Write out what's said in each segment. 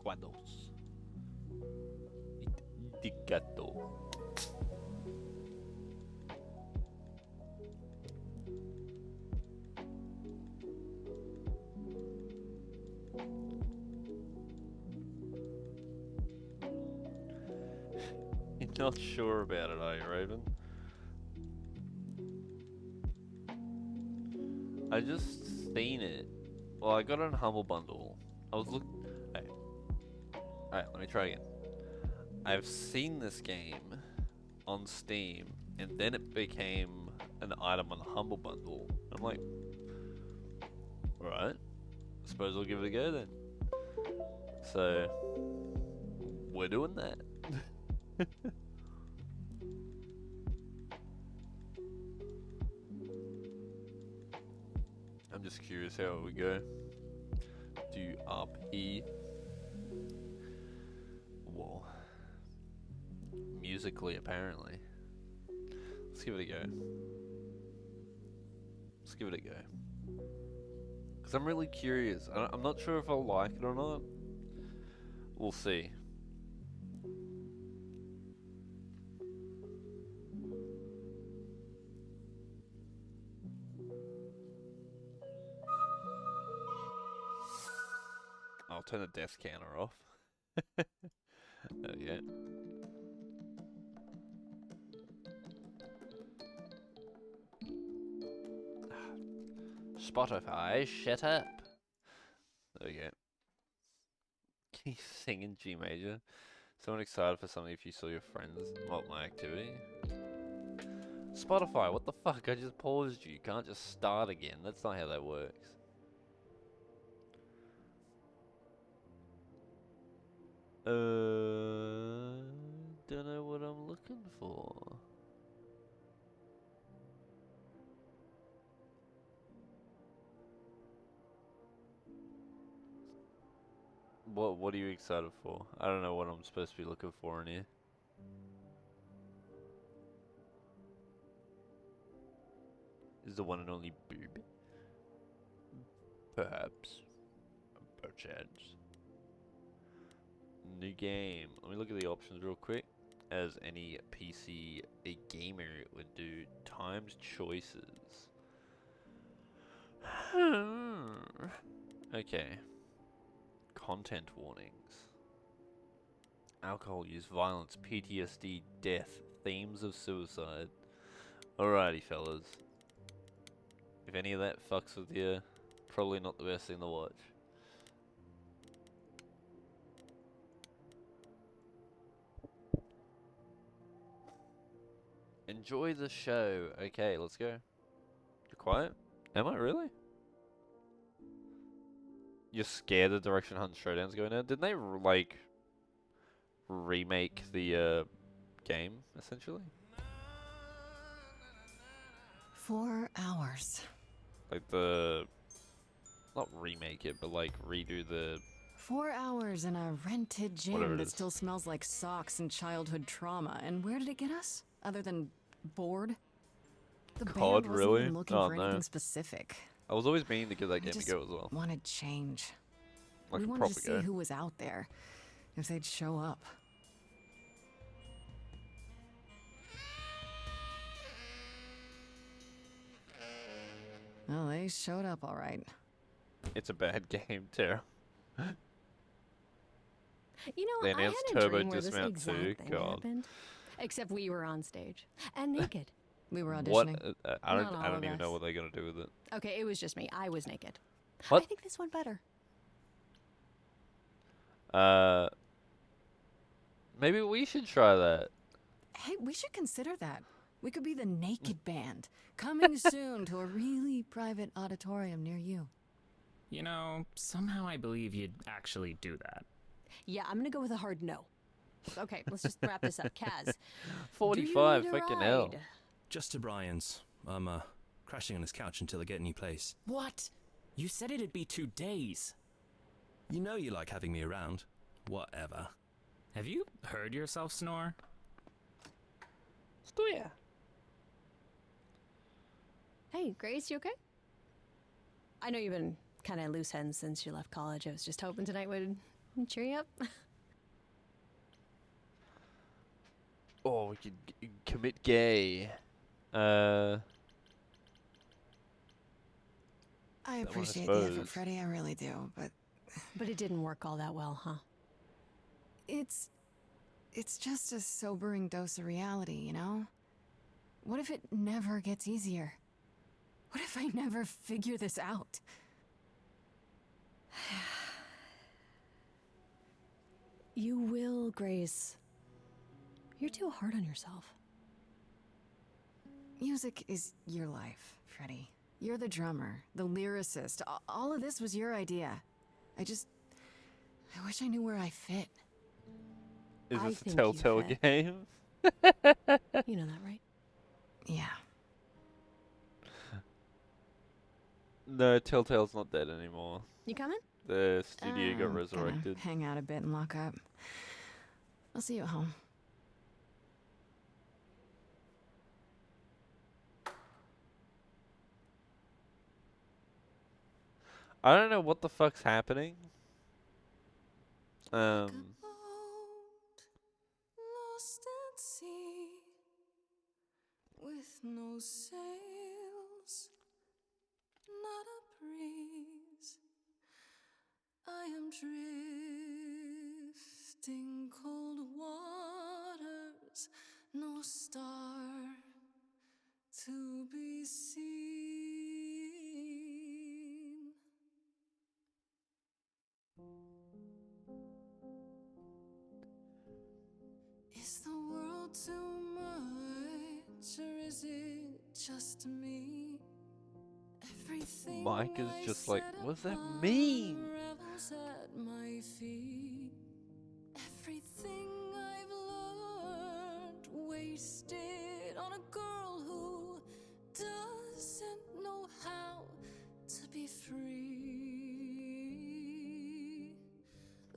Cuados. Indicato. You're not sure about it, are you, Raven? I just seen it. Well, I got it on Humble Bundle. I was looking. Hey. Alright, let me try again. I've seen this game on Steam, and then it became an item on the Humble Bundle. I'm like, alright, I suppose I'll give it a go then. So, we're doing that. I'm just curious how it would go. Do RP. Whoa. Musically, apparently. Let's give it a go. Let's give it a go. Because I'm really curious. I'm not sure if I'll like it or not. We'll see. I'll turn the death counter off. There we go. Spotify, shut up. There we go. Can you sing in G major? Someone excited for something if you saw your friends. What, my activity? Spotify, what the fuck? I just paused you. You can't just start again. That's not how that works. Don't know what I'm looking for. What are you excited for? I don't know what I'm supposed to be looking for in here. Is the one and only boob? Perhaps. Perchance. New game. Let me look at the options real quick. As any PC gamer would do. Times choices. Okay. Content warnings. Alcohol use, violence, PTSD, death, themes of suicide. Alrighty, fellas. If any of that fucks with you, probably not the best thing to watch. Enjoy the show. Okay, let's go. You're quiet? Am I really? You're scared the Direction Hunt Showdown's going out? Didn't they, like, remake the game, essentially? 4 hours. Like not remake it, but like redo the... 4 hours in a rented gym that still smells like socks and childhood trauma. And where did it get us? Other than bored? The COD, band wasn't really? even looking for anything specific. I was always meaning to give that game a go as well. Wanted change. Like we a wanted proper to see who was out there, if they'd show up. Well, they showed up all right. It's a bad game, Tara. You know, They I had announced a Turbo dream where this Dismount 2. exact thing God. happened. Except we were on stage. And naked. We were What? auditioning. I Not all don't of even know us. what they're gonna do with it. Okay, it was just me. I was naked. What? I think this went better. Maybe we should try that. Hey, we should consider that. We could be the Naked Band, coming soon to a really private auditorium near you. You know, somehow I believe you'd actually do that. Yeah, I'm gonna go with a hard no. Okay, let's just wrap this up. Kaz, 45, do you need a fucking hell. ride? Just to Brian's. I'm, crashing on his couch until I get a new place. What? You said it'd be 2 days. You know you like having me around. Whatever. Have you heard yourself snore? Stoya. Hey, Grace, you okay? I know you've been kind of loose ends since you left college. I was just hoping tonight would cheer you up. Oh, we could commit gay. I I appreciate the effort, suppose. Freddy, I really do, but But it didn't work all that well, huh? it's just a sobering dose of reality, you know? What if it never gets easier? What if I never figure this out? You will, Grace. You're too hard on yourself. Music is your life, Freddy. You're the drummer, the lyricist. All of this was your idea. I wish I knew where I fit. Is I this a think you Telltale fit. game? You know that, right? Yeah. No, Telltale's not dead anymore. You coming? The studio got I'm resurrected. gonna hang out a bit and lock up. I'll see you at home. I don't know what the fuck's happening. Lost at sea, with no sails, not a breeze. I am drifting cold waters, no star to be seen. Is the world too much, or is it just me? Everything Mike is I just like, said what does that above mean? unravels at my feet. Everything I've learned wasted on a girl who doesn't know how to be free.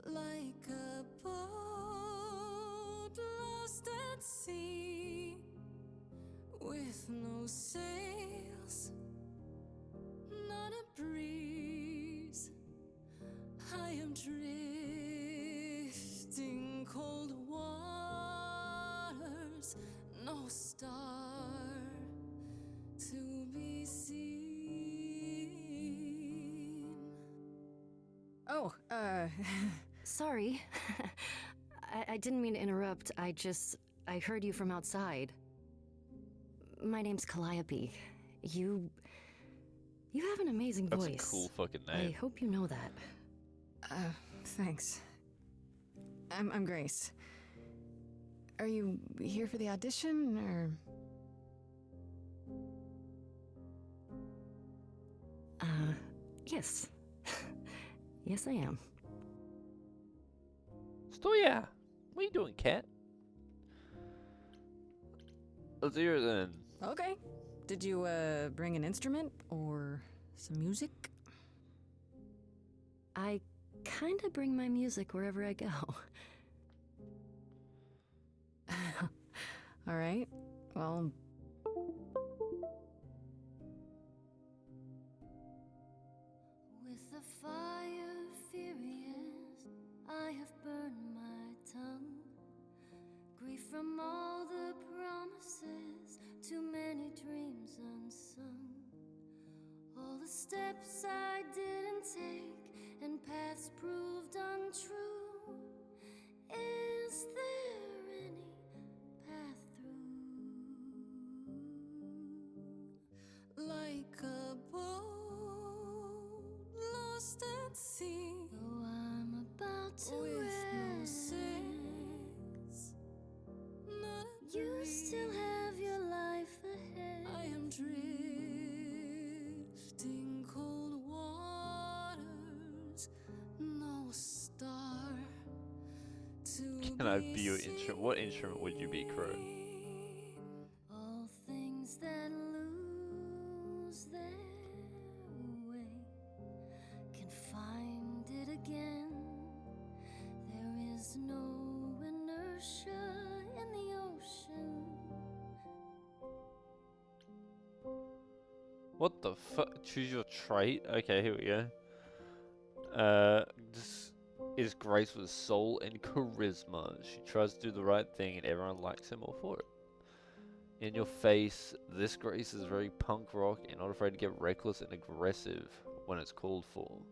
Like a boat lost at sea, with no sails, not a breeze. I am drifting cold waters, no star to be seen. Oh, Sorry. I didn't mean to interrupt. I heard you from outside. My name's Calliope. You have an amazing That's voice. a cool fucking I name. hope you know that. thanks. I'm Grace. Are you here for the audition, or? Yes. Yes, I am. Stoya! What are you doing, cat? Let's hear it then. Okay. Did you, bring an instrument, or some music? I kinda bring my music wherever I go. All right. Well, With the fire furious, I have burned my tongue. Grief from all the promises, too many dreams unsung. steps I didn't take and paths proved untrue. Is there any path through? Like a boat lost at sea, though I'm about to with no sails, not a you breeze. Still have your life ahead. I am drifting cold waters, no star to Can I be be your instrument? What instrument would you be, Crow? seen. All things that lose their way can find it again. There is no inertia in the ocean. What the fuck? Choose your trait? Okay, here we go. This is Grace with soul and charisma. She tries to do the right thing and everyone likes her more for it. In your face, this Grace is very punk rock and not afraid to get reckless and aggressive when it's called for.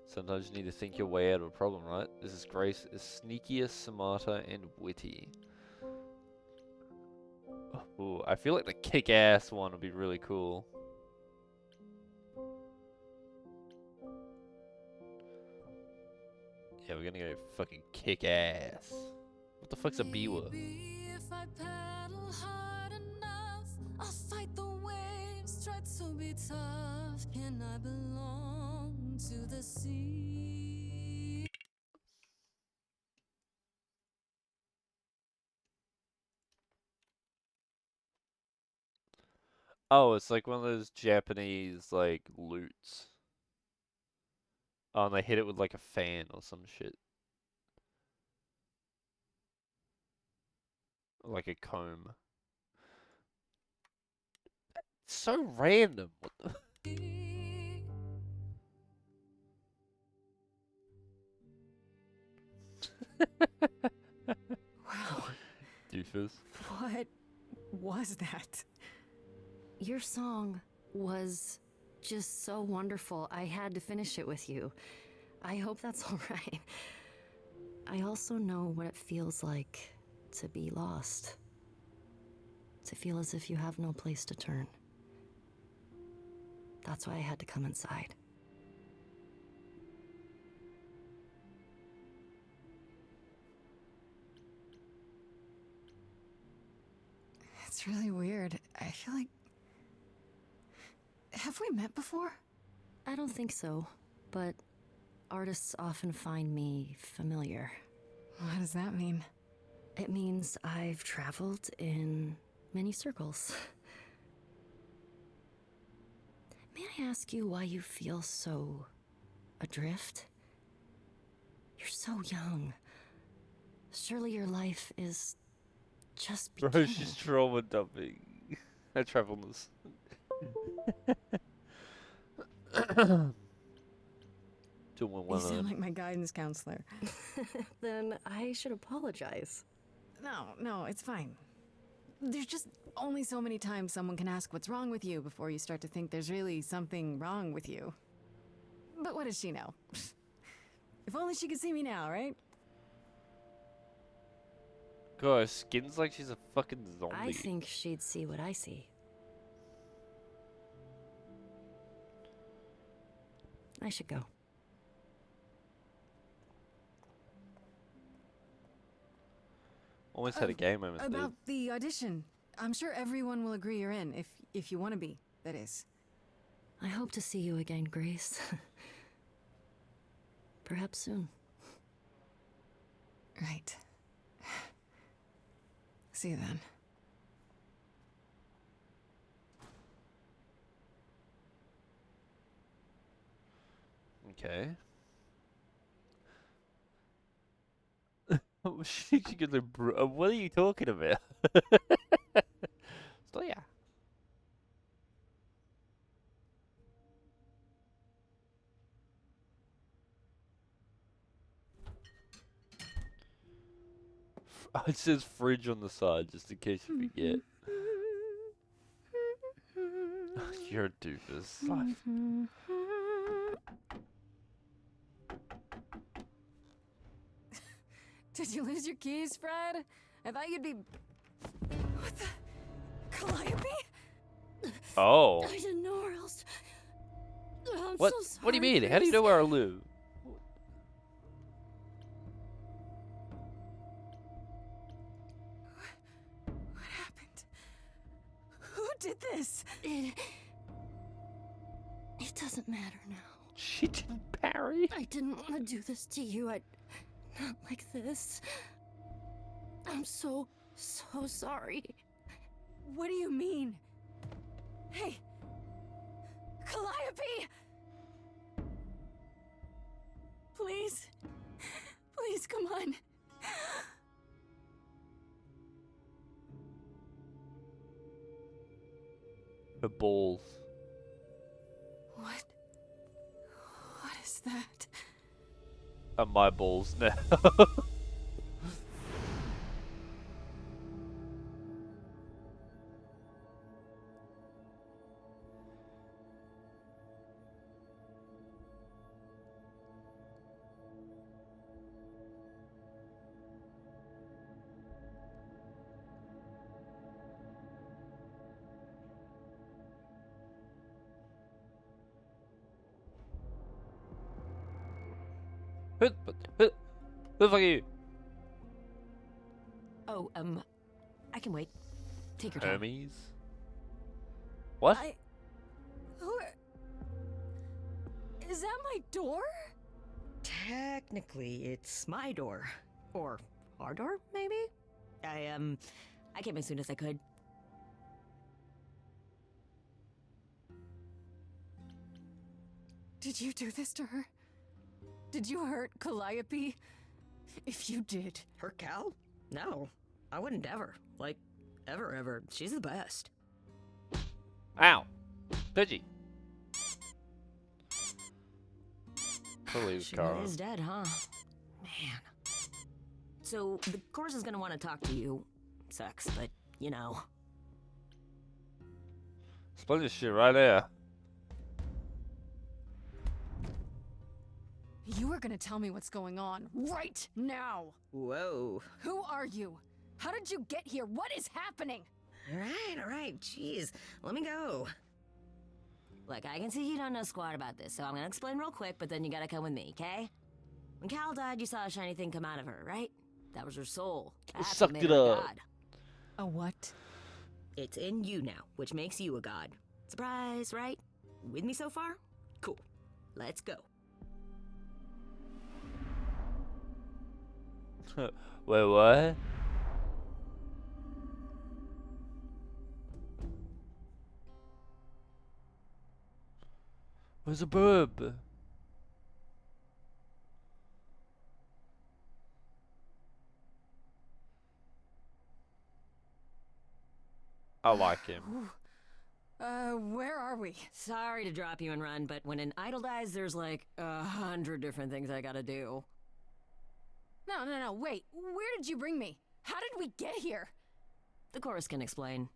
Sometimes you need to think your way out of a problem, right? This is Grace is sneakier, smarter, and witty. Ooh, I feel like the kick-ass one would be really cool. Yeah, we're gonna go fucking kick-ass. What the fuck's a biwa? Maybe if I paddle hard enough, I'll fight the waves, try to be tough. Can I belong to the sea? Oh, it's like one of those Japanese, like, lutes. Oh, and they hit it with, like, a fan or some shit. Like a comb. It's so random. What the? Wow. Doofus. What was that? Your song was just so wonderful. I had to finish it with you. I hope that's all right. I also know what it feels like to be lost. To feel as if you have no place to turn. That's why I had to come inside. It's really weird. I feel like... Have we met before? I don't think so, but artists often find me familiar. What does that mean? It means I've traveled in many circles. May I ask you why you feel so adrift? You're so young. Surely your life is just Bro, beginning. she's trauma dumping. I travel this. You sound like my guidance counselor. Then I should apologize. No, it's fine. There's just only so many times someone can ask what's wrong with you before you start to think there's really something wrong with you. But what does she know? If only she could see me now, right? God, her skin's like she's a fucking zombie. I think she'd see what I see. I should go. Almost had a game moment. About the audition. I'm sure everyone will agree you're in, if you want to be, that is. I hope to see you again, Grace. Perhaps soon. Right. See you then. Okay. She goes, what are you talking about? So yeah. It says fridge on the side just in case you forget. You're a doofus. Life. Did you lose your keys, Fred? I thought you'd be. What the? Calliope? Oh. I didn't know where else. I'm What? so sorry. What do you mean? How do you know where I live? What happened? Who did this? It doesn't matter now. She didn't parry. I didn't want to do this to you. Not like this. I'm so sorry. What do you mean? Hey! Calliope! Please. Please, come on. Her balls. What is that? Are my balls now. Who the fuck are you? Oh, I can wait. Take your time. Hermes? What? Is that my door? Technically, it's my door. Or our door, maybe? I came as soon as I could. Did you do this to her? Did you hurt Calliope? If you did. Her Cal? No, I wouldn't ever. Like, ever. She's the best. Ow. Pidgey. Please, She Kara. is dead, huh? Man. So, the course is gonna want to talk to you. Sucks, but, you know. Explain this shit right there. You are gonna tell me what's going on right now. Whoa. Who are you? How did you get here? What is happening? Alright, jeez. Let me go. Look, I can see you don't know squat about this, so I'm gonna explain real quick, but then you gotta come with me, okay? When Cal died, you saw a shiny thing come out of her, right? That was her soul. That's what Sucked made it her a up. god. A what? It's in you now, which makes you a god. Surprise, right? With me so far? Cool. Let's go. Wait, what? Where's the boob? I like him. Where are we? Sorry to drop you and run, but when an idol dies, there's like 100 different things I gotta do. No, wait. Where did you bring me? How did we get here? The chorus can explain.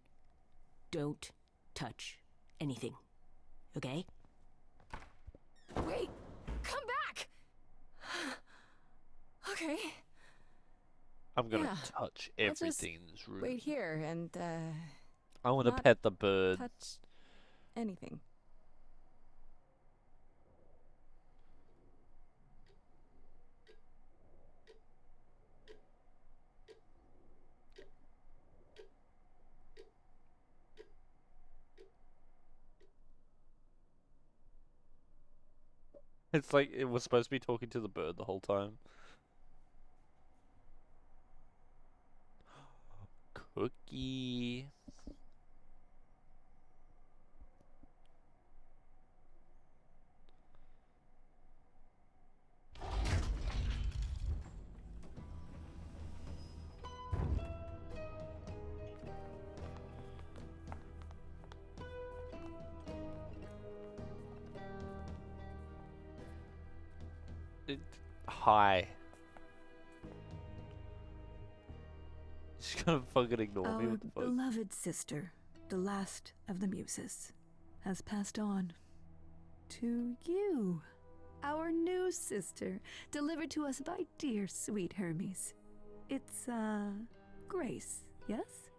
Don't touch anything. Okay? Wait! Come back! Okay. I'm gonna Yeah, touch I'll just everything in this room. Wait here and, I wanna not pet the bird. touch anything. It's like it was supposed to be talking to the bird the whole time. Cookie. Hi. She's gonna fucking ignore me. Our What the fuck? beloved sister, the last of the muses. has passed on to you, our new sister, delivered to us by dear sweet Hermes. It's, Grace, yes?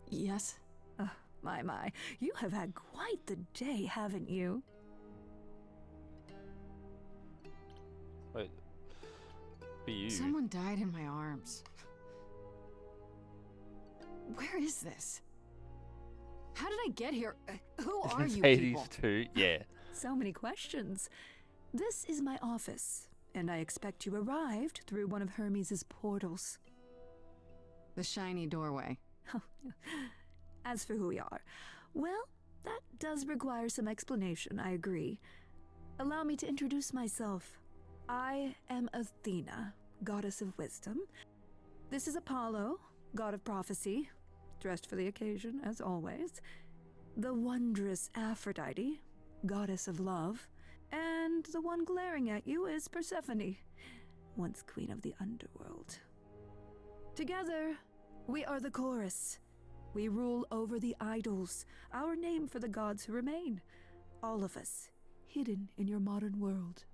Yes? Oh, my, you have had quite the day, haven't you? Wait. For you. Someone died in my arms. Where is this? How did I get here? Who are It's you Hades people? too. Yeah. So many questions. This is my office, and I expect you arrived through one of Hermes' portals. The shiny doorway. As for who we are, well, that does require some explanation, I agree. Allow me to introduce myself. I am Athena, goddess of wisdom. This is Apollo, god of prophecy, dressed for the occasion, as always. The wondrous Aphrodite, goddess of love. And the one glaring at you is Persephone, once queen of the underworld. Together, we are the chorus. We rule over the idols, our name for the gods who remain. All of us, hidden in your modern world.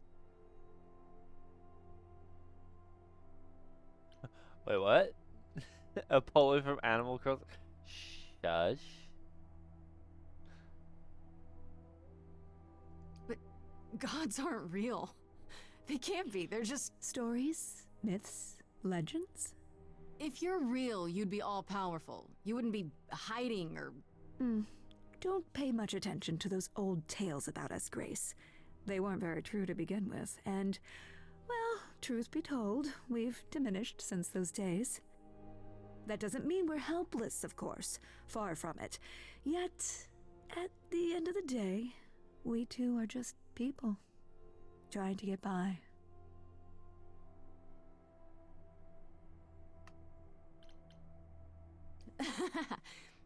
Wait, what? Apollo from Animal Crossing? Shush. But gods aren't real. They can't be. They're just... Stories, myths, legends. If you're real, you'd be all-powerful. You wouldn't be hiding or... Don't pay much attention to those old tales about us, Grace. They weren't very true to begin with, and, well, truth be told, we've diminished since those days. That doesn't mean we're helpless, of course. Far from it. Yet, at the end of the day, we too are just people, trying to get by.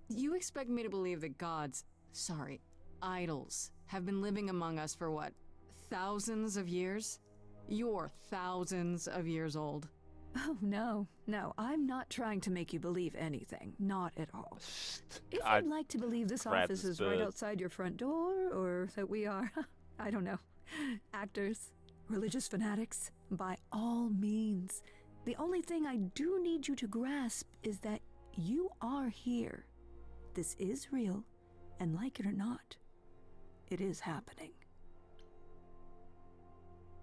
You expect me to believe that gods, sorry, idols, have been living among us for what, thousands of years? You're thousands of years old. Oh, no, I'm not trying to make you believe anything. Not at all. If I'd you'd like to believe this grab office this is right bird. outside your front door, or that we are, I don't know, actors, religious fanatics, by all means. The only thing I do need you to grasp is that you are here. This is real, and like it or not, it is happening.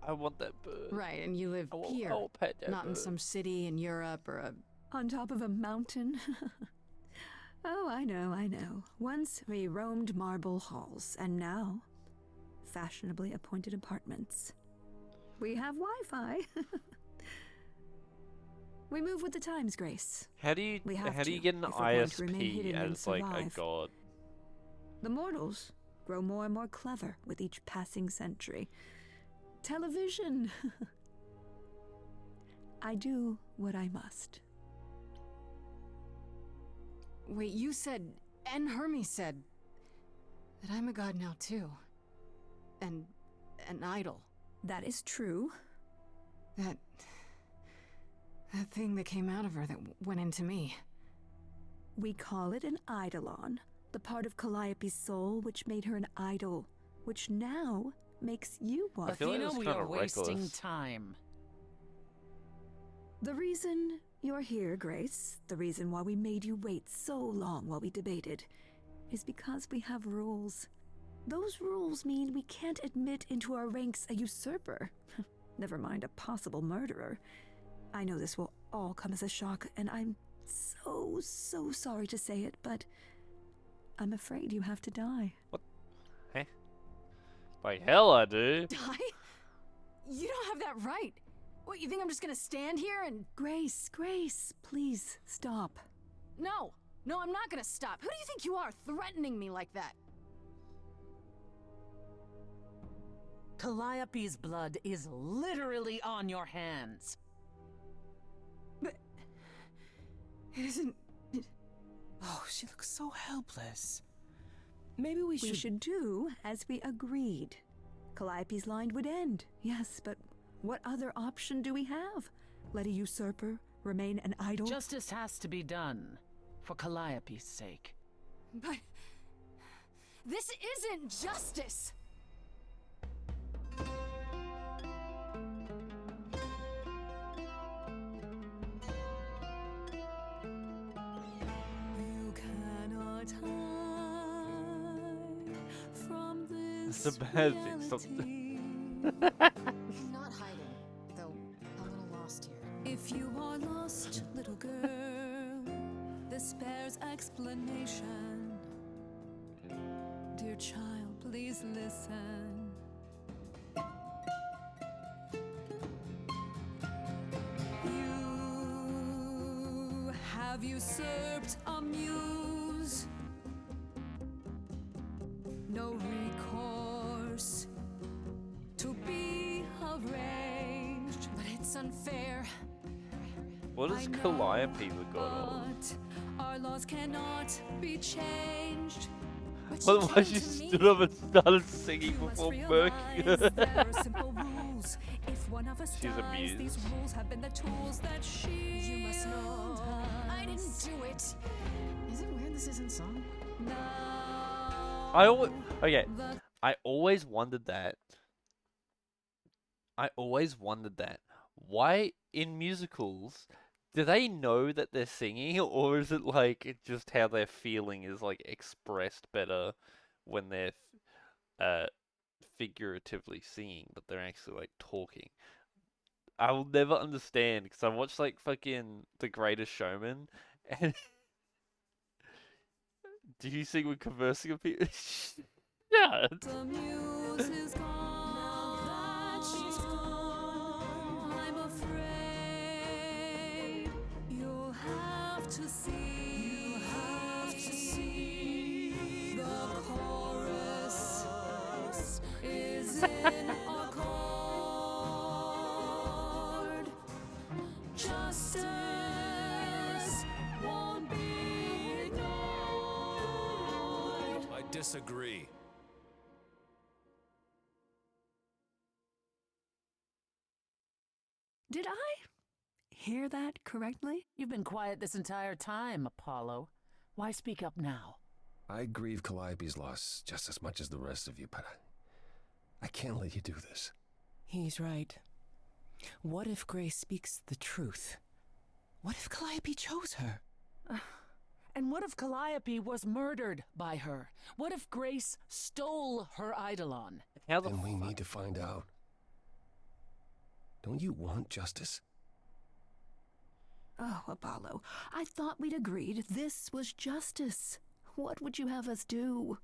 I want that bird. Right, and you live I will here, pet that not in bird. some city in Europe or a... On top of a mountain? Oh, I know. Once we roamed marble halls, and now, fashionably appointed apartments. We have Wi-Fi. We move with the times, Grace. How do you We have how do you to, get an if we're going to remain ISP hidden and as like a survive. god? The mortals grow more and more clever with each passing century. Television. I do what I must. Wait, you said, and Hermes said, that I'm a god now too. And an idol. That is true. That thing that came out of her that went into me. We call it an eidolon, the part of Calliope's soul which made her an idol, which now makes you one. I feel like Athena, it's we kinda are wasting reckless. time. The reason you're here, Grace, the reason why we made you wait so long while we debated, is because we have rules. Those rules mean we can't admit into our ranks a usurper, never mind a possible murderer. I know this will all come as a shock, and I'm so sorry to say it, but I'm afraid you have to die. By hell I do. Die? You don't have that right. What, you think I'm just gonna stand here and... Grace, please stop. No, I'm not gonna stop. Who do you think you are, threatening me like that? Calliope's blood is literally on your hands. But... it isn't... Oh, she looks so helpless. Maybe we We should... should do as we agreed. Calliope's line would end, yes, but what other option do we have? Let a usurper remain an idol? Justice has to be done, for Calliope's sake. But... This isn't justice! You cannot hide from It's this a bad thing. Stop. reality. I'm not hiding, though a little lost here. If you are lost, little girl, this bears explanation. Dear child, please listen. You have usurped a muse. No recourse to be arranged. But it's unfair. What does I know, Calliope got of? but our laws cannot be changed. But she Well, why came she to stood me. up and started singing You must before realize murking there her? are simple rules. If one of us She's dies, these amused. rules have been the tools that she. You must know I didn't do it. Is it weird this isn't song? I always I always wondered that. Why in musicals do they know that they're singing, or is it like just how they're feeling is like expressed better when they're figuratively singing, but they're actually like talking? I will never understand because I watched like fucking The Greatest Showman, and do you sing with conversing with people? Yeah. The muse is gone. Now that she's gone, I'm afraid you'll have to see. The chorus is in accord. Justice won't be ignored. I disagree. Did I hear that correctly? You've been quiet this entire time, Apollo. Why speak up now? I grieve Calliope's loss just as much as the rest of you, but I can't let you do this. He's right. What if Grace speaks the truth? What if Calliope chose her? And what if Calliope was murdered by her? What if Grace stole her Eidolon? How the Then we need to find out. Don't you want justice? Oh, Apollo, I thought we'd agreed this was justice. What would you have us do?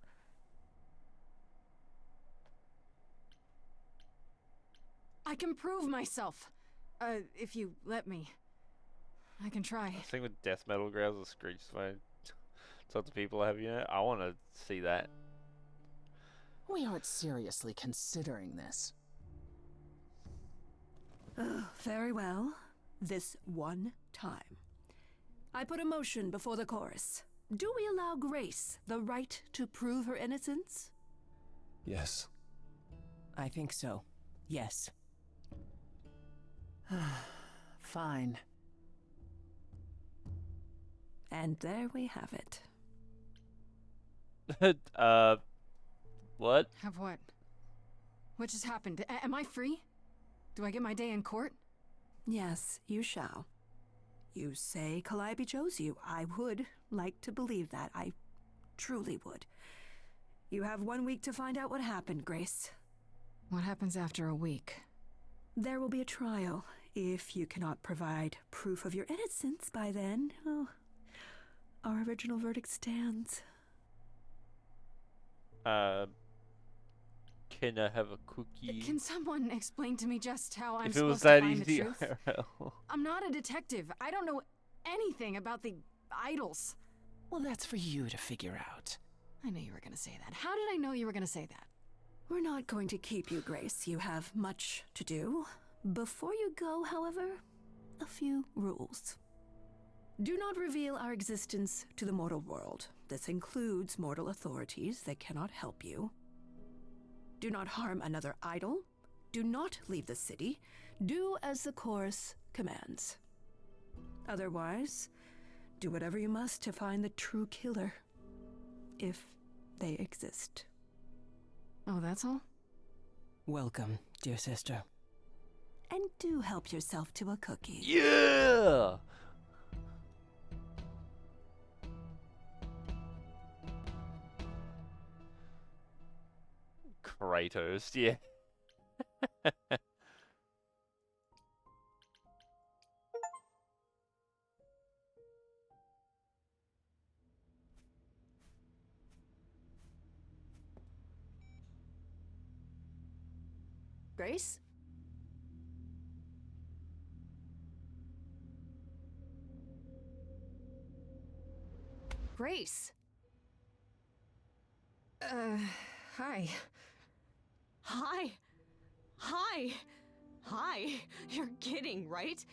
I can prove myself. If you let me. I can try. I think with death metal growls and screeches, my lots of people have, you know, I want to see that. We aren't seriously considering this. Very well. This one time. I put a motion before the chorus. Do we allow Grace the right to prove her innocence? Yes. I think so. Yes. Fine. And there we have it. What? Have what? What just happened? Am I free? Do I get my day in court? Yes, you shall. You say Calliope chose you. I would like to believe that. I truly would. You have 1 week to find out what happened, Grace. What happens after a week? There will be a trial. If you cannot provide proof of your innocence by then, oh, our original verdict stands. Can I have a cookie? Can someone explain to me just how I'm If it was supposed that to find the easy, truth? IRL. I'm not a detective. I don't know anything about the idols. Well, that's for you to figure out. I knew you were going to say that. How did I know you were going to say that? We're not going to keep you, Grace. You have much to do. Before you go, however, a few rules. Do not reveal our existence to the mortal world. This includes mortal authorities that cannot help you. Do not harm another idol. Do not leave the city. Do as the chorus commands. Otherwise, do whatever you must to find the true killer. If they exist. Oh, that's all? Welcome, dear sister. And do help yourself to a cookie. Yeah! Kratos, yeah. Grace? Grace? Hi. Hi. Hi. Hi. You're kidding, right?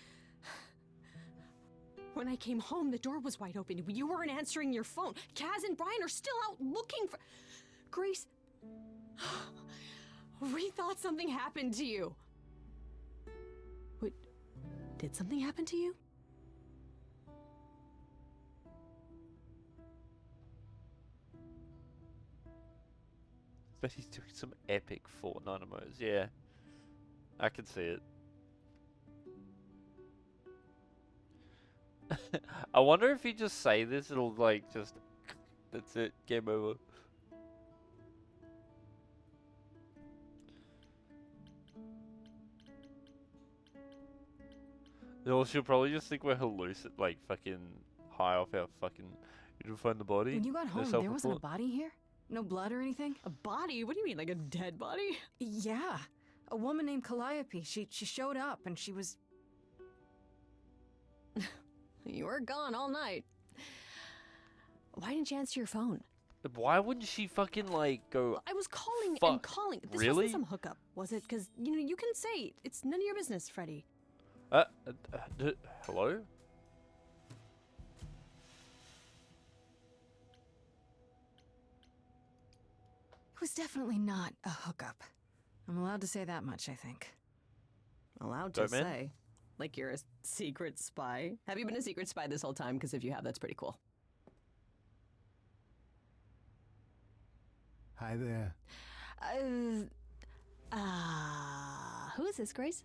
When I came home, the door was wide open. You weren't answering your phone. Kaz and Brian are still out looking for... Grace... We thought something happened to you. What? Did something happen to you? But he's doing some epic Fortnite emotes, yeah. I can see it. I wonder if you just say this, it'll like just... That's it, game over. No, she'll probably just think we're like fucking high off our fucking... You didn't find the body? When you got home, there wasn't a body here? No blood or anything? A body? What do you mean, like a dead body? Yeah. A woman named Calliope. She showed up and she was... You were gone all night. Why didn't you answer your phone? Why wouldn't she fucking like go... I was calling and calling. This really? wasn't some hookup, was it? Because, you can say it's none of your business, Freddy. Hello? It was definitely not a hookup. I'm allowed to say that much, I think. Allowed to say? Like you're a secret spy? Have you been a secret spy this whole time? Because if you have, that's pretty cool. Hi there. Who is this, Grace?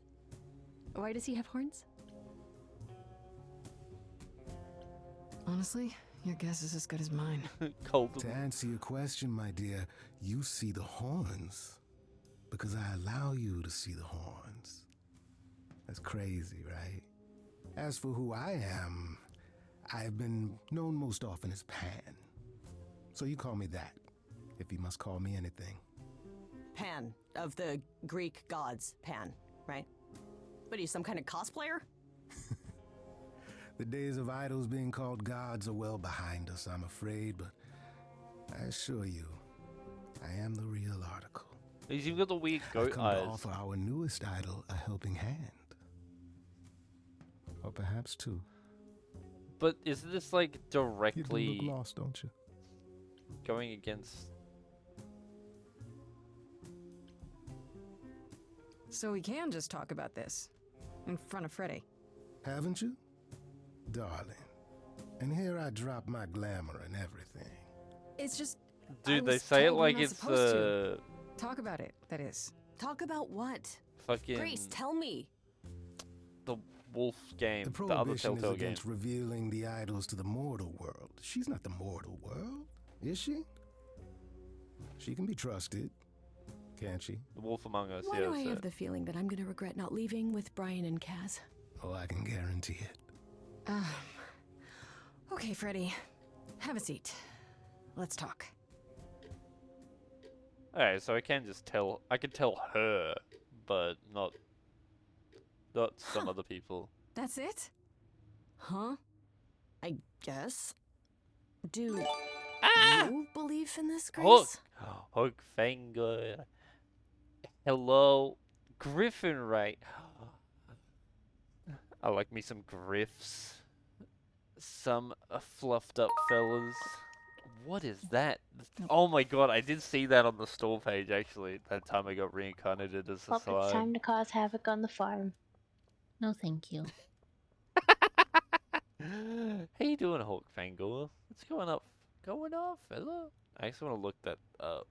Why does he have horns? Honestly, your guess is as good as mine. To answer your question, my dear, you see the horns because I allow you to see the horns. That's crazy, right? As for who I am, I've been known most often as Pan. So you call me that, if you must call me anything. Pan, of the Greek gods, Pan, right? What are you, some kind of cosplayer? The days of idols being called gods are well behind us, I'm afraid, but I assure you, I am the real article. He's even got the weird I've goat come eyes. to offer our newest idol a helping hand. Or perhaps two. But isn't this like directly... You do look lost, don't you? Going against... So we can just talk about this. In front of Freddy. Haven't you? Darling. And here I drop my glamour and everything. It's just... Dude, they say it like it's Talk about it, that is. Talk about what? fucking... Grace, tell me. The Wolf game, The the other prohibition is Telltale game. against revealing the idols to the mortal world. She's not the mortal world, is she? She can be trusted, can't she? The Wolf Among Us, Why yeah. do I that's have it. the feeling that I'm gonna regret not leaving with Brian and Kaz? Oh, I can guarantee it. Okay, Freddy. Have a seat. Let's talk. Alright, so I can just tell... I can tell her, but not some other people. That's it? Huh? I guess. Do Ah! you believe in this, Grace? Hook! Hook Finger. Hello. Griffin, right? I like me some griffs. Some fluffed up fellas. What is that? Oh my god, I did see that on the store page actually. That time I got reincarnated as a Hope it's slime. time to cause havoc on the farm. No, thank you. How you doing, Hawk Fangor? What's going up? Going off, fella? I actually want to look that up.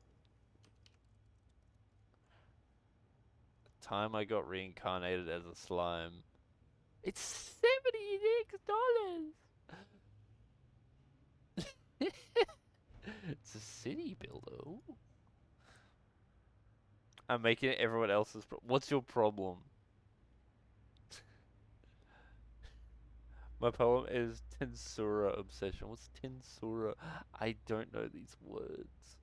Time I got reincarnated as a slime. It's $76. It's a city builder. Ooh. I'm making it everyone else's. What's your problem? My poem is Tensura Obsession. What's Tensura? I don't know these words.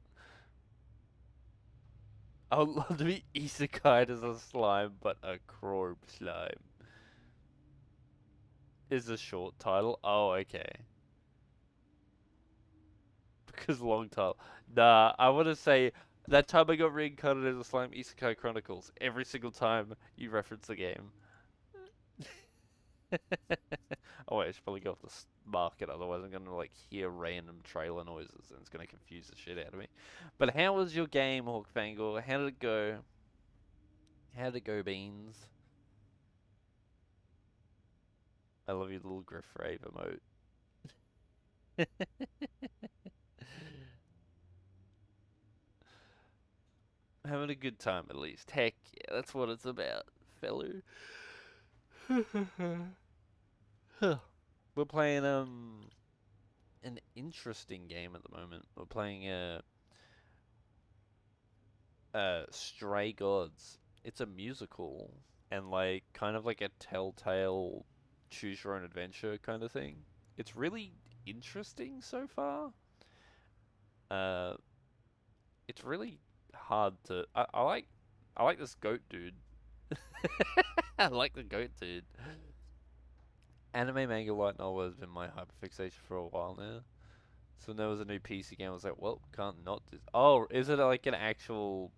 I would love to be isekai as a slime, but a Krob slime. Is a short title? Oh, okay. Because long title. Nah, I want to say that time I got reincarnated as a slime, Isekai Chronicles. Every single time you reference the game. Oh wait, I should probably go off the market, otherwise I'm gonna like hear random trailer noises and it's gonna confuse the shit out of me. But how was your game, Hawkfangle? How did it go? How did it go, Beans? I love your little Griff Rave emote. Having a good time at least. Heck yeah, that's what it's about, fellow. We're playing an interesting game at the moment. We're playing Stray Gods. It's a musical and like kind of like a telltale choose your own adventure kind of thing. It's really interesting so far. It's really hard to I like this goat dude. I like the goat dude. Anime, manga, light novel has been my hyperfixation for a while now. So when there was a new PC game, I was like, well, can't not do. Oh, is it like an actual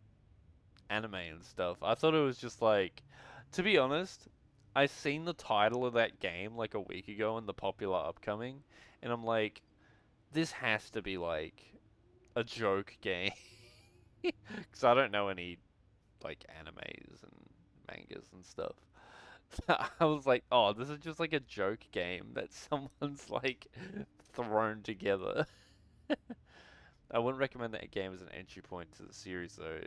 anime and stuff? I thought it was just like, to be honest, I seen the title of that game like a week ago in the popular upcoming, and I'm like, this has to be like a joke game. Because I don't know any like animes and mangas and stuff. I was like, oh, this is just like a joke game that someone's like thrown together. I wouldn't recommend that game as an entry point to the series though.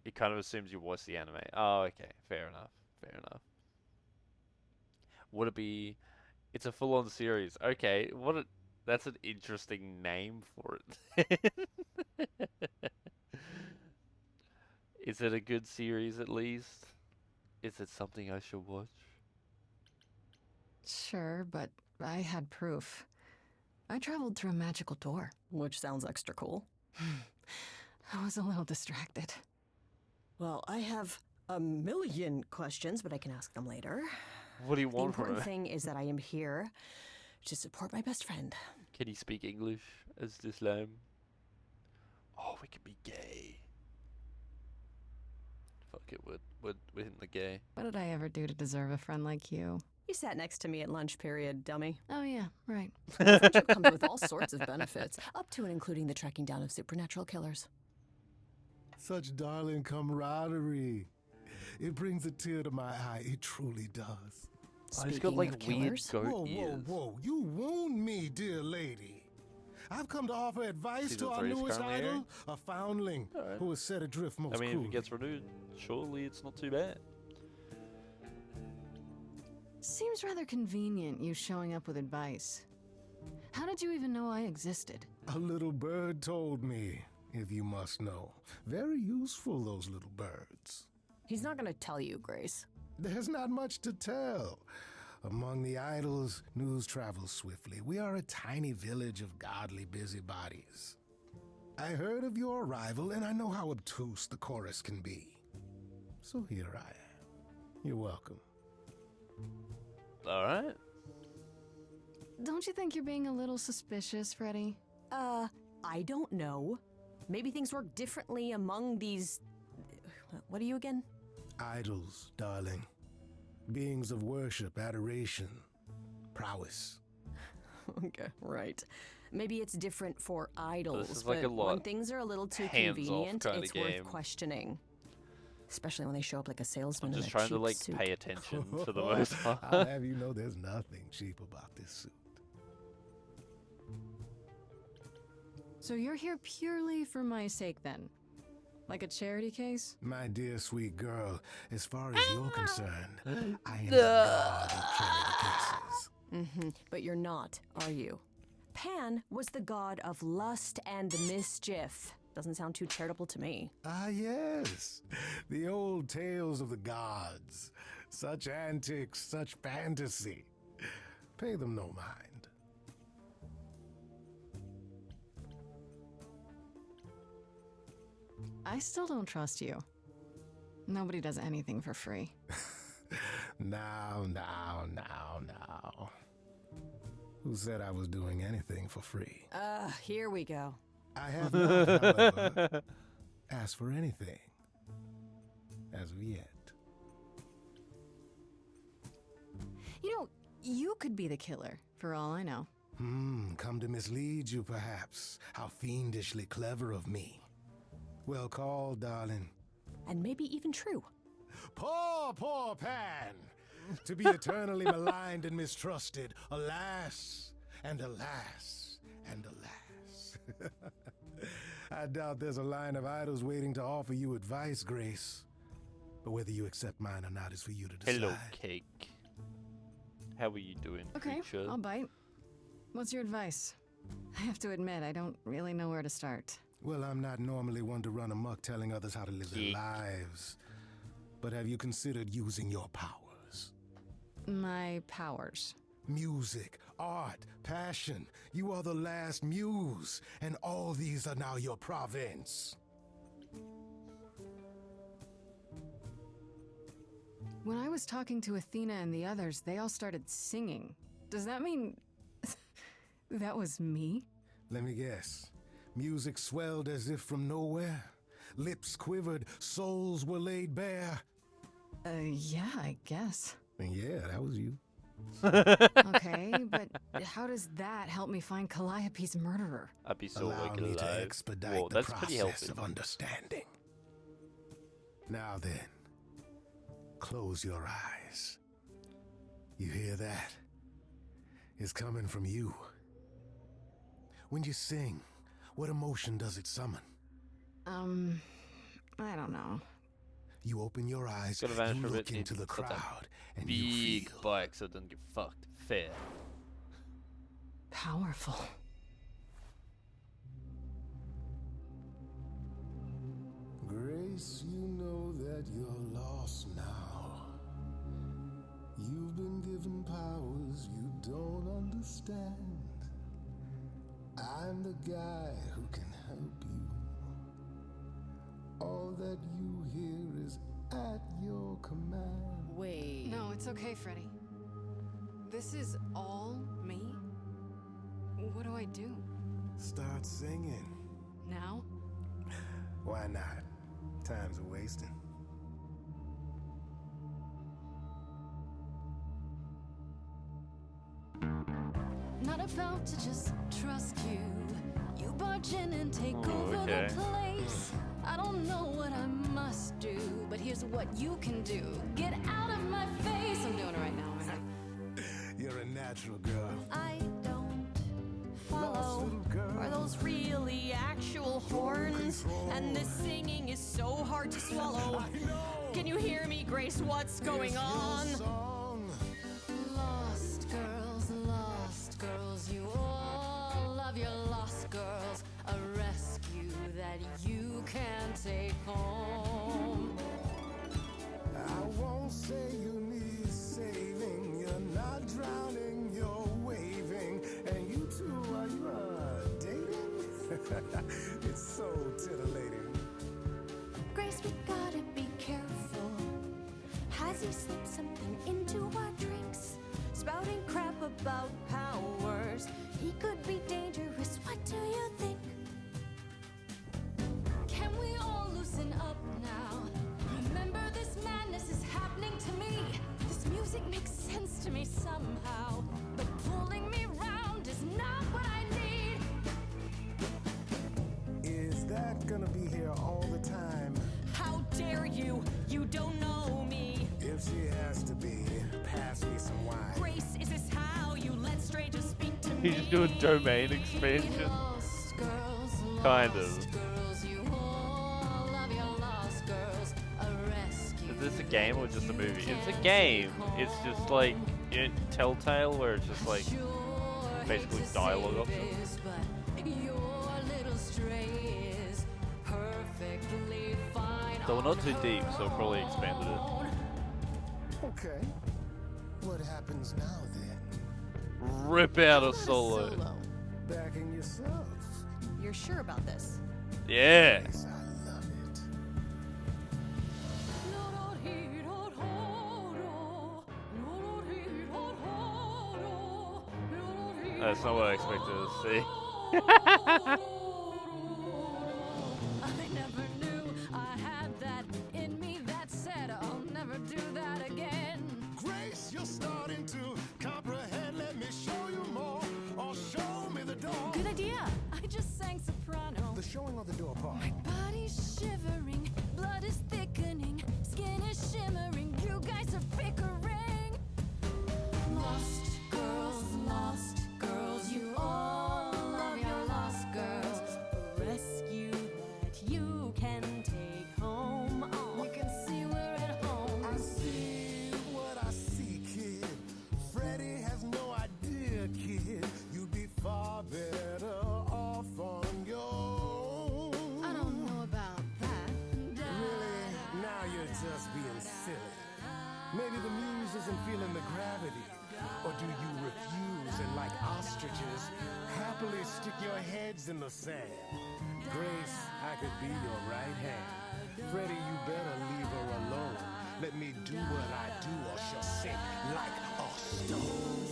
It kind of assumes you watch the anime. Oh, okay, fair enough. Fair enough. Would it be? It's a full-on series. Okay, that's an interesting name for it. Is it a good series at least? Is it something I should watch? Sure, but I had proof. I traveled through a magical door. Which sounds extra cool. I was a little distracted. Well, I have a million questions, but I can ask them later. What do you want from from The important it? thing is that I am here to support my best friend. Can he speak English as the slime? Oh, we could be gay. Fuck it, we're hitting the gay. What did I ever do to deserve a friend like you? You sat next to me at lunch period, dummy. Oh yeah, right. Friendship comes with all sorts of benefits, up to and including the tracking down of supernatural killers. Such darling camaraderie. It brings a tear to my eye. It truly does. He's got like weird goat whoa, ears. whoa. You wound me, dear lady. I've come to offer advice Season to our 3 is newest currently idol, a foundling who is set adrift most I mean, if cruelly. it gets renewed, surely it's not too bad. Seems rather convenient you showing up with advice. How did you even know I existed? A little bird told me, if you must know. Very useful, those little birds. He's not gonna tell you, Grace. There's not much to tell. Among the idols, news travels swiftly. We are a tiny village of godly busybodies. I heard of your arrival, and I know how obtuse the chorus can be. So here I am. You're welcome. Alright. Don't you think you're being a little suspicious, Freddy? I don't know. Maybe things work differently among these... What are you again? Idols, darling. Beings of worship, adoration, prowess. Okay, right. Maybe it's different for idols, This is like but a lot when things are a little too hands-off convenient, kinda it's game. worth questioning. Especially when they show up like a salesman I'm in just a trying to cheap like suit. pay attention for the most part. I'll have you know there's nothing cheap about this suit. So you're here purely for my sake then? Like a charity case? My dear sweet girl, as far as you're concerned, I am the god of charity cases. Mm-hmm. But you're not, are you? Pan was the god of lust and mischief. Doesn't sound too charitable to me. Ah, yes. The old tales of the gods. Such antics, such fantasy. Pay them no mind. I still don't trust you. Nobody does anything for free. Now. Who said I was doing anything for free? Here we go. I have not, however, asked for anything. As of yet. You know, you could be the killer, for all I know. Come to mislead you, perhaps. How fiendishly clever of me. Well called, darling. And maybe even true. Poor Pan! To be eternally maligned and mistrusted. Alas, and alas, and alas. I doubt there's a line of idols waiting to offer you advice, Grace. But whether you accept mine or not is for you to decide. Hello, Cake. How are you doing, Okay, creature? I'll bite. What's your advice? I have to admit, I don't really know where to start. Well, I'm not normally one to run amok telling others how to live their lives. But have you considered using your powers? My powers? Music, art, passion. You are the last muse, and all these are now your province. When I was talking to Athena and the others, they all started singing. Does that mean that was me? Let me guess. Music swelled as if from nowhere. Lips quivered, souls were laid bare. Yeah, I guess. And yeah, that was you. Okay, but how does that help me find Calliope's murderer? I'd be so Allow me to alive. expedite Whoa, the that's pretty process healthy. of understanding. Now then, close your eyes. You hear that? It's coming from you. When you sing, what emotion does it summon? I don't know. You open your eyes, Got a vanish you for a look bit, into the it's got that crowd, and you Big feel bike, so it doesn't get fucked. Fair. Powerful. Grace, you know that you're lost now. You've been given powers you don't understand. I'm the guy who can help you. All that you hear is at your command. Wait. No, it's okay, Freddy. This is all me? What do I do? Start singing. Now? Why not? Time's a wasting. Not about to just trust you. You barge in and take over okay. the place. I don't know what I must do, but here's what you can do. Get out of my face. I'm doing it right now, man. You're a natural girl. I don't Lost follow. little girl. Are those really actual horns? And this singing is so hard to swallow. I know. Can you hear me, Grace? What's going It's your on? song. Lost girls, you all love your lost girls. A rescue that you can take home. I won't say you need saving. You're not drowning, you're waving. And you two, are you dating? It's so titillating. Grace, we gotta be careful. Has he slipped something into our drinks? Spouting crap about powers. He could be dangerous. What do you think? Can we all loosen up now? Remember, this madness is happening to me. This music makes sense to me somehow. But pulling me round is not what I need. Is that gonna be here all the time? How dare you? You don't know me. If she has to be, pass me some wine. Grace, is this how you let strangers speak to me? He's doing domain expansion. Lost girls, Kind of. Is this a game or just a movie? It's a game. It's just like Telltale, where it's just like basically dialogue options. So we're not too deep, so we'll probably expanded it. Okay. What happens now then? Rip out a solo. Backing yourself. You're sure about this? Yeah. Yes, I love it. That's not what I expected to see. I never knew I had that in me that said I'll never do that again. Grace, you're starting to comprehend. Let me show you more, or show me the door. Good idea. I just sang soprano. The showing of the door part. My body's shivering, blood is thickening, skin is shimmering. You guys are bickering. Lost girls, you all love your lost girls. A rescue that you can take home. Oh, you can see we're at home. I see what I see, kid. Freddie has no idea, kid. You'd be far better off on your own. I don't know about that. Really? Now you're just being silly. Maybe the muse isn't feeling the gravity. Or do you refuse and, like ostriches, happily stick your heads in the sand? Grace, I could be your right hand. Freddie, you better leave her alone. Let me do what I do or she'll sink like a stone.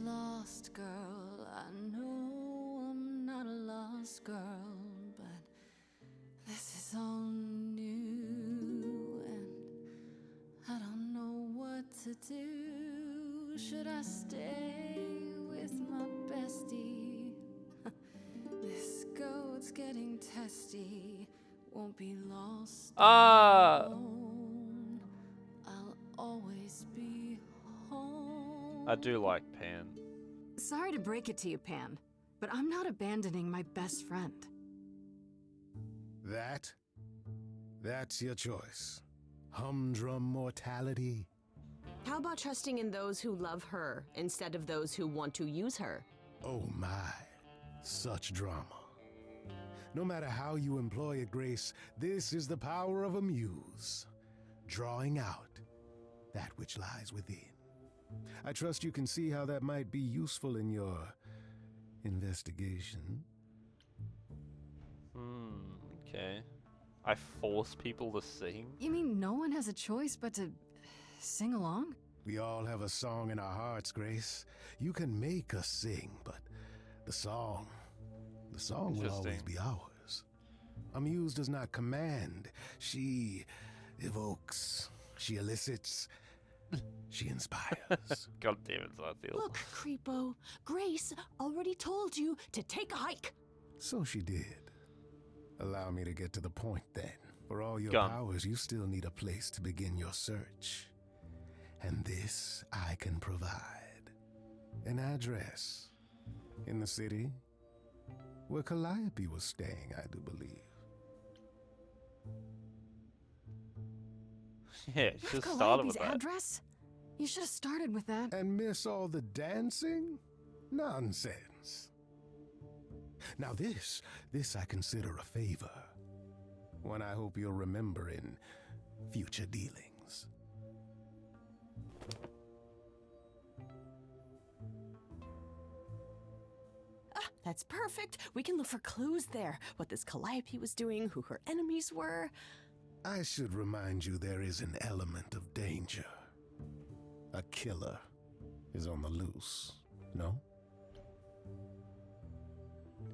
Lost girl, I know I'm not a lost girl, but this is all new and I don't know what to do. Should I stay with my bestie? This goat's getting testy, won't be lost alone. I'll always be home. I do like Pan. Sorry to break it to you, Pan, but I'm not abandoning my best friend. That's your choice. Humdrum mortality. How about trusting in those who love her instead of those who want to use her? Oh my, such drama. No matter how you employ it, Grace, this is the power of a muse, drawing out that which lies within. I trust you can see how that might be useful in your investigation. Okay. I force people to sing? You mean no one has a choice but to sing along? We all have a song in our hearts, Grace. You can make us sing, but the song will always be ours. A muse does not command. She evokes, she elicits, she inspires. God damn it, Zarfield. Look, creepo, Grace already told you to take a hike. So she did. Allow me to get to the point then. For all your Gun. powers, you still need a place to begin your search. And this I can provide. An address in the city where Calliope was staying, I do believe. Yeah, You just have started with Calliope's that. address? You should have started with that. And miss all the dancing? Nonsense. Now this I consider a favor. One I hope you'll remember in future dealings. That's perfect. We can look for clues there. What this Calliope was doing, who her enemies were. I should remind you there is an element of danger. A killer is on the loose, no?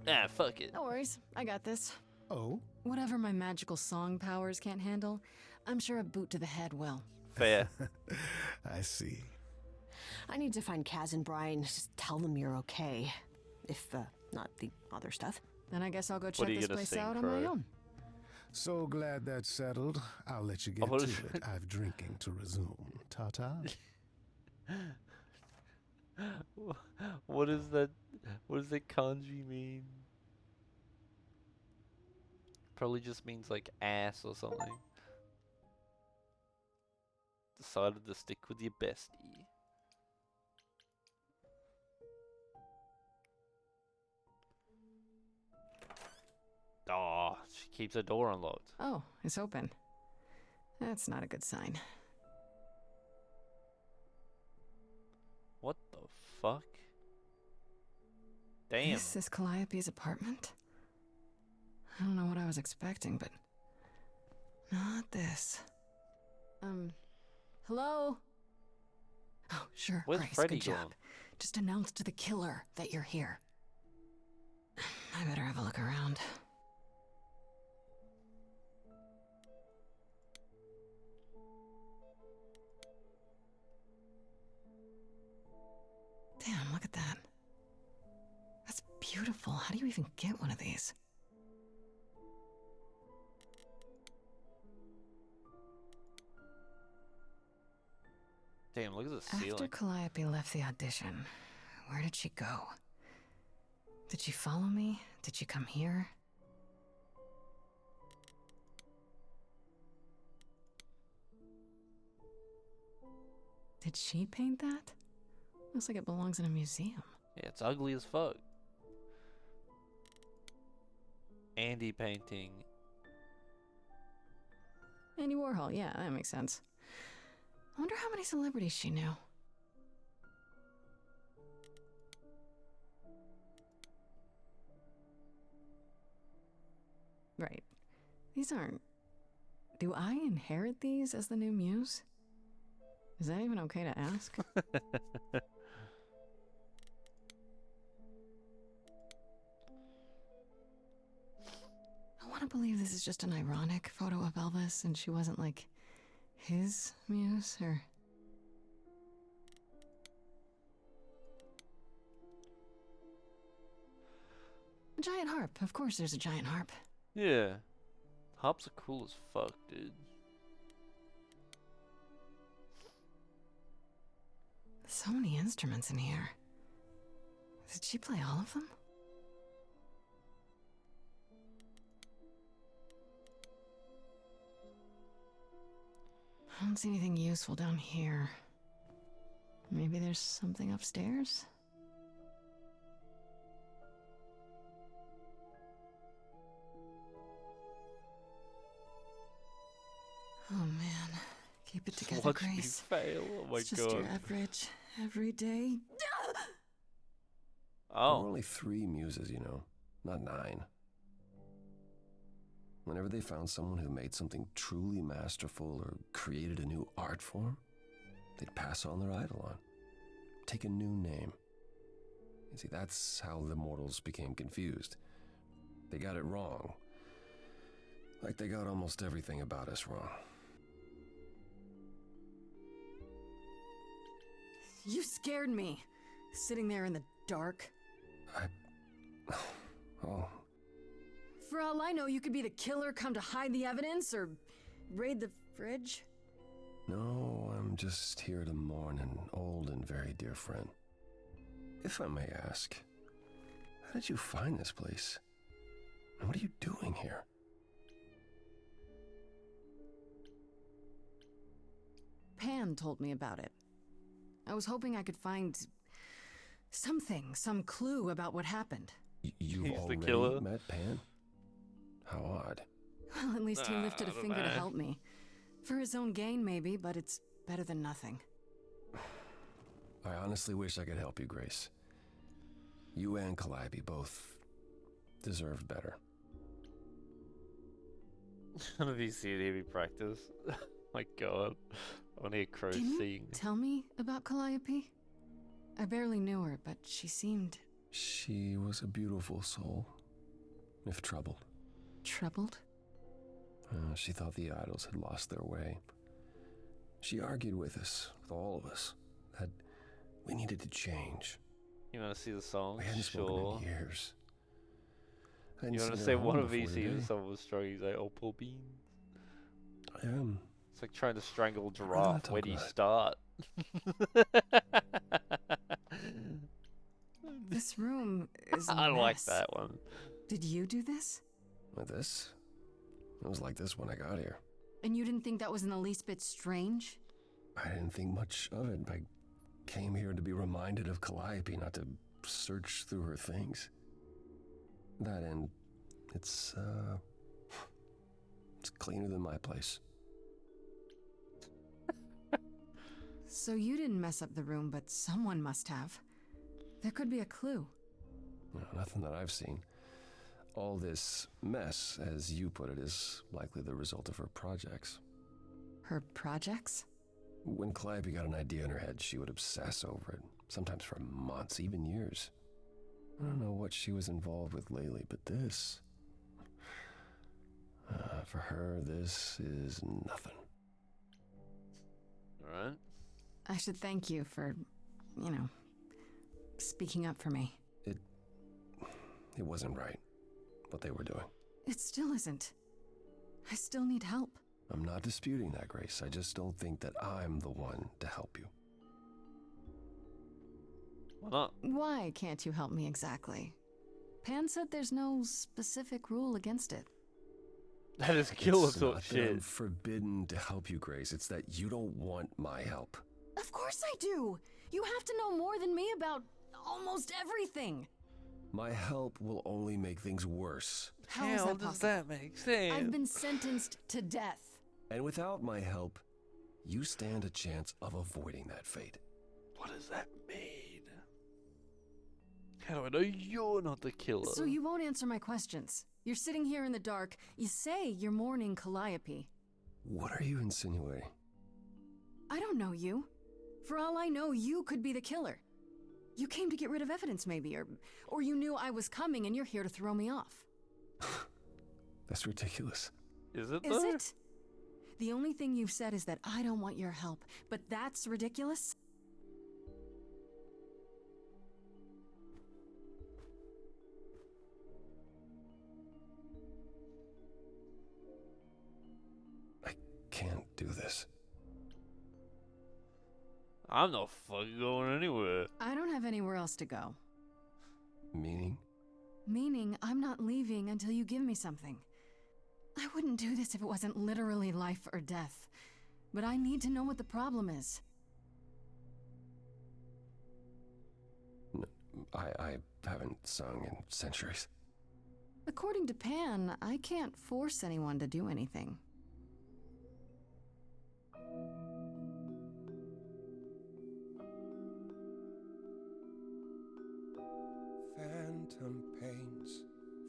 Ah, fuck it. No worries, I got this. Oh? Whatever my magical song powers can't handle, I'm sure a boot to the head will. Fair. I see. I need to find Kaz and Brian. Just tell them you're okay. If, not the other stuff. Then I guess I'll go What check are you this gonna place sing, out on my Crow? own. So glad that's settled. I'll let you get thought to it- it. I've drinking to resume. Ta-ta. What is that? What does that kanji mean? Probably just means like ass or something. Decided to stick with your bestie. Oh, she keeps her door unlocked. Oh, it's open. That's not a good sign. What the fuck? Damn. This is Calliope's apartment? I don't know what I was expecting, but not this. Hello? Oh, sure, Where's Grace, Freddy good job. gone? Just announce to the killer that you're here. I better have a look around. Damn, look at that. That's beautiful. How do you even get one of these? Damn, look at the ceiling. After Calliope left the audition, where did she go? Did she follow me? Did she come here? Did she paint that? Looks like it belongs in a museum. Yeah, it's ugly as fuck. Andy painting. Andy Warhol, yeah, that makes sense. I wonder how many celebrities she knew. Right. These aren't... Do I inherit these as the new muse? Is that even okay to ask? I want to believe this is just an ironic photo of Elvis and she wasn't like his muse or... A giant harp. Of course there's a giant harp. Yeah. Harps are cool as fuck, dude. So many instruments in here. Did she play all of them? I don't see anything useful down here. Maybe there's something upstairs? Oh man, keep it together, Watch me Grace. fail. Oh my It's just god. your average, everyday. There were Oh. only 3 muses, you know, not 9. Whenever they found someone who made something truly masterful or created a new art form, they'd pass on their idol on. Take a new name. You see, that's how the mortals became confused. They got it wrong. Like they got almost everything about us wrong. You scared me. Sitting there in the dark. Oh, For all I know, you could be the killer come to hide the evidence or raid the fridge. no, I'm just here to mourn an old and very dear friend. If I may ask, how did you find this place? And what are you doing here? Pan told me about it. I was hoping I could find something, some clue about what happened. You've He's the already killer? met Pan? How odd. Well, at least he lifted a I don't finger to know. help me. For his own gain, maybe, but it's better than nothing. I honestly wish I could help you, Grace. You and Calliope both deserved better. Have you seen Amy practice? My god. I want to hear Crow Can you sing. tell me about Calliope? I barely knew her, but she seemed She was a beautiful soul, if troubled. troubled. She thought the idols had lost their way. She argued with us, with all of us, that we needed to change. You want to see the song? We hadn't spoken Sure. in years. I You hadn't want to seen say her one home of before VCs today. and someone was struggling? He's like, oh, poor beans. I am. It's like trying to strangle a rather giraffe. not Where talk do you about it. start? This room is a I like mess. that one. Did you do this? With this? It was like this when I got here. And you didn't think that was in the least bit strange? I didn't think much of it. I came here to be reminded of Calliope, not to search through her things. That and it's cleaner than my place. So you didn't mess up the room, but someone must have. There could be a clue. No, nothing that I've seen. All this mess, as you put it, is likely the result of her projects. Her projects? When Calliope got an idea in her head, she would obsess over it, sometimes for months, even years. I don't know what she was involved with lately, but this... for her, this is nothing. Alright. I should thank you for, speaking up for me. It wasn't right, what they were doing. It still isn't. I still need help. I'm not disputing that, Grace. I just don't think that I'm the one to help you. Why not? Why can't you help me exactly? Pan said there's no specific rule against it. That is killer It's sort not of that I'm shit. forbidden to help you, Grace. It's that you don't want my help. Of course I do! You have to know more than me about almost everything! My help will only make things worse. How is that does possible? that make sense? I've been sentenced to death. And without my help, you stand a chance of avoiding that fate. What does that mean? How do I know you're not the killer? So you won't answer my questions. You're sitting here in the dark. You say you're mourning Calliope. What are you insinuating? I don't know you. For all I know, you could be the killer. You came to get rid of evidence, maybe, or you knew I was coming and you're here to throw me off. That's ridiculous. Is it, Is though? it? The only thing you've said is that I don't want your help, but that's ridiculous? I can't do this. I'm not fucking going anywhere. I don't have anywhere else to go. Meaning? Meaning, I'm not leaving until you give me something. I wouldn't do this if it wasn't literally life or death. But I need to know what the problem is. I haven't sung in centuries. According to Pan, I can't force anyone to do anything. Phantom pains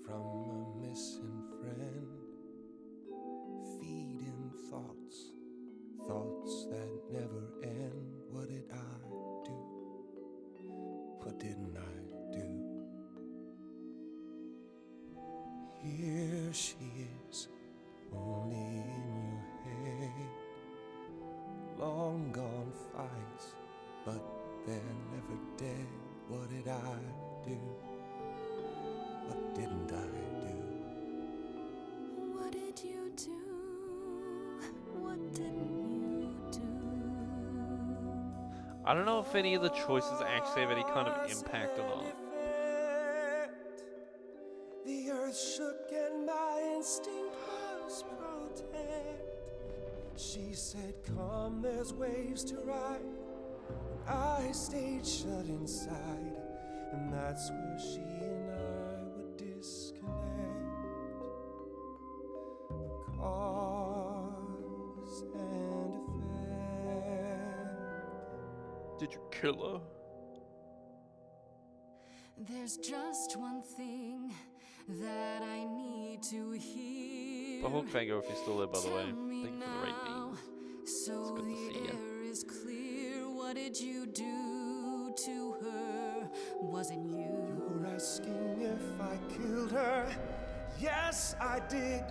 from a missing friend, feeding thoughts, thoughts that never end. What did I do? What didn't I do? Here she is, only in your head. Long gone fights, but they're never dead. What did I do? What didn't I do? What did you do? What didn't you do? I don't know if any of the choices actually have any kind of impact or not. The earth shook and my instinct was protect. She said, come, there's waves to ride. And I stayed shut inside. And that's where she and I would disconnect. Cause and effect. Did you kill her? There's just one thing that I need to hear. The Hulk Fango, if you're still there, by the way. Tell me Thank you for the rate now, beans. so It's good to the see ya. air is clear. What did you do to her? Was it you? You're asking if I killed her. Yes, I did.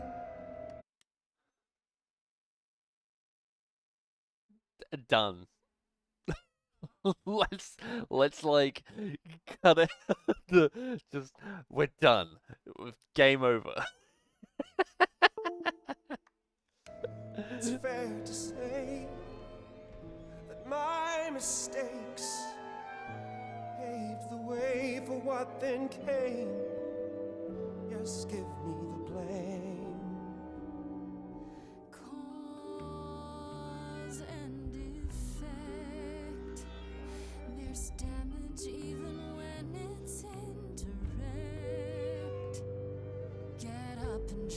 Done. let's like cut it. We're done. Game over. It's fair to say that my mistakes paved the way for what then came. Yes, give me the blame.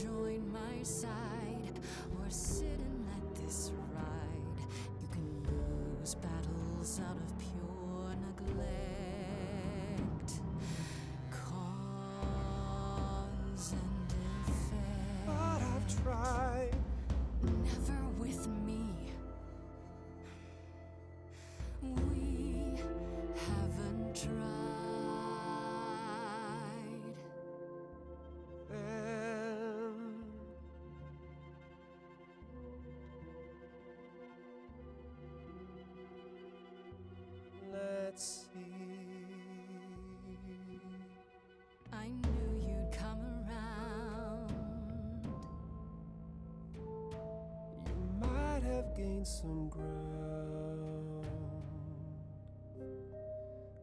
join my side or sit and let this ride. You can lose battles out of pure neglect. Cause and effect. But I've tried. Never with me. We haven't tried. Let's see. I knew you'd come around. You might have gained some ground.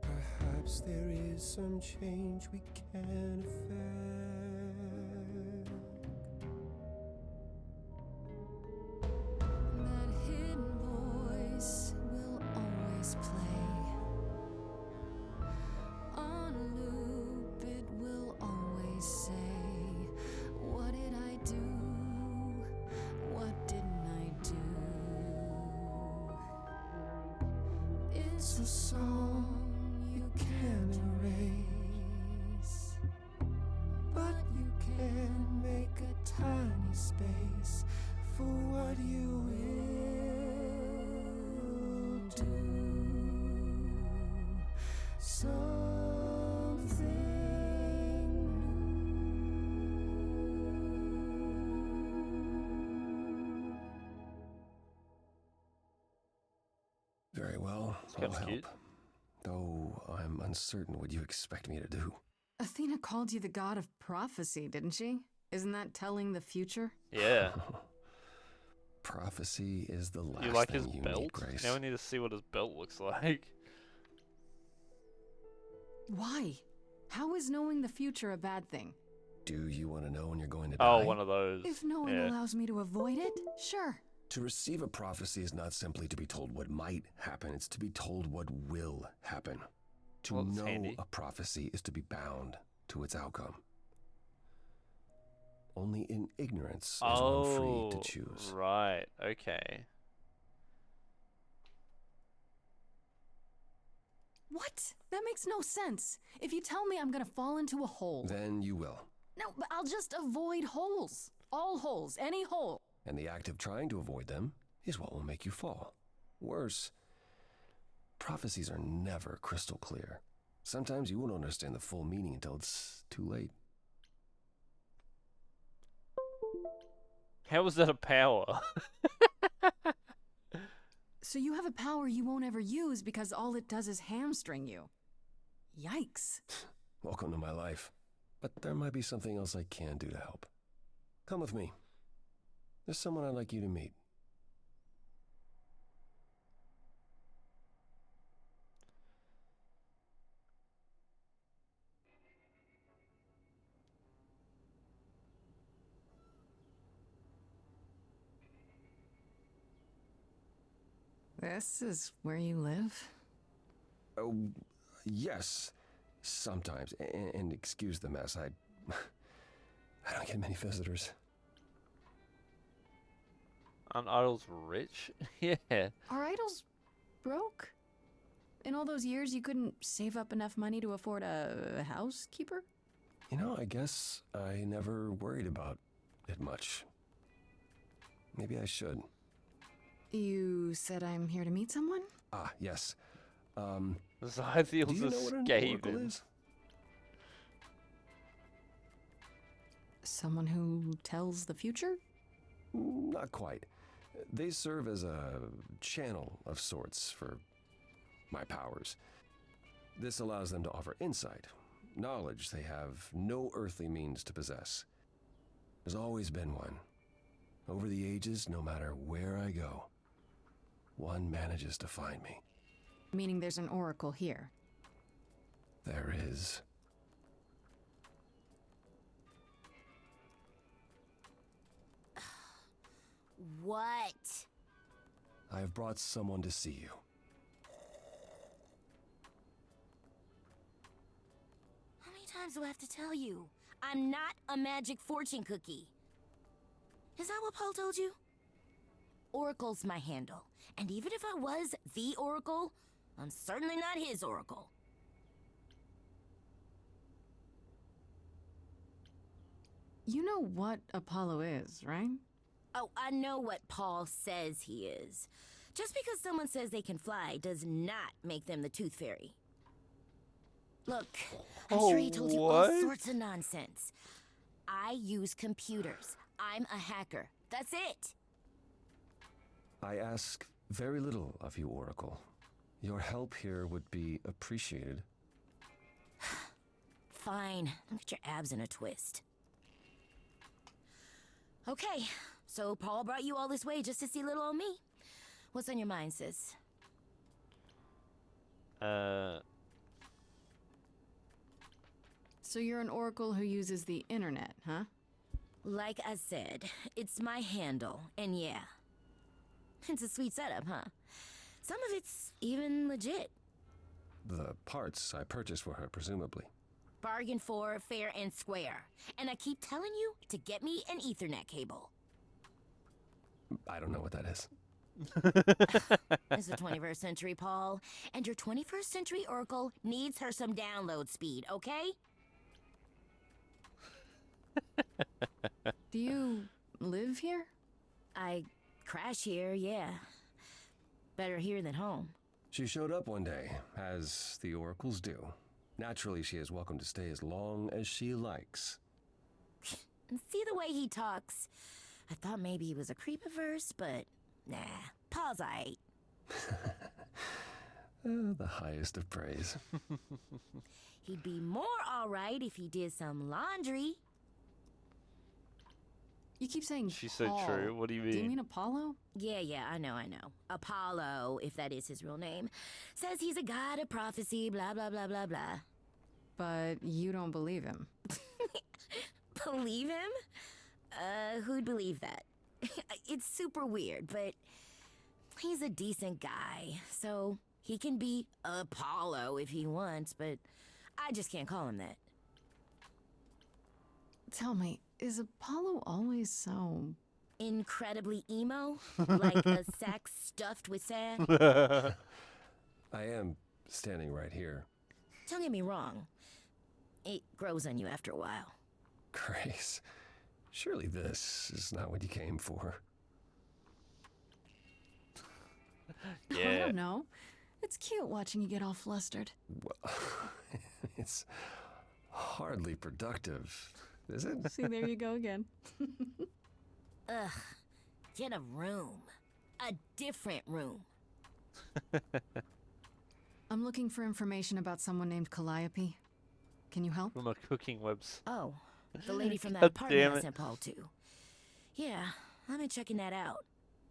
Perhaps there is some change we can effect. That hidden voice will always play. On loop, it will always say, what did I do? What didn't I do? It's a song you can't erase, but you can make a tiny space for what you will do. Very well, It's I'll kinda help. cute. Though I'm uncertain what you expect me to do. Athena called you the god of prophecy, didn't she? Isn't that telling the future? Yeah. Prophecy is the last You like thing his you belt? need, Grace. Now we need to see what his belt looks like. Why? How is knowing the future a bad thing? Do you want to know when you're going to Oh, die? one of those. If knowing Yeah. allows me to avoid it, sure. To receive a prophecy is not simply to be told what might happen, it's to be told what will happen. To Well, that's know handy. a prophecy is to be bound to its outcome. Only in ignorance is one free to choose. Right. Okay. What? That makes no sense. If you tell me I'm gonna fall into a hole. Then you will. No, but I'll just avoid holes. All holes, any hole. And the act of trying to avoid them is what will make you fall. Worse, prophecies are never crystal clear. Sometimes you won't understand the full meaning until it's too late. How is that a power? So you have a power you won't ever use because all it does is hamstring you. Yikes. Welcome to my life. But there might be something else I can do to help. Come with me. There's someone I'd like you to meet. This is where you live? Oh, yes. Sometimes. And excuse the mess. I don't get many visitors. Aren't idols rich? Yeah. Are idols broke? In all those years, you couldn't save up enough money to afford a housekeeper? You know, I guess I never worried about it much. Maybe I should. You said I'm here to meet someone? Ah, yes. Zythiel's do you know what an oracle escaping. is? Someone who tells the future? Not quite. They serve as a channel of sorts for my powers. This allows them to offer insight, knowledge they have no earthly means to possess. There's always been one. Over the ages, no matter where I go, one manages to find me. Meaning there's an oracle here. There is. What? I have brought someone to see you. How many times do I have to tell you? I'm not a magic fortune cookie. Is that what Paul told you? Oracle's my handle. And even if I was the Oracle, I'm certainly not his Oracle. You know what Apollo is, right? Oh, I know what Paul says he is. Just because someone says they can fly does not make them the Tooth Fairy. Look, I'm sure he told you all sorts of nonsense. I use computers. I'm a hacker. That's it. I ask very little of you, Oracle. Your help here would be appreciated. Fine. Don't get your abs in a twist. Okay, so Paul brought you all this way just to see little old me. What's on your mind, sis? So you're an oracle who uses the internet, huh? Like I said, it's my handle, and yeah. It's a sweet setup, huh? Some of it's even legit. The parts I purchased for her, presumably. Bargain for, fair and square. And I keep telling you to get me an Ethernet cable. I don't know what that is. It's the 21st century, Paul. And your 21st century Oracle needs her some download speed, okay? Do you live here? I crash here, yeah. Better here than home. She showed up one day, as the oracles do. Naturally, she is welcome to stay as long as she likes. And see the way he talks. I thought maybe he was a creepiverse, but nah, Paul's aight. The highest of praise. He'd be more alright if he did some laundry. You keep saying She's so Paul. true. What do you mean? Do you mean Apollo? Yeah, I know. Apollo, if that is his real name, says he's a god of prophecy, blah, blah, blah, blah, blah. But you don't believe him. Believe him? Who'd believe that? It's super weird, but he's a decent guy, so he can be Apollo if he wants, but I just can't call him that. Tell me, is Apollo always so... incredibly emo? Like a sack stuffed with sand? I am standing right here. Don't get me wrong. It grows on you after a while. Grace, surely this is not what you came for. I don't know. It's cute watching you get all flustered. Well, it's hardly productive, is it? See, there you go again. Ugh. Get a room. A different room. I'm looking for information about someone named Calliope. Can you help? From a cooking website. Oh, the lady from that God apartment damn I it. sent Paul to. Yeah, I've been checking that out.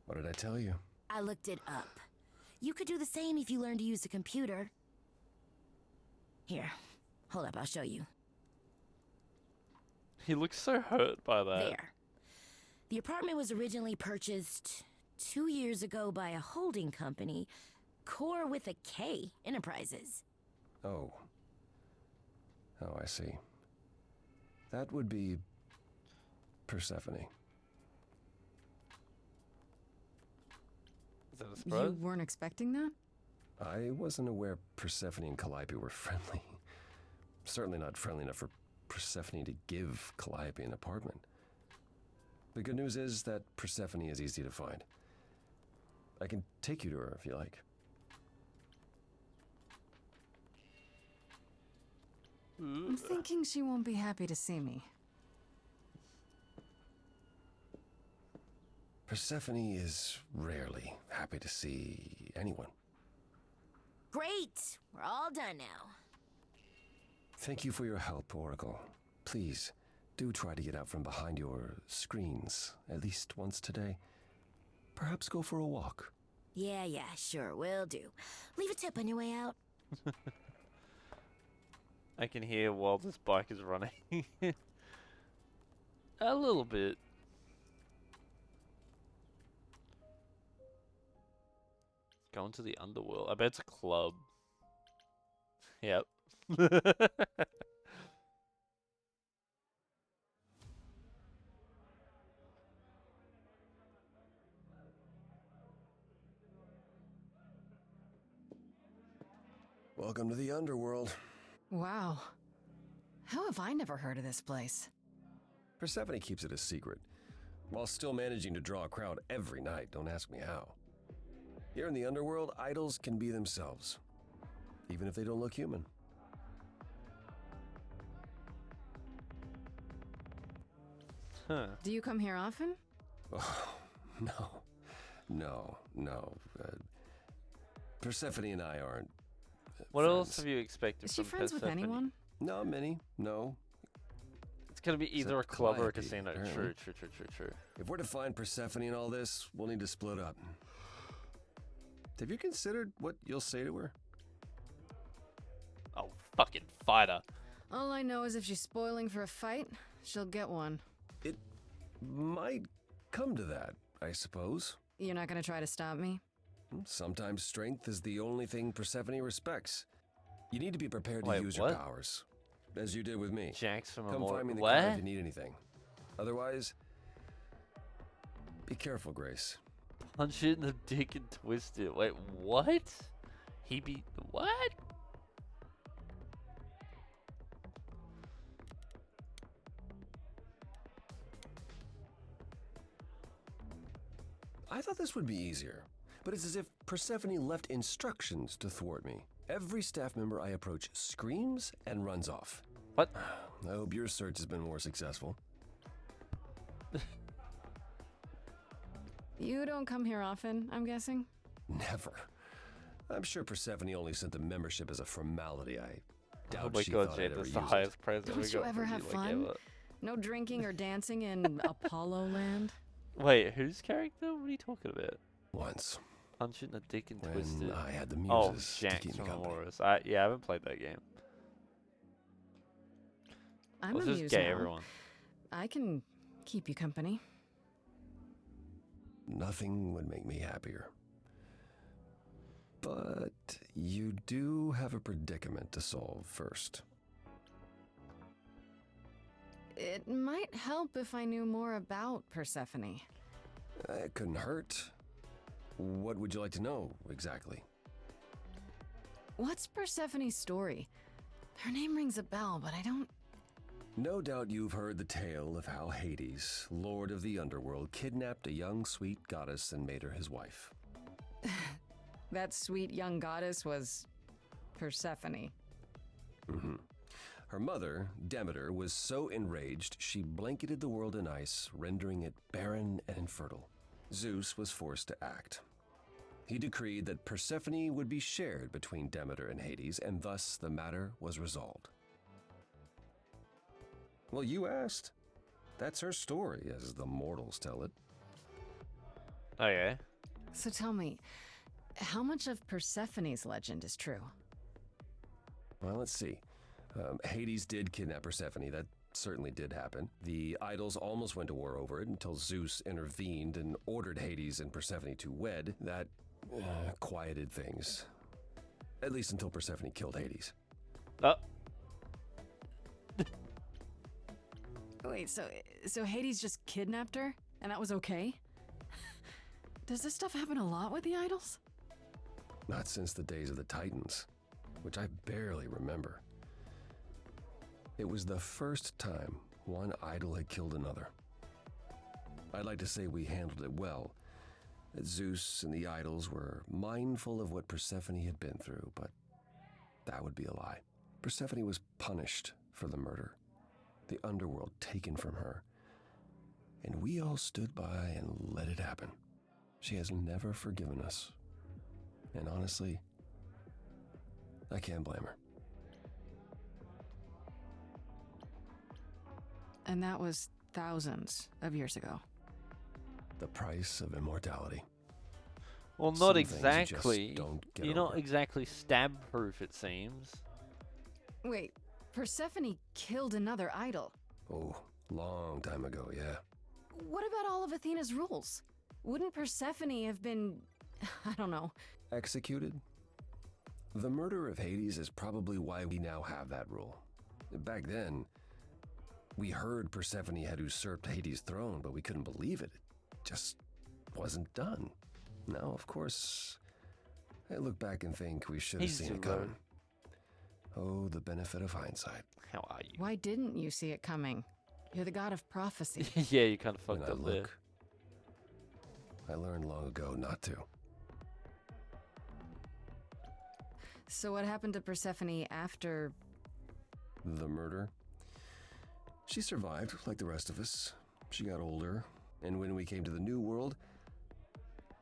What did I tell you? I looked it up. You could do the same if you learned to use the computer. Here, hold up, I'll show you. He looks so hurt by that. There. The apartment was originally purchased 2 years ago by a holding company, Core with a K Enterprises. Oh, I see. That would be Persephone. Is that a surprise? You weren't expecting that? I wasn't aware Persephone and Calliope were friendly. Certainly not friendly enough for Persephone to give Calliope an apartment. The good news is that Persephone is easy to find. I can take you to her if you like. I'm thinking she won't be happy to see me. Persephone is rarely happy to see anyone. Great! We're all done now. Thank you for your help, Oracle. Please, do try to get out from behind your screens at least once today. Perhaps go for a walk. Yeah, sure, will do. Leave a tip on your way out. I can hear while this bike is running. A little bit. Going to the underworld. I bet it's a club. Yep. Welcome to the underworld. Wow. How have I never heard of this place? Persephone keeps it a secret, while still managing to draw a crowd every night. Don't ask me how. Here in the underworld, idols can be themselves, even if they don't look human. Huh. Do you come here often? Oh, no. Persephone and I aren't What friends. else have you expected Is she from friends with Persephone? anyone? Not many, no. It's gonna be either Except a club or a Calliope, casino. apparently. True. If we're to find Persephone in all this, we'll need to split up. Have you considered what you'll say to her? Oh, fucking fighter. All I know is if she's spoiling for a fight, she'll get one. It might come to that, I suppose. You're not gonna try to stop me? Sometimes strength is the only thing Persephone respects. You need to be prepared to Wait, use what? your powers, as you did with me. Jax from Come find me in the what? car if you need anything. Otherwise, be careful, Grace. Punch it in the dick and twist it. Wait, what? He beat what? I thought this would be easier, but it's as if Persephone left instructions to thwart me. Every staff member I approach screams and runs off. What? I hope your search has been more successful. You don't come here often, I'm guessing? Never. I'm sure Persephone only sent the membership as a formality. I doubt Oh my she god, thought Jade, I'd ever that's the use highest it. praise Don't you ever have fun? No drinking or dancing in Apollo Land? Wait, whose character? What are you talking about? Once. Punch it in the dick and When twist it. I had the Oh, muses to Jax keep me from company. Aurorus. Yeah, I haven't played that game. I'm Let's a just muse gay now. everyone. I can keep you company. Nothing would make me happier. But you do have a predicament to solve first. It might help if I knew more about Persephone. It couldn't hurt. What would you like to know, exactly? What's Persephone's story? Her name rings a bell, but I don't... No doubt you've heard the tale of how Hades, lord of the underworld, kidnapped a young sweet goddess and made her his wife. That sweet young goddess was Persephone. Mm-hmm. Her mother, Demeter, was so enraged she blanketed the world in ice, rendering it barren and infertile. Zeus was forced to act. He decreed that Persephone would be shared between Demeter and Hades, and thus the matter was resolved. Well, you asked. That's her story, as the mortals tell it. Okay. So tell me, how much of Persephone's legend is true? Well, let's see. Hades did kidnap Persephone. That certainly did happen. The idols almost went to war over it until Zeus intervened and ordered Hades and Persephone to wed. That quieted things. At least until Persephone killed Hades. Wait, so Hades just kidnapped her, and that was okay? Does this stuff happen a lot with the idols? Not since the days of the Titans, which I barely remember. It was the first time one idol had killed another. I'd like to say we handled it well, that Zeus and the idols were mindful of what Persephone had been through, but that would be a lie. Persephone was punished for the murder, the underworld taken from her, and we all stood by and let it happen. She has never forgiven us, and honestly, I can't blame her. And that was thousands of years ago. The price of immortality. Well, not Some things you just exactly. don't get You're not over. exactly stab-proof, it seems. Wait, Persephone killed another idol. Oh, long time ago, yeah. What about all of Athena's rules? Wouldn't Persephone have been, I don't know. Executed? The murder of Hades is probably why we now have that rule. Back then, we heard Persephone had usurped Hades' throne, but we couldn't believe it. It just wasn't done. Now, of course, I look back and think we should have He's seen it zero. coming. Oh, the benefit of hindsight. How are you? Why didn't you see it coming? You're the god of prophecy. Yeah, you kind of When fucked I up there. look, I learned long ago not to. So what happened to Persephone after... The murder? She survived, like the rest of us. She got older, and when we came to the New World,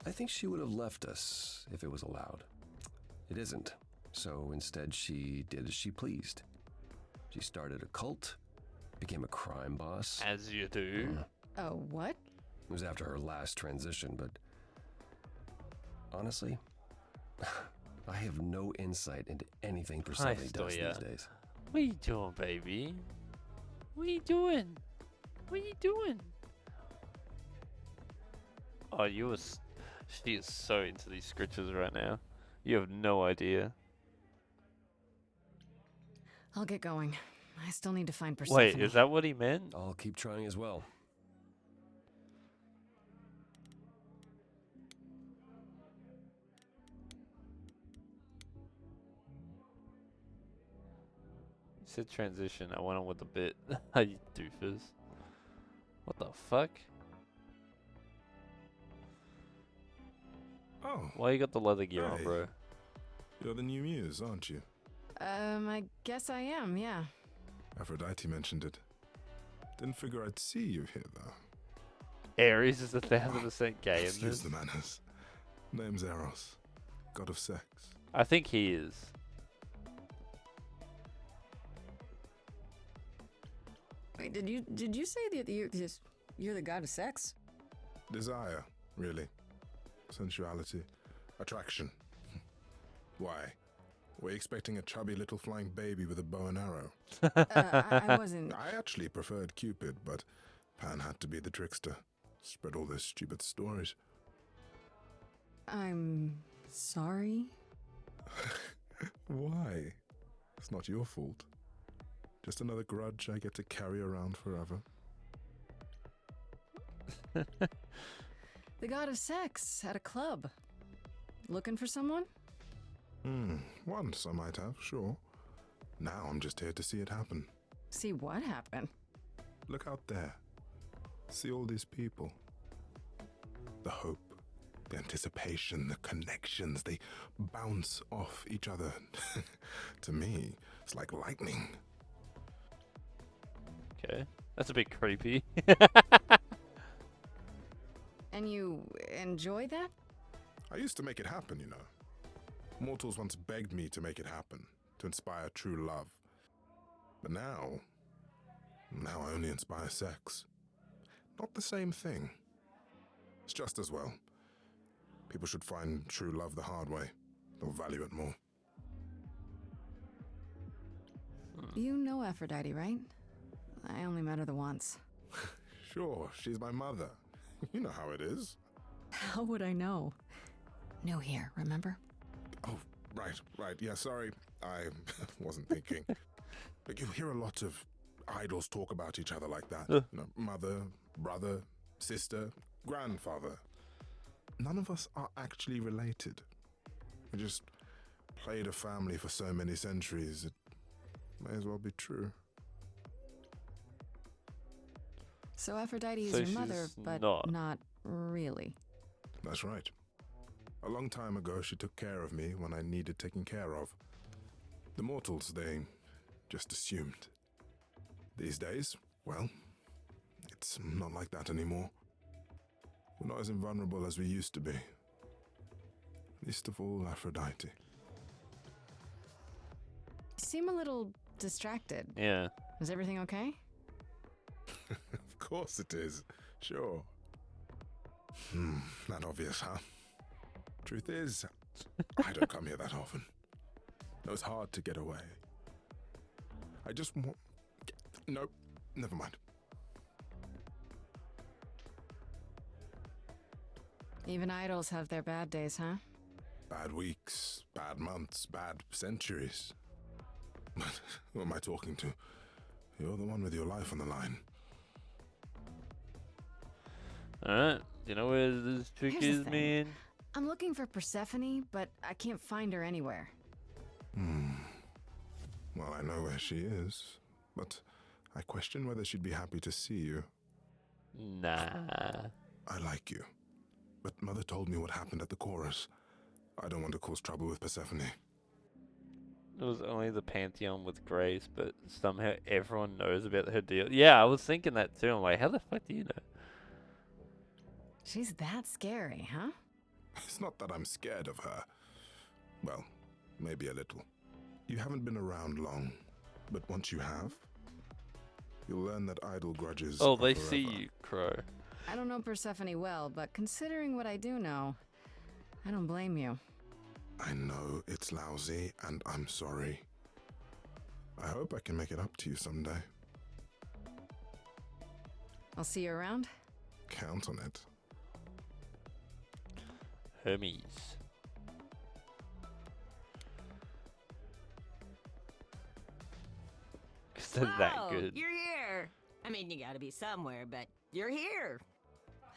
I think she would have left us if it was allowed. It isn't, so instead she did as she pleased. She started a cult, became a crime boss. As you do. Oh, what? It was after her last transition, but honestly, I have no insight into anything Persephone does these days. What are you doing, baby? What are you doing? What are you doing? Oh, she is so into these scriptures right now. You have no idea. I'll get going. I still need to find Persephone. Wait, is that what he meant? I'll keep trying as well. You said transition. I went on with the bit. You doofus. What the fuck? Oh. Why you got the leather gear on, Hey. bro? You're the new muse, aren't you? I guess I am, yeah. Aphrodite mentioned it. Didn't figure I'd see you here, though. Ares is 1000% gay in Excuse this. the manners. Name's Eros, god of sex. I think he is. Wait, did you say that you're the god of sex? Desire, really. Sensuality. Attraction. Why? Were you expecting a chubby little flying baby with a bow and arrow? I wasn't... I actually preferred Cupid, but Pan had to be the trickster. Spread all those stupid stories. I'm sorry? Why? It's not your fault. Just another grudge I get to carry around forever. The god of sex at a club. Looking for someone? Once I might have, sure. Now I'm just here to see it happen. See what happened? Look out there. See all these people. The hope, the anticipation, the connections, they bounce off each other. To me, it's like lightning. Okay. That's a bit creepy. And you enjoy that? I used to make it happen, you know. Mortals once begged me to make it happen, to inspire true love. But now I only inspire sex. Not the same thing. It's just as well. People should find true love the hard way. They'll value it more. You know Aphrodite, right? I only met her the once. Sure, she's my mother. You know how it is. How would I know? New here, remember? Oh, right. Yeah, sorry. I wasn't thinking. But you hear a lot of idols talk about each other like that. You know, mother, brother, sister, grandfather. None of us are actually related. We just played a family for so many centuries. It may as well be true. So Aphrodite is So your mother, she's but not really. That's right. A long time ago, she took care of me when I needed taking care of. The mortals, they just assumed. These days, well, it's not like that anymore. We're not as invulnerable as we used to be. Least of all, Aphrodite. You seem a little distracted. Yeah. Is everything okay? Of course it is. Sure. Not obvious, huh? Truth is, I don't come here that often. No, it's hard to get away. I just want... No, never mind. Even idols have their bad days, huh? Bad weeks, bad months, bad centuries. But who am I talking to? You're the one with your life on the line. Alright. You know where this trick Here's the is, thing. man? I'm looking for Persephone, but I can't find her anywhere. Well, I know where she is, but I question whether she'd be happy to see you. Nah. I like you, but Mother told me what happened at the chorus. I don't want to cause trouble with Persephone. It was only the Pantheon with Grace, but somehow everyone knows about her deal. Yeah, I was thinking that too. I'm like, how the fuck do you know? She's that scary, huh? It's not that I'm scared of her. Well, maybe a little. You haven't been around long, but once you have, you'll learn that idle grudges Oh, are they forever. see you, Crow. I don't know Persephone well, but considering what I do know, I don't blame you. I know it's lousy, and I'm sorry. I hope I can make it up to you someday. I'll see you around. Count on it. Hermes. Is that Whoa, good? You're here. I mean, you gotta be somewhere, but you're here.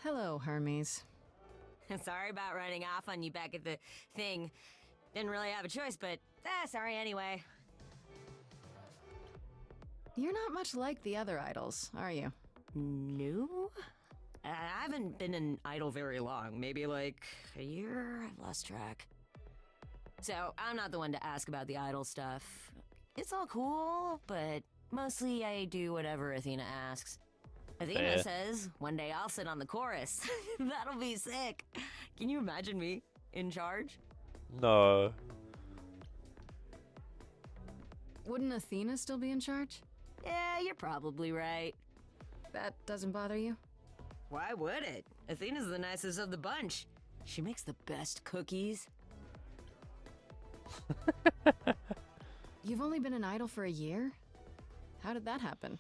Hello, Hermes. Sorry about running off on you back at the thing. Didn't really have a choice, but sorry anyway. You're not much like the other idols, are you? No? I haven't been an idol very long. Maybe like a year? I've lost track. So, I'm not the one to ask about the idol stuff. It's all cool, but mostly I do whatever Athena asks. Athena Fair. says, one day I'll sit on the chorus. That'll be sick. Can you imagine me in charge? No. Wouldn't Athena still be in charge? Yeah, you're probably right. That doesn't bother you? Why would it? Athena's the nicest of the bunch. She makes the best cookies. You've only been an idol for a year? How did that happen?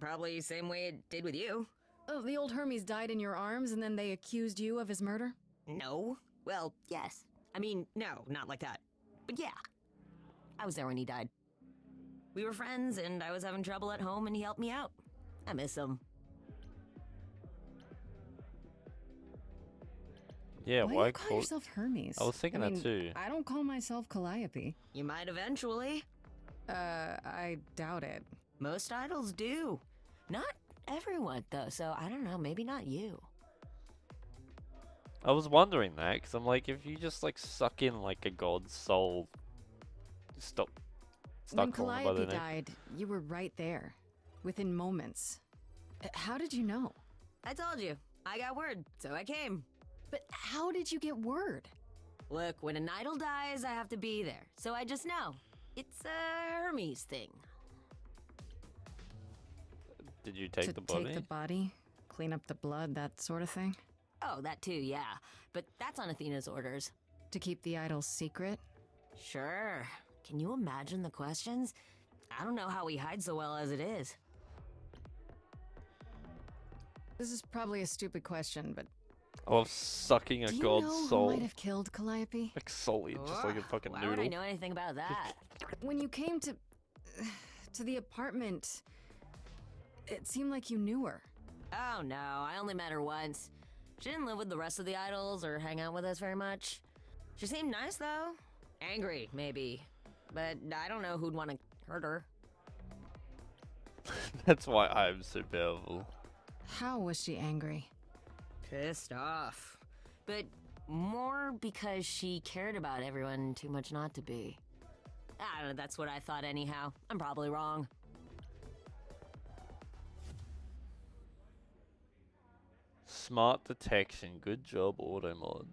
Probably same way it did with you. Oh, the old Hermes died in your arms and then they accused you of his murder? No. Well, yes. I mean, no, not like that. But yeah. I was there when he died. We were friends and I was having trouble at home and he helped me out. I miss him. Yeah, Why do you call yourself Hermes? I was thinking I mean, that too. I don't call myself Calliope. You might eventually. I doubt it. Most idols do. Not everyone, though, so I don't know, maybe not you. I was wondering that, because I'm like, if you just like suck in like a god's soul, stop When calling by Calliope their name. died, you were right there. Within moments. How did you know? I told you. I got word, so I came. But how did you get word? Look, when an idol dies, I have to be there. So I just know. It's a Hermes thing. Did you take to the body? take the body, clean up the blood, that sort of thing? Oh, that too, yeah. But that's on Athena's orders. To keep the idol's secret? Sure. Can you imagine the questions? I don't know how we hide so well as it is. This is probably a stupid question, but Of sucking a do you god's know soul. who might have killed Calliope? Like solely, just like a fucking Why noodle. would I know anything about that? When you came to the apartment, it seemed like you knew her. Oh no, I only met her once. She didn't live with the rest of the idols or hang out with us very much. She seemed nice though. Angry, maybe. But I don't know who'd want to hurt her. That's why I'm so powerful. How was she angry? Pissed off. But more because she cared about everyone too much not to be. I don't know, that's what I thought anyhow. I'm probably wrong. Smart detection. Good job, Automod.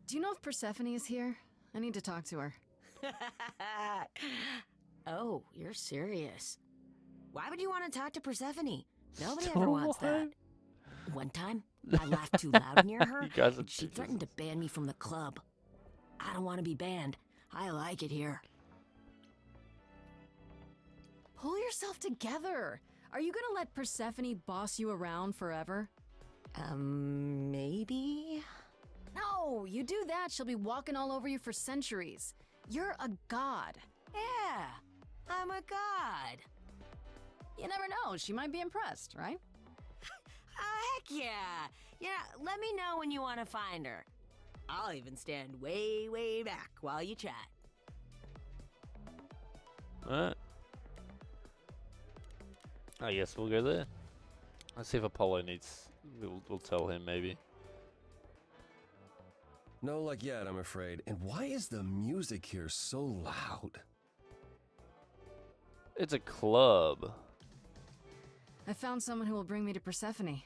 Do you know if Persephone is here? I need to talk to her. Oh, you're serious. Why would you want to talk to Persephone? Nobody ever wants that. One time, I laughed too loud near her, You guys are and she bitches. threatened to ban me from the club. I don't want to be banned. I like it here. Pull yourself together. Are you gonna let Persephone boss you around forever? Maybe? No, you do that, she'll be walking all over you for centuries. You're a god. Yeah, I'm a god. You never know, she might be impressed, right? Heck yeah. Yeah, let me know when you want to find her. I'll even stand way, way back while you chat. Alright. I guess we'll go there. Let's see if Apollo needs... We'll tell him, maybe. No luck yet, I'm afraid. And why is the music here so loud? It's a club. I found someone who will bring me to Persephone.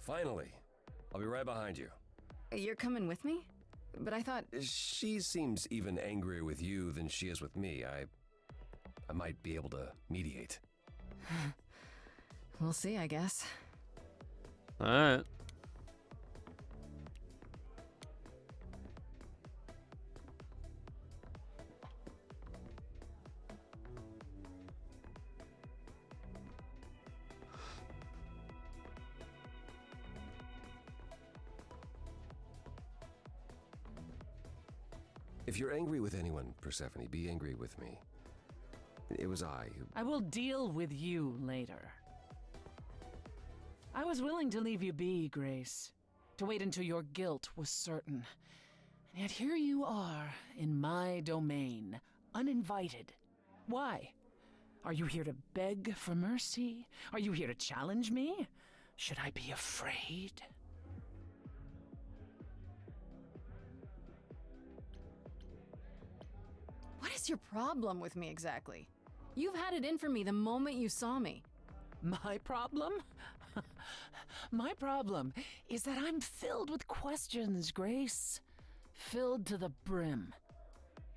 Finally. I'll be right behind you. You're coming with me? But I thought... She seems even angrier with you than she is with me. I might be able to mediate. We'll see, I guess. Alright. If you're angry with anyone, Persephone, be angry with me. It was I who... I will deal with you later. I was willing to leave you be, Grace. To wait until your guilt was certain. And yet here you are, in my domain, uninvited. Why? Are you here to beg for mercy? Are you here to challenge me? Should I be afraid? What is your problem with me exactly? You've had it in for me the moment you saw me. My problem? My problem is that I'm filled with questions, Grace. Filled to the brim.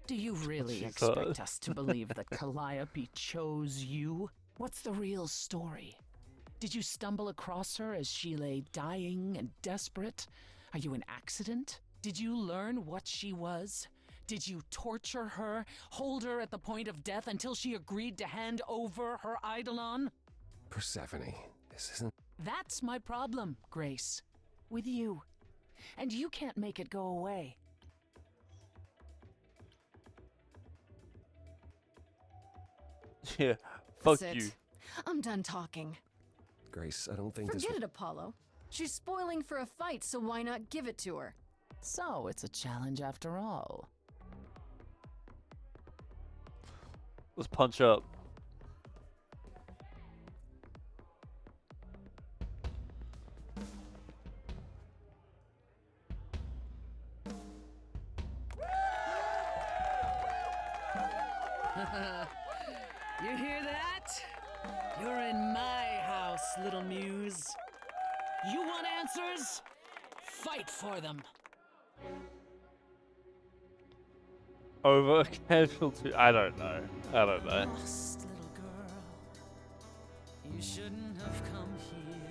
Do you really expect us to believe that Calliope chose you? What's the real story? Did you stumble across her as she lay dying and desperate? Are you an accident? Did you learn what she was? Did you torture her, hold her at the point of death until she agreed to hand over her eidolon? Persephone, this isn't... That's my problem, Grace. With you. And you can't make it go away. Yeah, fuck That's it. you. I'm done talking. Grace, I don't think Forget this... it, Apollo. She's spoiling for a fight, so why not give it to her? So it's a challenge after all. Let's punch up. You hear that? You're in my house, little muse. You want answers? Fight for them. Over a casualty. I don't know. Lost little girl, you shouldn't have come here.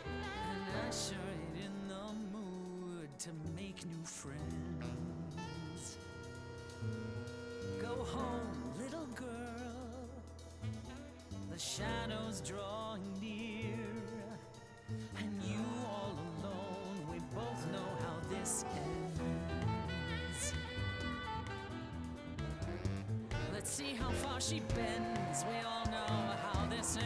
And I sure ain't in the mood to make new friends. Go home, little girl. The shadows drawing near, and you all alone. We both know how this ends. Let's see how far she bends. We all know how this ends.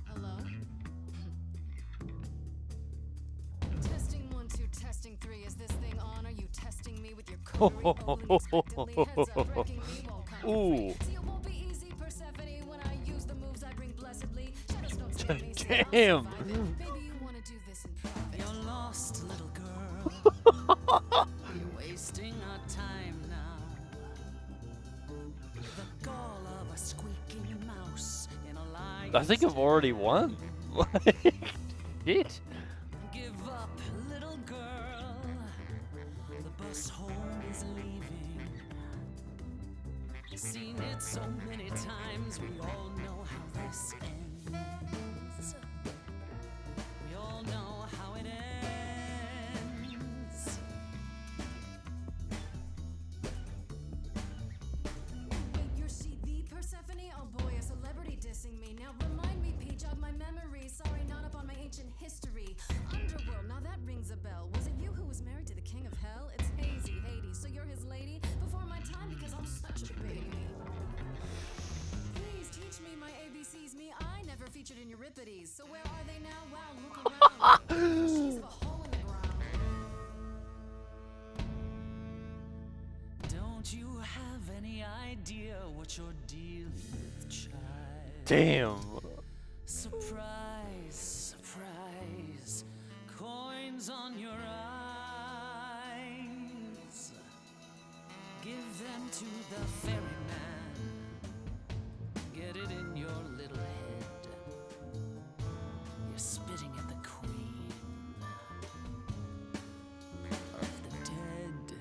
Hello? Testing 1, 2, testing 3. Is this thing on? Are you testing me with your coolery? Unexpectedly, heads up, breaking me won't come for free. See, it won't be easy, Persephone, when I use the moves I bring blessedly. Shadows don't scare me, so I'll Damn. survive it. Maybe you want to do this in private. You're lost, little girl. You're wasting our time now. The gall of a squeaking mouse in a lie. I think I've already won. Like, shit. Give up, little girl. The bus home is leaving. Seen it so many times, we all know how this ends. We all know how it ends. Wait, you're she the Persephone? Oh boy, a celebrity dissing me. Now remind me, P, jog my memory. Sorry, not up on my ancient history. Underworld, now that rings a bell. Was it you who was married to the king of hell? It's hazy, Hades, so you're his lady? Before my time, because I'm such a baby. Please teach me my ABCs, me. I never featured in Euripides, so Don't you have any idea what you're dealing with, child? Damn. Surprise, surprise. Coins on your eyes. Give them to the ferryman. Get it in your little head. You're spitting at the queen of the dead.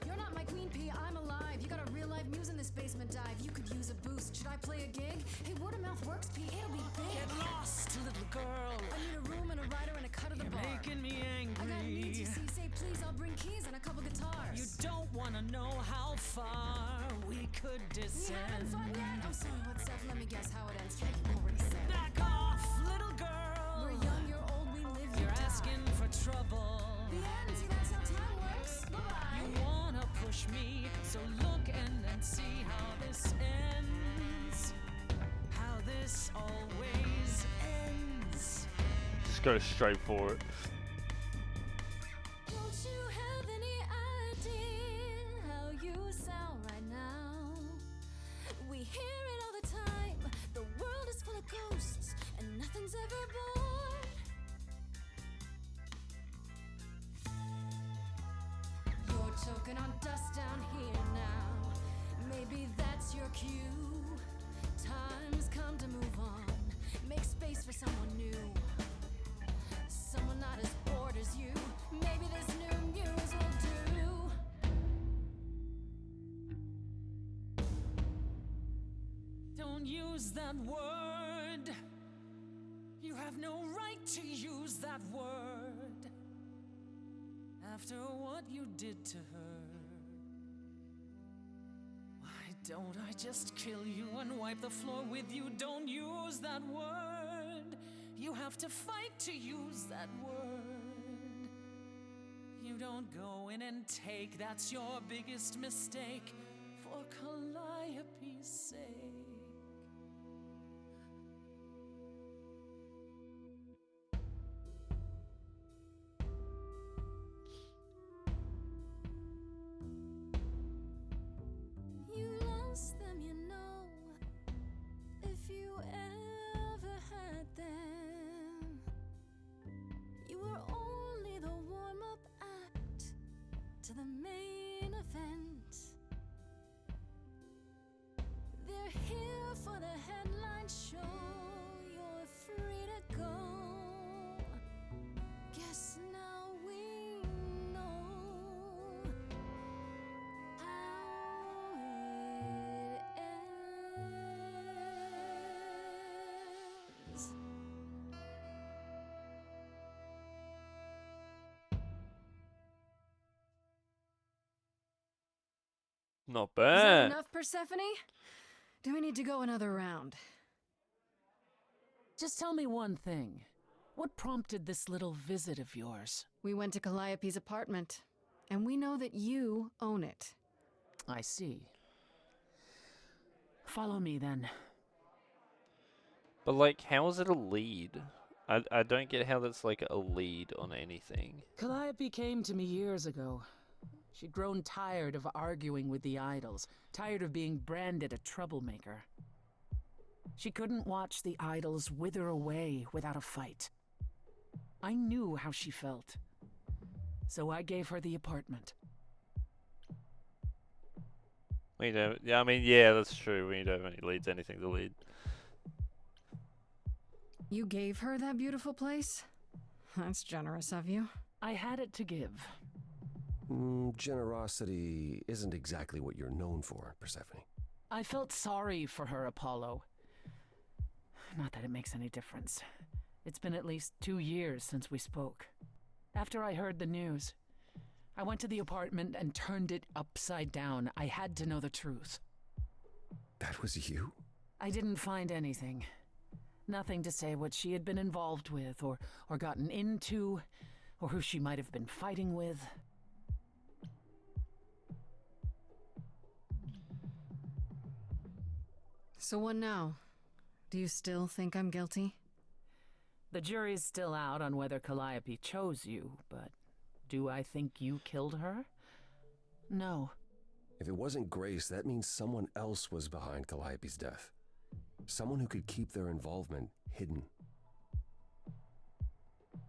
You're not my queen pea, I'm alive. You got a real life muse in this basement dive. You could use a boost. Should I play a gig? Hey, word of mouth works, P. It'll be big. Get lost, little girl. I need a room and a rider and a cut of the bar. You're making me angry. I got needs, you see. Say please, I'll bring keys and a couple guitars. You don't want to know how far we could descend. We haven't fun yet? I'm sorry, what's up? Let me guess how it ends. Yeah, you already said. Back off, little girl. We're young, you're old, we live, you You're die. asking for trouble. The end, see, that's how time works. Bye-bye. You wanna push me, so look and then see how this ends. How this always ends. Just go straight for it. Don't you have any idea how you sound right now? We hear it all the time. The world is full of ghosts and nothing's ever born. You're choking on dust down here now. Maybe that's your cue. Time's come to move on. Make space for someone new. Someone not as bored as you. Maybe this new muse will do. Don't use that word. You have no right to use that word. After what you did to her. Why don't I just kill you and wipe the floor with you? Don't use that word. You have to fight to use that word. You don't go in and take, that's your biggest mistake. For Calliope's sake. You lost them, you know. If you ever had them, you were only the warm-up act to the main event. They're here for the headline show. You're free to go. Guess now we know how it ends. Not Is that bad. enough, Persephone? Do we need to go another round? Just tell me one thing. What prompted this little visit of yours? We went to Calliope's apartment, and we know that you own it. I see. Follow me then. But like, how is it a lead? I don't get how that's like a lead on anything. Calliope came to me years ago. She'd grown tired of arguing with the idols, tired of being branded a troublemaker. She couldn't watch the idols wither away without a fight. I knew how she felt. So I gave her the apartment. We don't. Yeah, I mean, yeah, that's true. We don't have any leads, anything to lead. You gave her that beautiful place? That's generous of you. I had it to give. Generosity isn't exactly what you're known for, Persephone. I felt sorry for her, Apollo. Not that it makes any difference. It's been at least 2 years since we spoke. After I heard the news, I went to the apartment and turned it upside down. I had to know the truth. That was you? I didn't find anything. Nothing to say what she had been involved with, or gotten into, or who she might have been fighting with. So what now? Do you still think I'm guilty? The jury's still out on whether Calliope chose you, but do I think you killed her? No. If it wasn't Grace, that means someone else was behind Calliope's death. Someone who could keep their involvement hidden.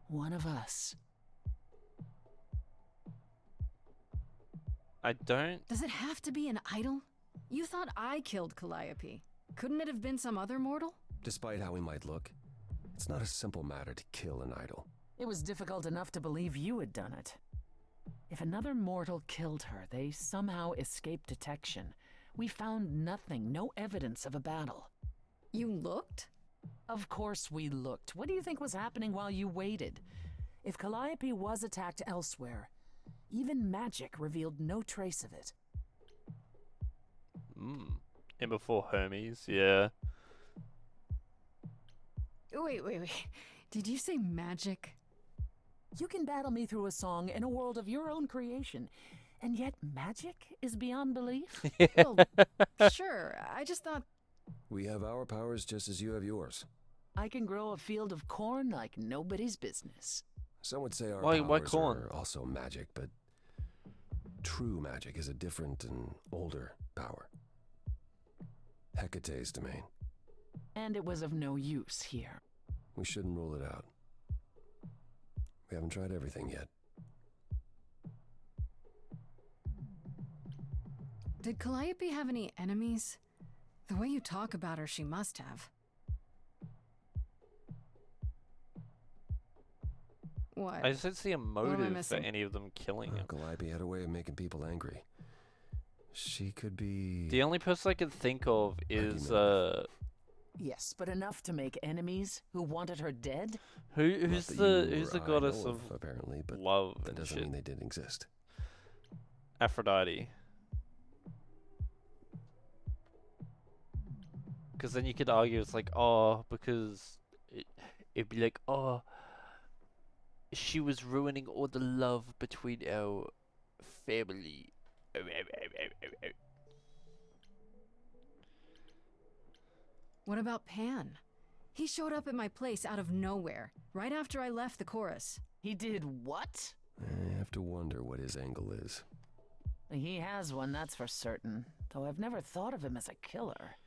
One of us. I don't... Does it have to be an idol? You thought I killed Calliope. Couldn't it have been some other mortal? Despite how he might look, it's not a simple matter to kill an idol. It was difficult enough to believe you had done it. If another mortal killed her, they somehow escaped detection. We found nothing, no evidence of a battle. You looked? Of course we looked. What do you think was happening while you waited? If Calliope was attacked elsewhere, even magic revealed no trace of it. And before Hermes, yeah. Wait. Did you say magic? You can battle me through a song in a world of your own creation, and yet magic is beyond belief? Well, sure. I just thought... We have our powers just as you have yours. I can grow a field of corn like nobody's business. Some would say our why powers corn? are also magic, but true magic is a different and older power. Hecate's domain. And it was of no use here. We shouldn't rule it out. We haven't tried everything yet. Did Calliope have any enemies? The way you talk about her, she must have. What? I just don't see a What am I motive for missing? any of them killing him. Calliope had a way of making people angry. She could be... The only person I can think of is Yes, but enough to make enemies who wanted her dead? who's Not that the you or I goddess know of apparently, but love that and doesn't shit? mean they didn't exist. Aphrodite. Because then you could argue it's like, oh, because it'd be like, oh, she was ruining all the love between our family. What about Pan? He showed up at my place out of nowhere, right after I left the chorus. He did what? I have to wonder what his angle is. He has one, that's for certain. Though I've never thought of him as a killer.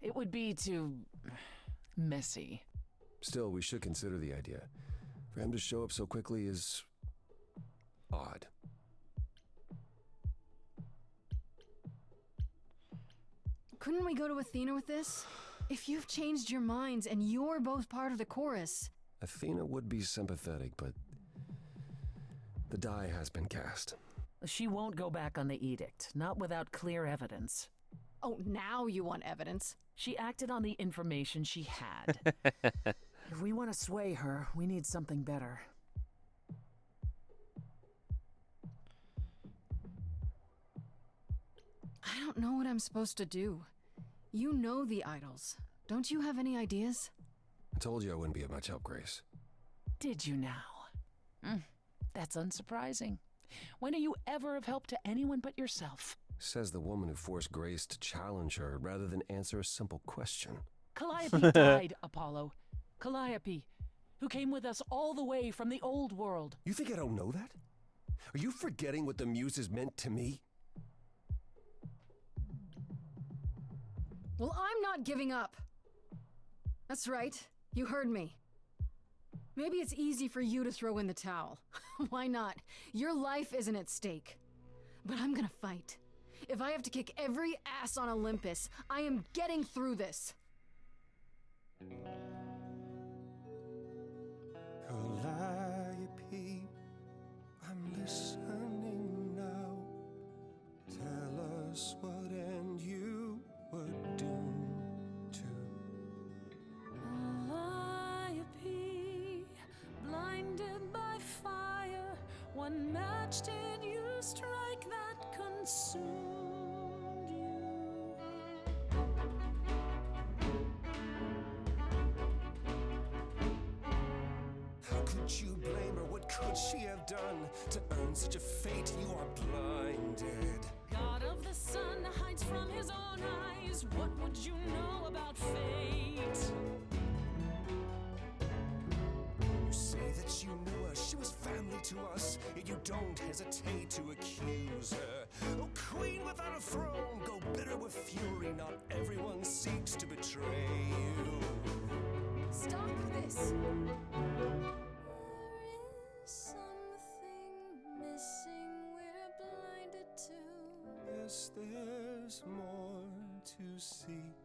It would be too... messy. Still, we should consider the idea. For him to show up so quickly is... odd. Couldn't we go to Athena with this? If you've changed your minds and you're both part of the chorus... Athena would be sympathetic, but... the die has been cast. She won't go back on the edict, not without clear evidence. Oh, now you want evidence? She acted on the information she had. If we want to sway her, we need something better. I don't know what I'm supposed to do. You know the idols. Don't you have any ideas? I told you I wouldn't be of much help, Grace. Did you now? That's unsurprising. When are you ever of help to anyone but yourself? Says the woman who forced Grace to challenge her rather than answer a simple question. Calliope died, Apollo. Calliope, who came with us all the way from the old world. You think I don't know that? Are you forgetting what the Muses meant to me? Well, I'm not giving up. That's right. You heard me. Maybe it's easy for you to throw in the towel. Why not? Your life isn't at stake. But I'm gonna fight. If I have to kick every ass on Olympus, I am getting through this. Calliope, I'm listening now. Tell us what end you were doomed to. Calliope, blinded by fire, one match did you strike that consumed you. How could you blame her? What could she have done to earn such a fate? You are blinded. God of the sun hides from his own eyes. What would you know about fate? You say that you knew her, she was family to us, yet you don't hesitate to accuse her without a throne, go bitter with fury. Not everyone seeks to betray you. Stop this. There is something missing we're blinded to. Yes, there's more to seek.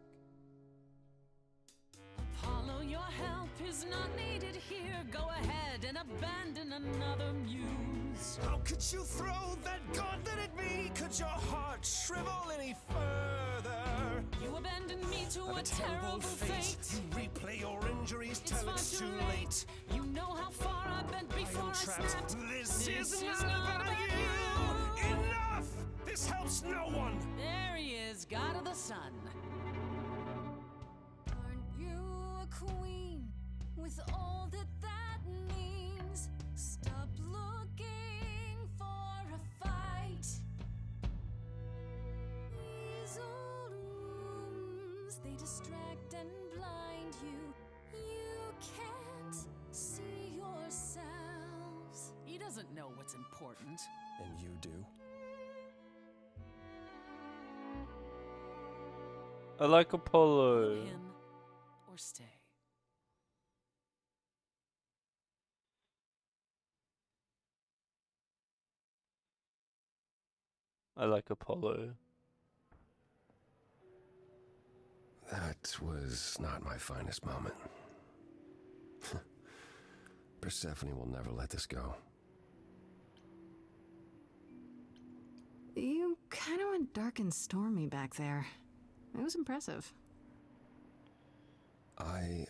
Apollo, your help is not needed here. Go ahead and abandon another muse. How could you throw that gauntlet at me? Could your heart shrivel any further? You abandoned me to Of a terrible fate. You replay your injuries It's till far it's too too late. late. You know how far I've been before I trapped. snapped. This is not about you. Enough! This helps no one. There he is, God of the Sun. Aren't you a queen with all that that means? Stop looking for a fight. These old wounds, they distract and blind you. You can't see yourselves. He doesn't know what's important. And you do? I like Apollo. Him or stay. I like Apollo. That was not my finest moment. Persephone will never let this go. You kind of went dark and stormy back there. It was impressive. I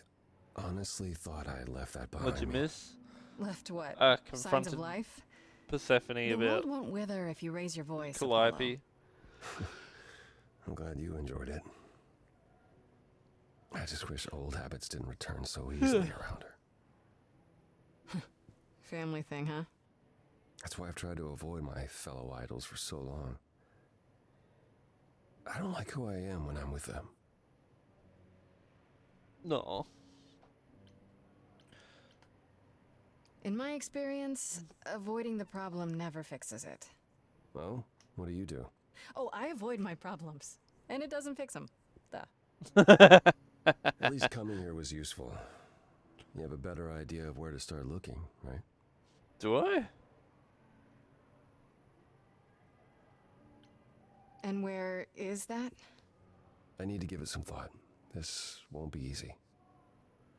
honestly thought I had left that behind What'd you me. miss? Left what? Signs Confronted of life? Persephone The about world won't wither if you raise your voice. Calliope. I'm glad you enjoyed it. I just wish old habits didn't return so easily around her. Family thing, huh? That's why I've tried to avoid my fellow idols for so long. I don't like who I am when I'm with them. No. In my experience, avoiding the problem never fixes it. Well, what do you do? Oh, I avoid my problems, and it doesn't fix them. Duh. At least coming here was useful. You have a better idea of where to start looking, right? Do I? And where is that? I need to give it some thought. This won't be easy.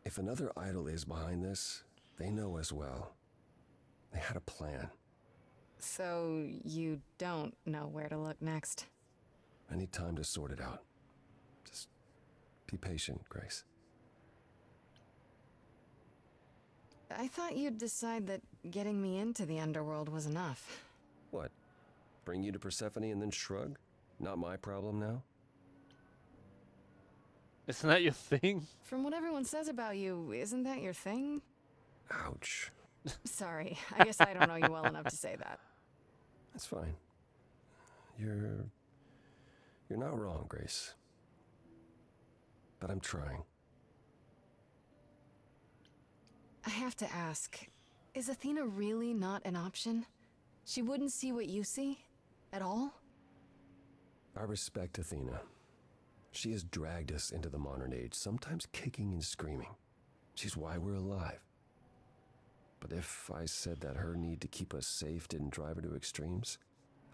If another idol is behind this, they know as well. They had a plan. So you don't know where to look next. I need time to sort it out. Just be patient, Grace. I thought you'd decide that getting me into the underworld was enough. What? Bring you to Persephone and then shrug? Not my problem now? Isn't that your thing? From what everyone says about you, isn't that your thing? Ouch. Sorry, I guess I don't know you well enough to say that. That's fine. You're not wrong, Grace. But I'm trying. I have to ask, is Athena really not an option? She wouldn't see what you see? At all? I respect Athena. She has dragged us into the modern age, sometimes kicking and screaming. She's why we're alive. But if I said that her need to keep us safe didn't drive her to extremes,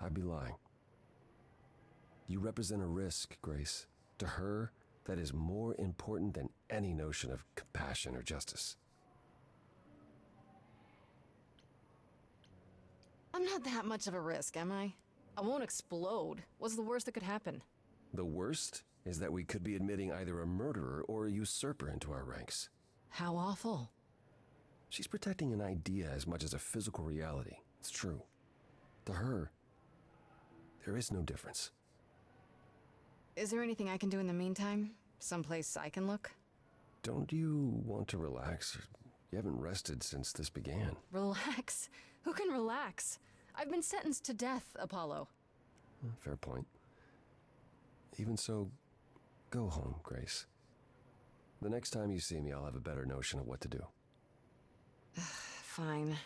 I'd be lying. You represent a risk, Grace. To her, that is more important than any notion of compassion or justice. I'm not that much of a risk, am I? I won't explode. What's the worst that could happen? The worst is that we could be admitting either a murderer or a usurper into our ranks. How awful. She's protecting an idea as much as a physical reality. It's true. To her, there is no difference. Is there anything I can do in the meantime? Someplace I can look? Don't you want to relax? You haven't rested since this began. Relax? Who can relax? I've been sentenced to death, Apollo. Fair point. Even so, go home, Grace. The next time you see me, I'll have a better notion of what to do. Fine.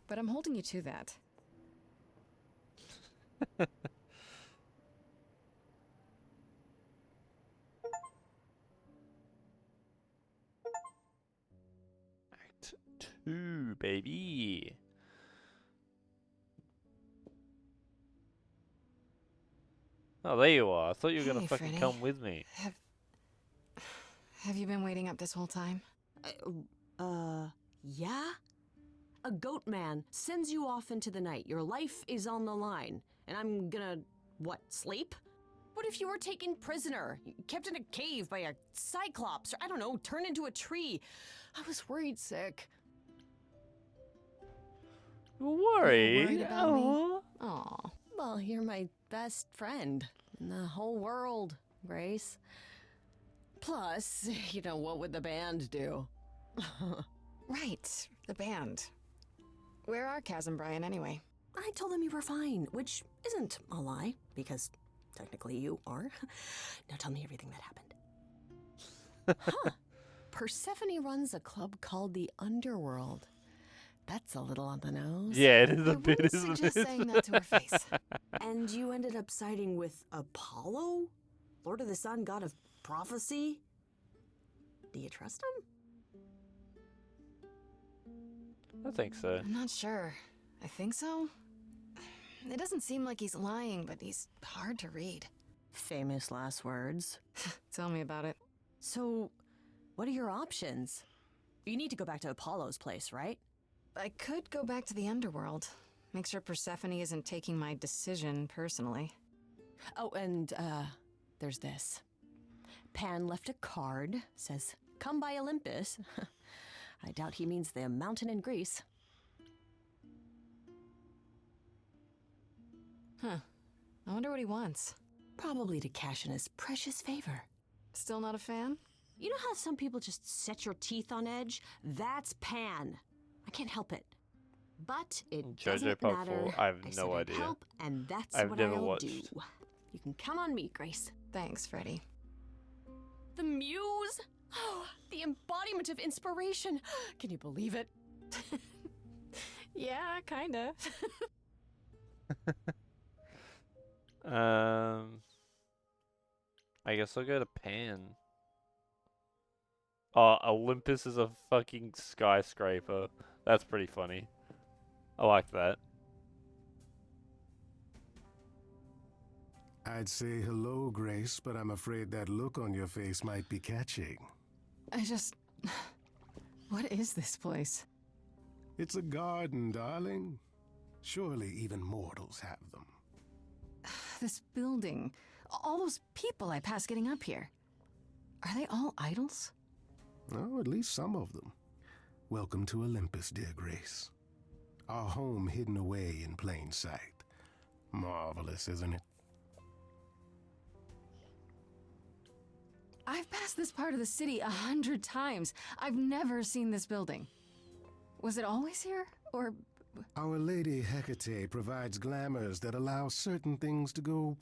But I'm holding you to that. baby. Oh, there you are. I thought you were gonna Hey, fucking Freddy. come with me. Have you been waiting up this whole time? Yeah? A goat man sends you off into the night. Your life is on the line. And I'm gonna, what, sleep? What if you were taken prisoner, kept in a cave by a cyclops, or I don't know, turned into a tree? I was worried sick. Worried? about me? Aw. Aw. Well, you're my best friend in the whole world, Grace. Plus, you know, what would the band do? Right, the band. Where are Kaz and Brian anyway? I told them you were fine, which isn't a lie, because technically you are. Now tell me everything that happened. Huh. Persephone runs a club called the Underworld. That's a little on the nose. Yeah, it is a bit, isn't it? Suggest saying that to her face. And you ended up siding with Apollo? Lord of the Sun, god of prophecy? Do you trust him? I think so. I'm not sure. I think so. It doesn't seem like he's lying, but he's hard to read. Famous last words. Tell me about it. So, what are your options? You need to go back to Apollo's place, right? I could go back to the underworld. Make sure Persephone isn't taking my decision personally. Oh, and, there's this. Pan left a card, says, "Come by Olympus." I doubt he means the mountain in Greece. Huh. I wonder what he wants. Probably to cash in his precious favor. Still not a fan? You know how some people just set your teeth on edge? That's Pan. I can't help it. But it JoJo doesn't Part matter. 4, I have said no I'd idea. help, and that's I've what never I'll watched. do. You can count on me, Grace. Thanks, Freddy. The muse? Oh, the embodiment of inspiration. Can you believe it? Yeah, kinda. I guess I'll go to Pan. Oh, Olympus is a fucking skyscraper. That's pretty funny. I like that. I'd say hello, Grace, but I'm afraid that look on your face might be catching. What is this place? It's a garden, darling. Surely even mortals have them. This building. All those people I pass getting up here. Are they all idols? Oh, at least some of them. Welcome to Olympus, dear Grace. Our home hidden away in plain sight. Marvelous, isn't it? I've passed this part of the city 100 times. I've never seen this building. Was it always here? Or... Our Lady Hecate provides glamours that allow certain things to go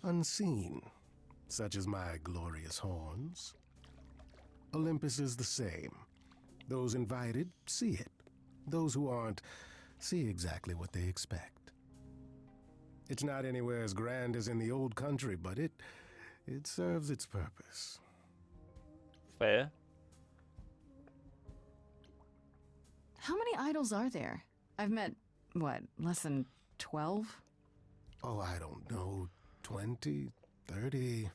unseen, such as my glorious horns. Olympus is the same. Those invited see it. Those who aren't see exactly what they expect. It's not anywhere as grand as in the old country, but it serves its purpose. Fair. How many idols are there? I've met, what, less than 12? Oh, I don't know, 20, 30.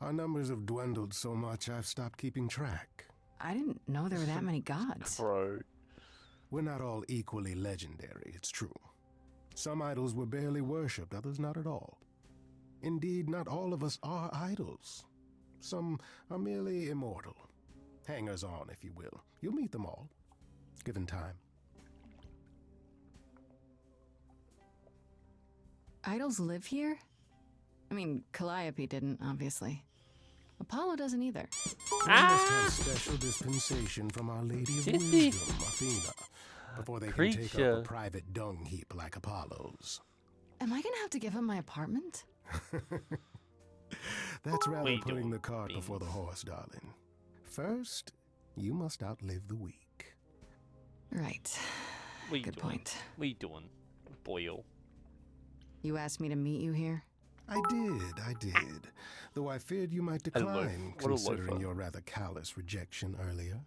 Our numbers have dwindled so much I've stopped keeping track. I didn't know there were that many gods. Bro. We're not all equally legendary, it's true. Some idols were barely worshipped, others not at all. Indeed, not all of us are idols. Some are merely immortal. Hangers-on, if you will. You'll meet them all, given time. Idols live here? I mean, Calliope didn't, obviously. Apollo doesn't either. They must have special dispensation from Our Lady of Wisdom, Athena, before they can take up a private dung heap like Apollo's. Am I gonna have to give him my apartment? That's rather putting the cart before the horse, darling. First, you must outlive the weak. Right. Good point. What are you doing, Boyle? You asked me to meet you here? I did. Though I feared you might decline, considering your rather callous rejection earlier.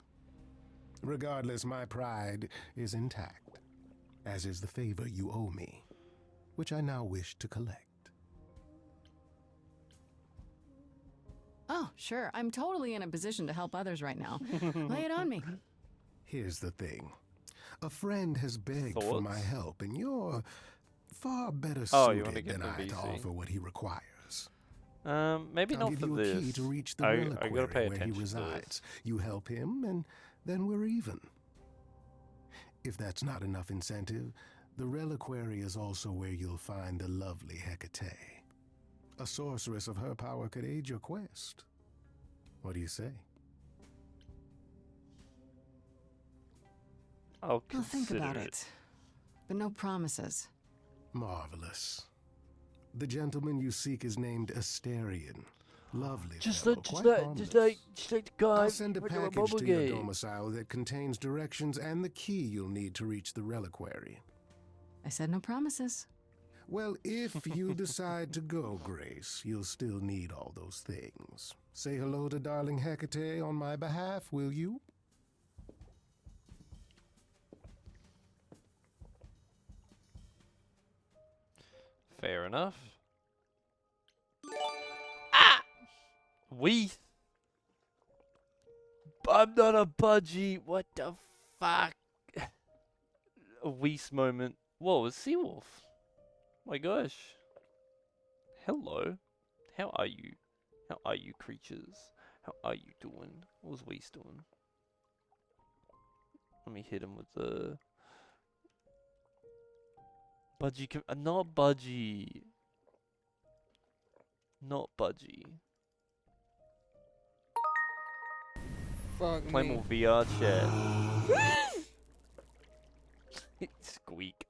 Regardless, my pride is intact, as is the favor you owe me, which I now wish to collect. Oh, sure. I'm totally in a position to help others right now. Lay it on me. Here's the thing. A friend has begged for my Thoughts? help, and you're far better Oh, you wanna suited get than the I to VC? offer what he requires. Maybe I'll not give for you a key this. to reach the I reliquary gotta pay where he attention to resides. this. You help him, and then we're even. If that's not enough incentive, the reliquary is also where you'll find the lovely Hecate. A sorceress of her power could aid your quest. What do you say? I'll think about consider it. But no promises. Marvelous. The gentleman you seek is named Asterion. Lovely Just fellow, like quite the harmless. guy. I'll send a from the package mobile to your game. domicile that contains directions and the key you'll need to reach the reliquary. I said no promises. Well, if you decide to go, Grace, you'll still need all those things. Say hello to darling Hecate on my behalf, will you? Fair enough. Ah! I'm not a budgie. What the fuck? A Weiss moment. Whoa, a Seawolf. My gosh. Hello. How are you? How are you, creatures? How are you doing? What was Weiss doing? Let me hit him with the... Budgie, not budgie. Not budgie. Fuck Play me. more VR chat. Squeak.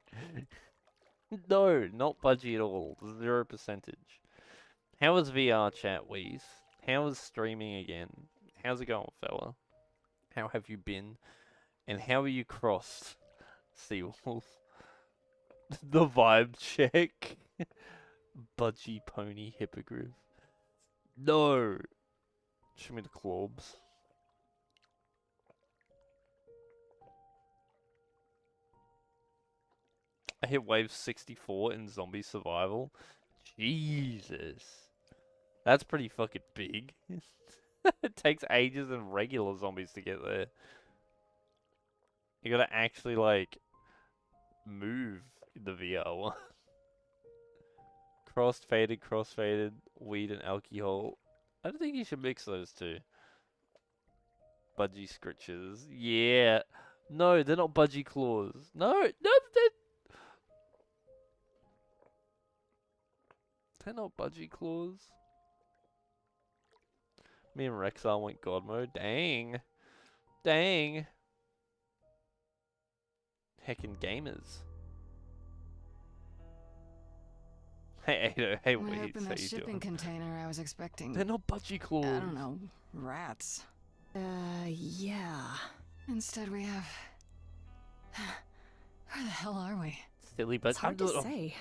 No, not budgie at all. 0%. How is VR chat, Weez? How is streaming again? How's it going, fella? How have you been? And how are you crossed, Seawolf? The vibe check. Budgie pony hippogriff. No. Show me the claws. I hit wave 64 in zombie survival. Jesus. That's pretty fucking big. It takes ages in regular zombies to get there. You gotta actually, like, move the VR one. Crossfaded, weed and alcohol. I don't think you should mix those two. Budgie scritches. Yeah. No, they're not budgie claws. No, they're not budgie claws. Me and Rexar went god mode. Dang. Dang. Heckin' gamers. Hey, Ado. Hey, When I wait. opened How that you shipping doing? container, I was expecting... They're not budgie claws. I don't know. Rats. Yeah. Instead we have... Where the hell are we? Silly, but It's hard to say.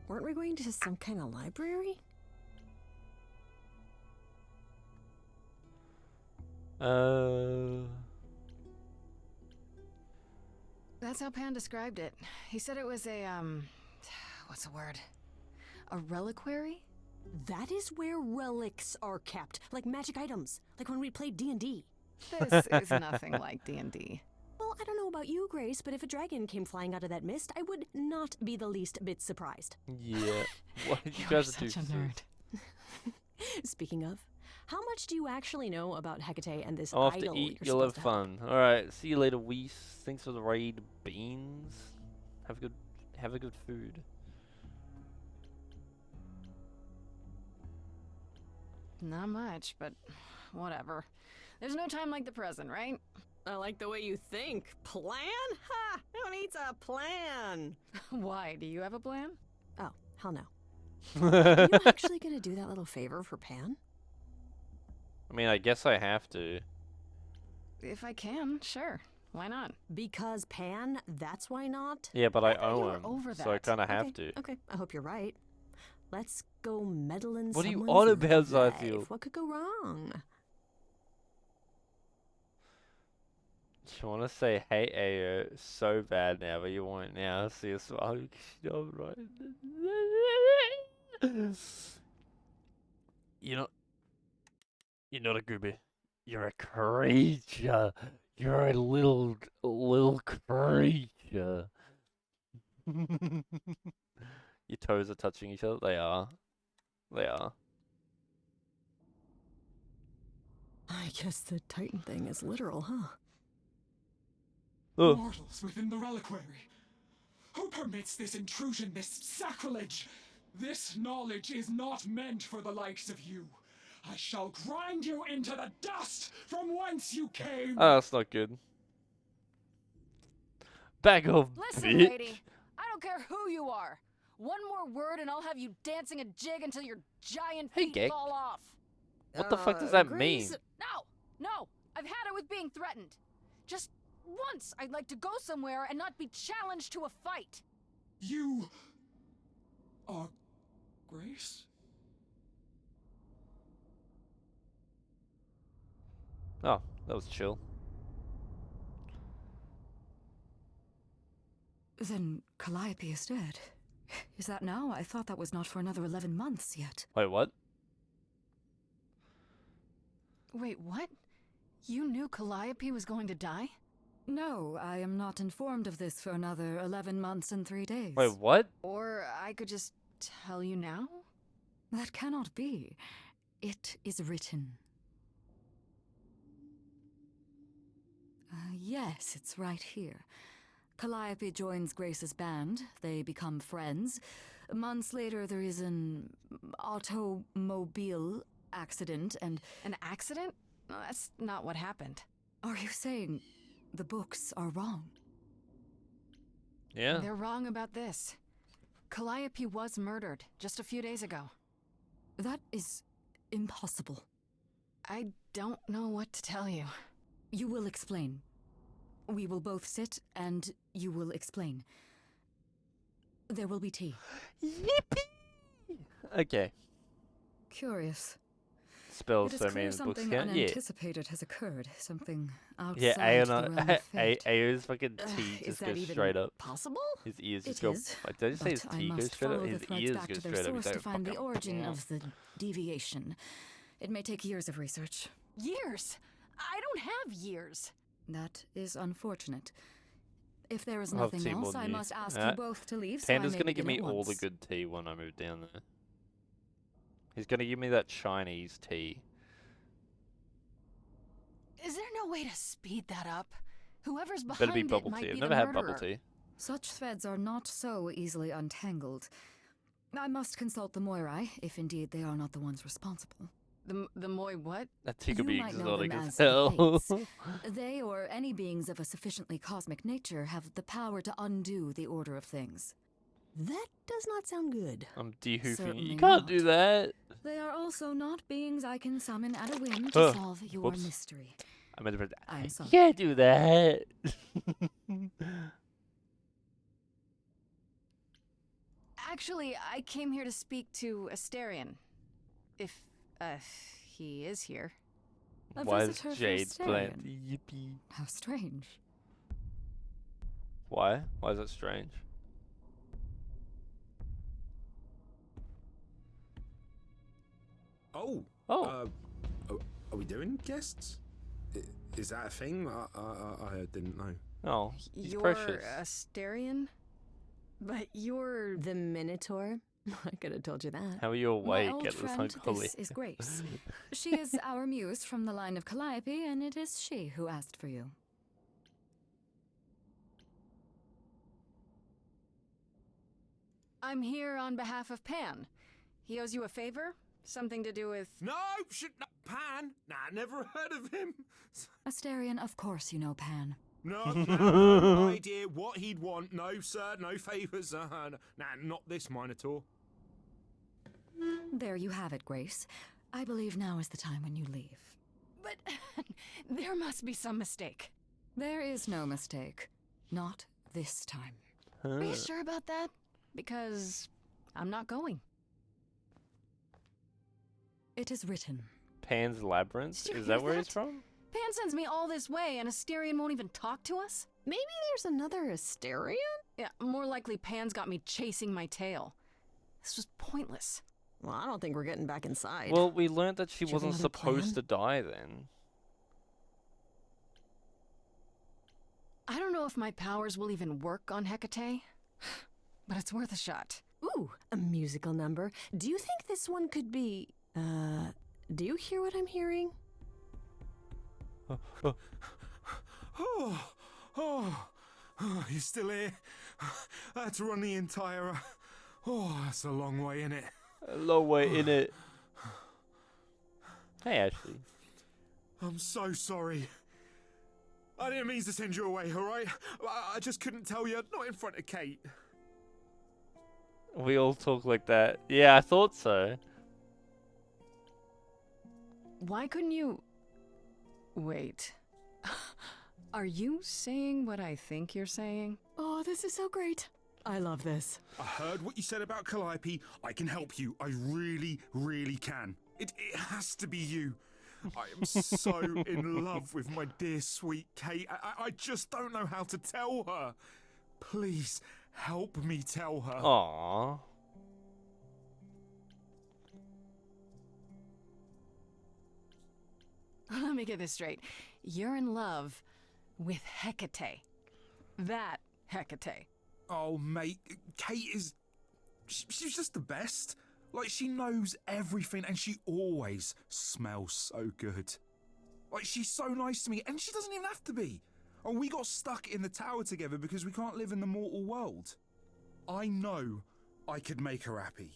Weren't we going to some kind of library? That's how Pan described it. He said it was a, what's the word? A reliquary? That is where relics are kept, like magic items, like when we played D&D. This is nothing like D&D. Well, I don't know about you, Grace, but if a dragon came flying out of that mist, I would not be the least bit surprised. Yeah. What did you You're guys do? such a nerd. Speaking of, how much do you actually know about Hecate and this I'll have idol to eat. you're You'll have supposed to help? fun. Alright, see you later, Weiss. Thanks for the raid, beans. Have a good food. Not much, but whatever. There's no time like the present, right? I like the way you think. Plan? Ha! Who needs a plan? Why? Do you have a plan? Oh, hell no. Are you actually gonna do that little favor for Pan? I mean, I guess I have to. If I can, sure. Why not? Because Pan, that's why not? Yeah, but I thought you owe were him, over so I that. kind of have Okay, to. Okay, I hope you're right. Let's go meddle in What are you someone's on about, life. Zyfield? What could go wrong? You want to say hey Ayo so bad now, but you won't now. See a smile. You're right. You're not. You're not a gooby. You're a creature. You're a little creature. Your toes are touching each other. They are. They are. I guess the Titan thing is literal, huh? Oh. Mortals within the reliquary. Who permits this intrusion, this sacrilege? This knowledge is not meant for the likes of you. I shall grind you into the dust from whence you came. Oh, that's not good. Back off, Listen, bitch. lady. I don't care who you are. One more word and I'll have you dancing a jig until your giant feet Gek. fall off. What the fuck does that mean? Grace. No. I've had it with being threatened. Just once I'd like to go somewhere and not be challenged to a fight. You are Grace? Oh, that was chill. Then Calliope is dead. Is that now? I thought that was not for another 11 months yet. Wait, what? Wait, what? You knew Calliope was going to die? No, I am not informed of this for another 11 months and 3 days. Wait, what? Or I could just tell you now? That cannot be. It is written. Yes, it's right here. Calliope joins Grace's band. They become friends. Months later, there is an automobile accident and... An accident? No, that's not what happened. Are you saying the books are wrong? Yeah. They're wrong about this. Calliope was murdered just a few days ago. That is impossible. I don't know what to tell you. You will explain. We will both sit and you will explain. There will be tea. Yippee! Okay. Curious. Spells It is so clear many books something count. Yeah. unanticipated has occurred. Something outside Yeah, the realm of fate. Ayo's fucking tea Is just that goes even straight up. possible? His ears just It go. is, Like, did I just say his but I tea goes must straight up? follow the His threads ears back go to their straight up. source He's to like, find the fucking- origin of the deviation. It may take years of research. Years? I don't have years. That is unfortunate. If there is I'll have nothing tea more else, than I you. must ask you both to leave. Panda's so I may gonna give begin me at all the once. good tea when I move down there. He's gonna give me that Chinese tea. Is there no way to speed that up? Whoever's behind Better be it bubble might tea. I've be never the had bubble murderer. tea. Such threads are not so easily untangled. I must consult the Moirai, if indeed they are not the ones responsible. The Moi what? That tea could You be might know exotic them as as the hell. Fates. They, or any beings of a sufficiently cosmic nature, have the power to undo the order of things. That does not sound good. I'm dehoofing you. Certainly You can't not. do that. They are also not beings I can summon at a whim to solve your Whoops. mystery. I meant to. I'm sorry. You can't do that. Actually, I came here to speak to Asterion. If, he is here. A Why is visitor for Jade plant? Asterion. Yippee. How strange. Why? Why is that strange? Oh. Oh. Are we doing guests? Is that a thing? I didn't know. Oh, he's You're precious. Asterion? But you're... The Minotaur? I could have told you that. How are you My awake old at this friend, unholy? this is Grace. She is our muse from the line of Calliope, and it is she who asked for you. I'm here on behalf of Pan. He owes you a favor? Something to do with... No, Pan. Nah, never heard of him. Asterion, of course you know Pan. No idea what he'd want. No, sir, no favours. Nah, not this Minotaur. There you have it, Grace. I believe now is the time when you leave. But there must be some mistake. There is no mistake. Not this time. Are you sure about that? Because I'm not going. It is written. Pan's Labyrinth? Did you Is that hear where he's that? from? Pan sends me all this way and Asterion won't even talk to us? Maybe there's another Asterion? Yeah, more likely Pan's got me chasing my tail. This was pointless. Well, I don't think we're getting back inside. Well, we learned that she Do you have wasn't another supposed plan? to die then. I don't know if my powers will even work on Hecate, but it's worth a shot. Ooh, a musical number. Do you think this one could be... do you hear what I'm hearing? You still here? I had to run the entire... that's a long way, innit? A long way in it. Hey, Ashley. I'm so sorry. I didn't mean to send you away, alright? I just couldn't tell you, not in front of Kate. We all talk like that. Yeah, I thought so. Why couldn't you... Wait. Are you saying what I think you're saying? Oh, this is so great. I love this. I heard what you said about Calliope. I can help you. I really, really can. It has to be you. I am so in love with my dear sweet Kate. I just don't know how to tell her. Please, help me tell her. Aww. Let me get this straight. You're in love with Hecate. That Hecate. Oh, mate, Kate is... She's just the best. Like, she knows everything and she always smells so good. Like, she's so nice to me and she doesn't even have to be. And we got stuck in the tower together because we can't live in the mortal world. I know I could make her happy.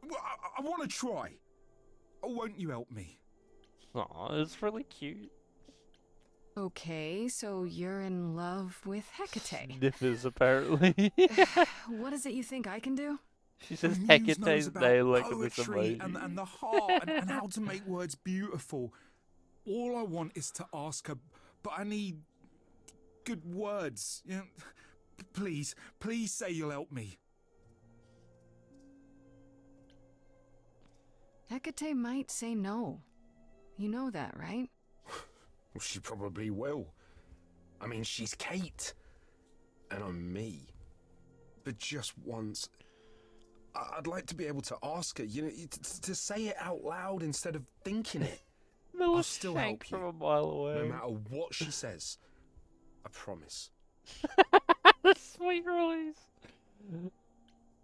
Well, I want to try. Oh, won't you help me? Aw, it's really cute. Okay, so you're in love with Hecate. Sniffers, apparently. What is it you think I can do? She says The muse knows Hecate's about name like this poetry emoji. and the heart and how to make words beautiful. All I want is to ask her, but I need good words. You know, please say you'll help me. Hecate might say no. You know that, right? Well, she probably will. I mean, she's Kate, and I'm me. But just once, I'd like to be able to ask her, you know, to say it out loud instead of thinking it. I'll still help you, from a mile away. no matter what she says. I promise. Sweet release.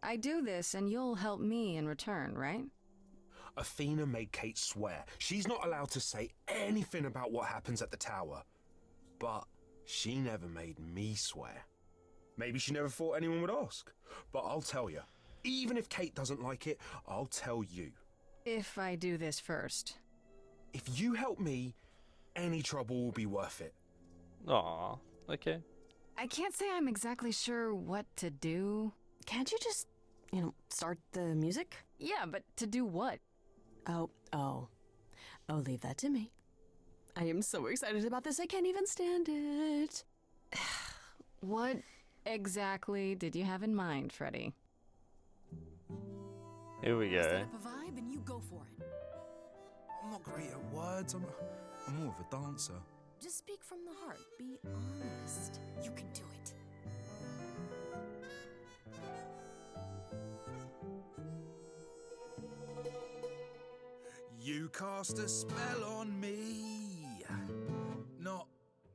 I do this and you'll help me in return, right? Athena made Kate swear she's not allowed to say anything about what happens at the tower. But she never made me swear. Maybe she never thought anyone would ask. But I'll tell you, even if Kate doesn't like it, I'll tell you. If I do this first. If you help me, any trouble will be worth it. Aw, okay. I can't say I'm exactly sure what to do. Can't you just, you know, start the music? Yeah, but to do what? Oh, leave that to me. I am so excited about this, I can't even stand it. What exactly did you have in mind, Freddy? Here we go. Set up a vibe and you go for it. I'm not great at words. I'm more of a dancer. Just speak from the heart. Be honest. You can do it. You cast a spell on me. Not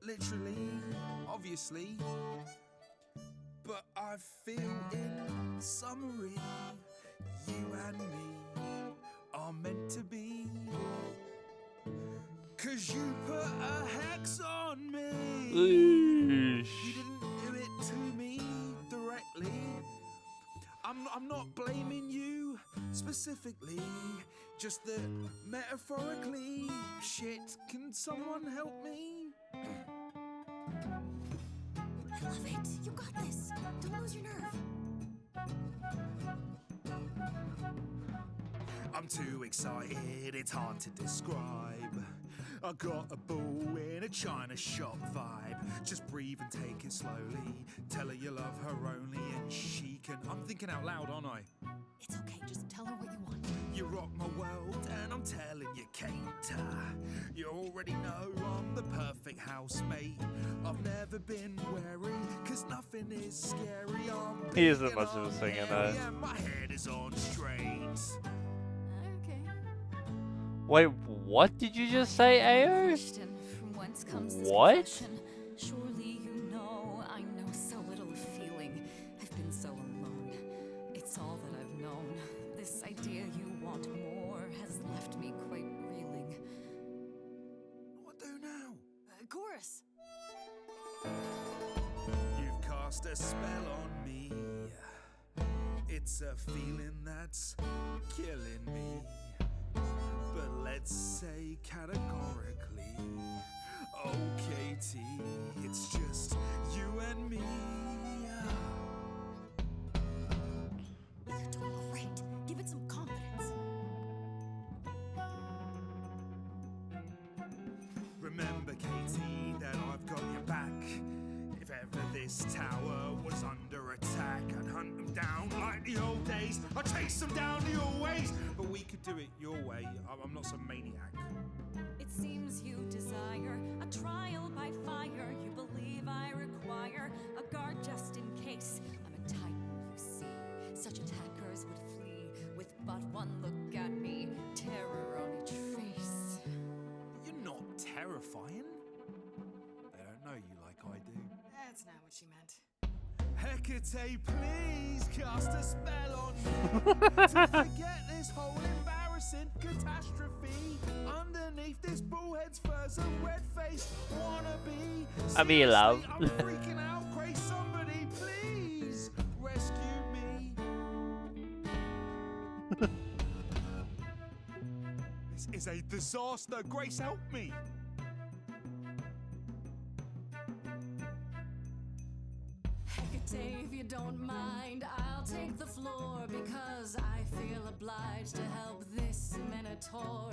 literally, obviously. But I feel in summary, you and me are meant to be. 'Cause you put a hex on me. You didn't do it to me directly. I'm not blaming you specifically, just that metaphorically. Shit, can someone help me? I love it. You got this. Don't lose your nerve. I'm too excited, it's hard to describe. I got a bull in a china shop vibe. Just breathe and take it slowly. Tell her you love her only and she can... I'm thinking out loud, aren't I? It's okay. Just tell her what you want. You rock my world and I'm telling you, Kate. You already know perfect housemate. I've never been wary, cause nothing is scary. I'm He isn't big much and of a I'm singer, hairy though. and my head is on straight. Okay. Wait, what did you just say, Ao? Question, from whence comes this What? confession? Surely you know I know so little of feeling. I've been so alone. It's all that I've known. This idea you want more has left me quite reeling. What do now? Chorus. You've cast a spell on me. It's a feeling that's killing me. But let's say categorically, oh Katie, it's just you and me. You're doing great. Give it some confidence. Remember, Katie, that I've got your back. If ever this tower was under attack, I'd hunt them down like the old days. I'd chase them down your ways. But we could do it your way. I'm not some maniac. It seems you desire a trial by fire. You believe I require a guard just in case. I'm a titan, you see. Such attackers would flee with but one look at me. Terror on each face. You're not terrifying. They don't know you like I do. That's not what she meant. Hecate, please cast a spell on me to forget this whole embarrassing catastrophe. Underneath this bullhead's fur's a red-faced wannabe. I mean, love. I'm freaking out, Grace. Somebody, please rescue me. This is a disaster. Grace, help me. Hecate, if you don't mind, I'll take the floor because I feel obliged to help this minotaur.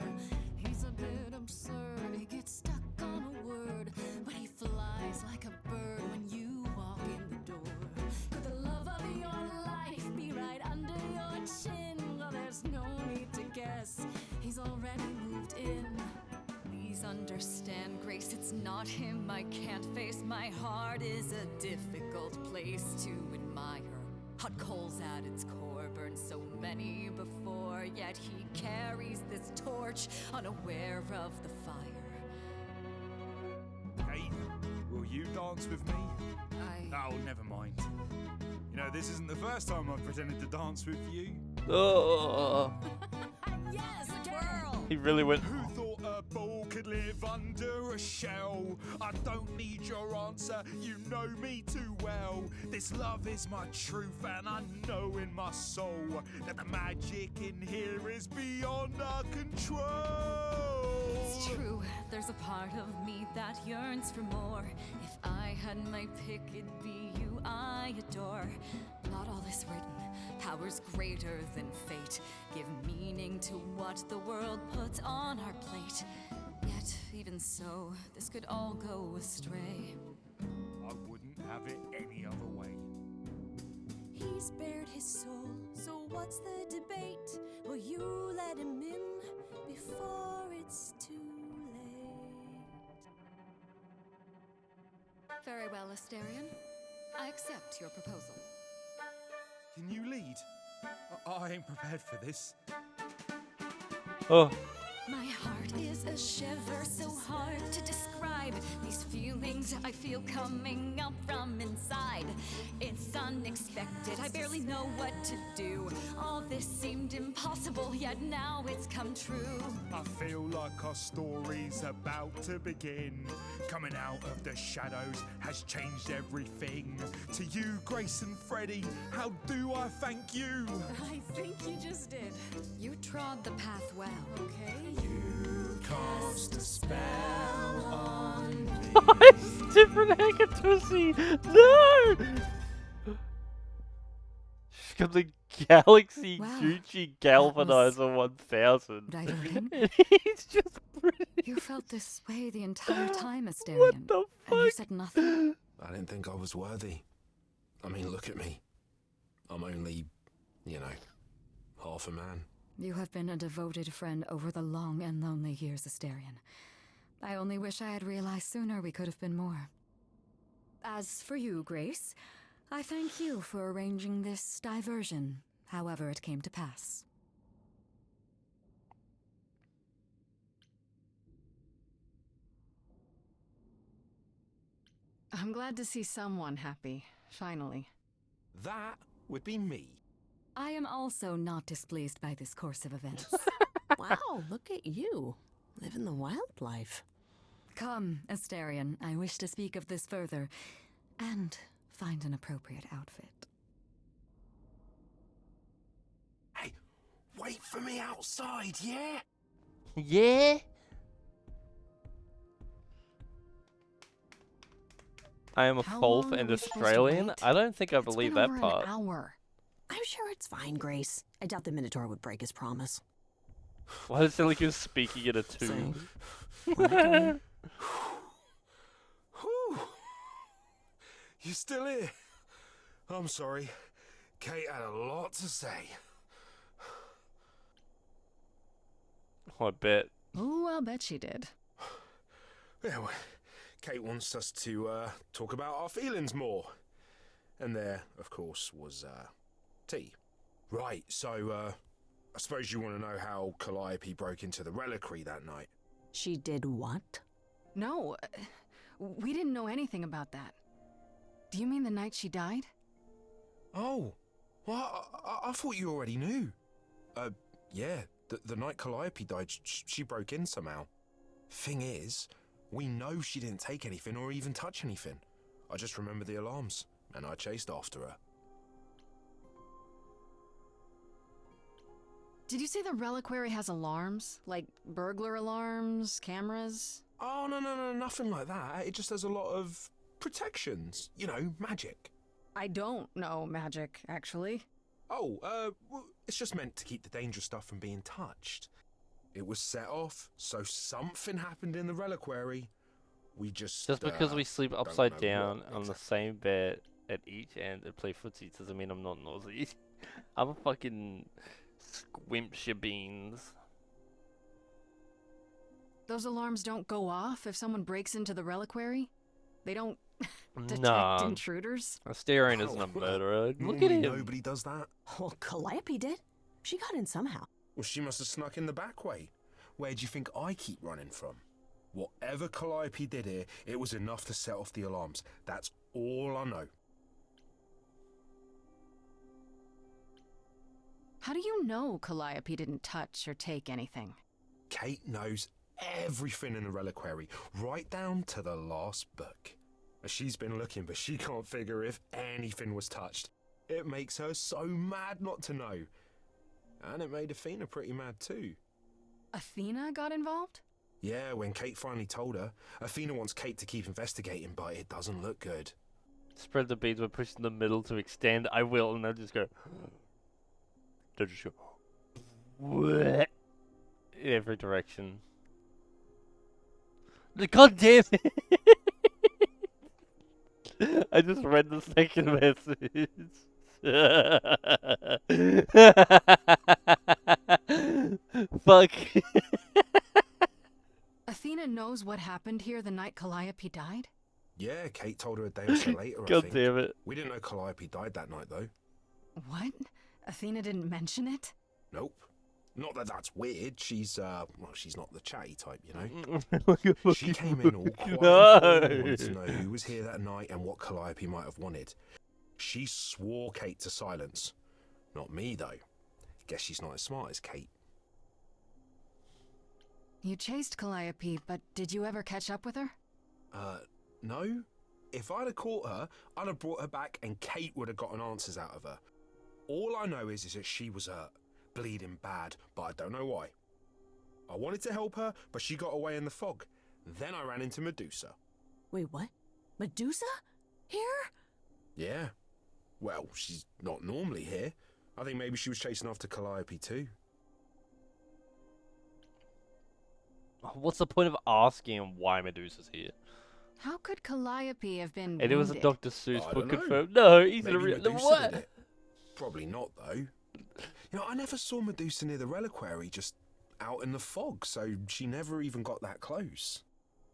He's a bit absurd, he gets stuck on a word, but he flies like a bird when you walk in the door. Could the love of your life be right under your chin? Well, there's no need to guess, he's already moved in. Please understand, Grace, it's not him I can't face. My heart is a difficult place to admire. Hot coals at its core, burned so many before, yet he carries this torch, unaware of the fire. Hey, will you dance with me? Oh, never mind. You know, this isn't the first time I've pretended to dance with you. Oh. Yes, twirl! He really went. Who thought a ball could live under a shell? I don't need your answer, you know me too well. This love is my truth, and I know in my soul that the magic in here is beyond our control. It's true, there's a part of me that yearns for more. If I had my pick, it'd be you I adore. Not all is written, powers greater than fate give meaning to what the world puts on our plate. Yet, even so, this could all go astray. I wouldn't have it any other way. He's bared his soul, so what's the debate? Will you let him in before it's too late? Very well, Asterion. I accept your proposal. Can you lead? I ain't prepared for this. Oh. My heart is a shiver so hard to describe. These feelings I feel coming up from inside. It's unexpected, I barely know what to do. All this seemed impossible, yet now it's come true. I feel like our story's about to begin. Coming out of the shadows has changed everything. To you, Grace and Freddie, how do I thank you? I think you just did. You trod the path well. Okay. You cast a spell on me. It's different Hecatousy. No! She's got the Galaxy Wow, Gucci Galvanizer 1000. diverting. And he's just pretty. You felt this way the entire time, Asterion. What the And you fuck? said nothing. I didn't think I was worthy. I mean, look at me. I'm only, you know, half a man. You have been a devoted friend over the long and lonely years, Asterion. I only wish I had realized sooner we could have been more. As for you, Grace, I thank you for arranging this diversion, however it came to pass. I'm glad to see someone happy, finally. That would be me. I am also not displeased by this course of events. Wow, look at you. Living the wildlife. Come, Asterion, I wish to speak of this further, and find an appropriate outfit. Hey, wait for me outside, yeah? Yeah? I am a How Folf long and are we supposed to Australian? wait? I don't think I It's believe been that over part. an hour. I'm sure it's fine, Grace. I doubt the Minotaur would break his promise. Why does it sound like you're speaking in a tune? Whew. You still here? I'm sorry. Kate had a lot to say. I bet. Ooh, I'll bet she did. Yeah, well, Kate wants us to talk about our feelings more. And there, of course, was tea. Right, so I suppose you want to know how Calliope broke into the reliquary that night. She did what? No, we didn't know anything about that. Do you mean the night she died? Oh, well, I thought you already knew. Yeah, the night Calliope died, she broke in somehow. Thing is, we know she didn't take anything or even touch anything. I just remember the alarms, and I chased after her. Did you say the reliquary has alarms? Like burglar alarms, cameras? Oh, no, nothing like that. It just has a lot of protections. You know, magic. I don't know magic, actually. Oh, well, it's just meant to keep the dangerous stuff from being touched. It was set off, so something happened in the reliquary. We just Because we sleep don't upside know down what on the exactly. same bed at each end and play footsie doesn't mean I'm not nosy. I'm a fucking squimpsha beans. Those alarms don't go off if someone breaks into the reliquary? They don't detect Nah. intruders? Asterion isn't a murderer. Look at him. Nobody does that. Well, Calliope did. She got in somehow. Well, she must have snuck in the back way. Where do you think I keep running from? Whatever Calliope did here, it was enough to set off the alarms. That's all I know. How do you know Calliope didn't touch or take anything? Kate knows everything in the reliquary, right down to the last book. She's been looking, but she can't figure if anything was touched. It makes her so mad not to know. And it made Athena pretty mad too. Athena got involved? Yeah, when Kate finally told her, Athena wants Kate to keep investigating, but it doesn't look good. Spread the beads by pushing the middle to extend. I will, and they'll just go. They'll just go. In every direction. God damn it! I just read the second message. Fuck. Athena knows what happened here the night Calliope died? Yeah, Kate told her a day or so later, I God think. damn it. We didn't know Calliope died that night, though. What? Athena didn't mention it? Nope. Not that that's weird. She's, well, she's not the chatty type, you know? She came in all quiet and wanted to know who was here that night and what Calliope might have wanted. She swore Kate to silence. Not me, though. Guess she's not as smart as Kate. You chased Calliope, but did you ever catch up with her? No. If I'd have caught her, I'd have brought her back and Kate would have gotten answers out of her. All I know is that she was hurt. Bleeding bad, but I don't know why. I wanted to help her, but she got away in the fog. Then I ran into Medusa. Wait, what? Medusa? Here? Yeah. Well, she's not normally here. I think maybe she was chasing after Calliope too. What's the point of asking why Medusa's here? How could Calliope have been And it was a wounded? Dr. Seuss I book don't know. confirmed. No, he's Maybe in a real. Medusa What? did it. Probably not, though. You know, I never saw Medusa near the reliquary, just out in the fog, so she never even got that close.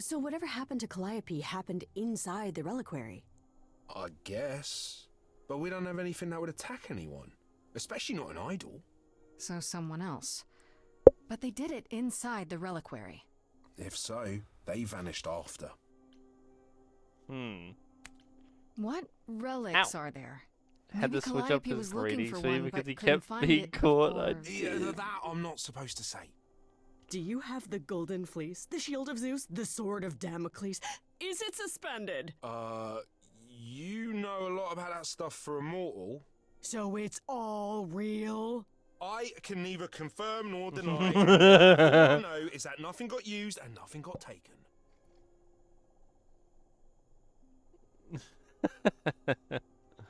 So whatever happened to Calliope happened inside the reliquary. I guess. But we don't have anything that would attack anyone. Especially not an idol. So someone else. But they did it inside the reliquary. If so, they vanished after. What relics are there? Had Maybe to switch up Calliope his was looking breeding for speed one, because but he couldn't kept find being it caught. before. Yeah, that I'm not supposed to say. Do you have the golden fleece, the shield of Zeus, the sword of Damocles? Is it suspended? You know a lot about that stuff for a mortal. So it's all real? I can neither confirm nor deny. All I know is that nothing got used and nothing got taken.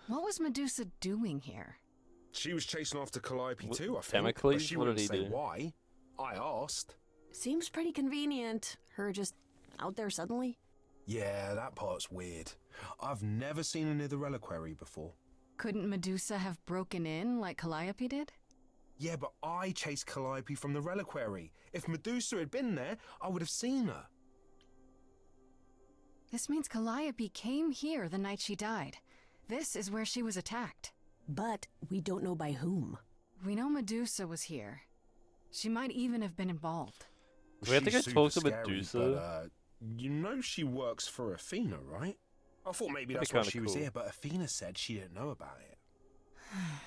What was Medusa doing here? She was chasing after Calliope too, I think. Damocles? But she What wouldn't did he say do? why. I asked. Seems pretty convenient. Her just out there suddenly. Yeah, that part's weird. I've never seen her near the reliquary before. Couldn't Medusa have broken in like Calliope did? Yeah, but I chased Calliope from the reliquary. If Medusa had been there, I would have seen her. This means Calliope came here the night she died. This is where she was attacked. But we don't know by whom. We know Medusa was here. She might even have been involved. We have to go She's talk to super scary, Medusa. But, you know she works for Athena, right? I thought maybe That'd that's be why kinda she was cool. here, but Athena said she didn't know about it.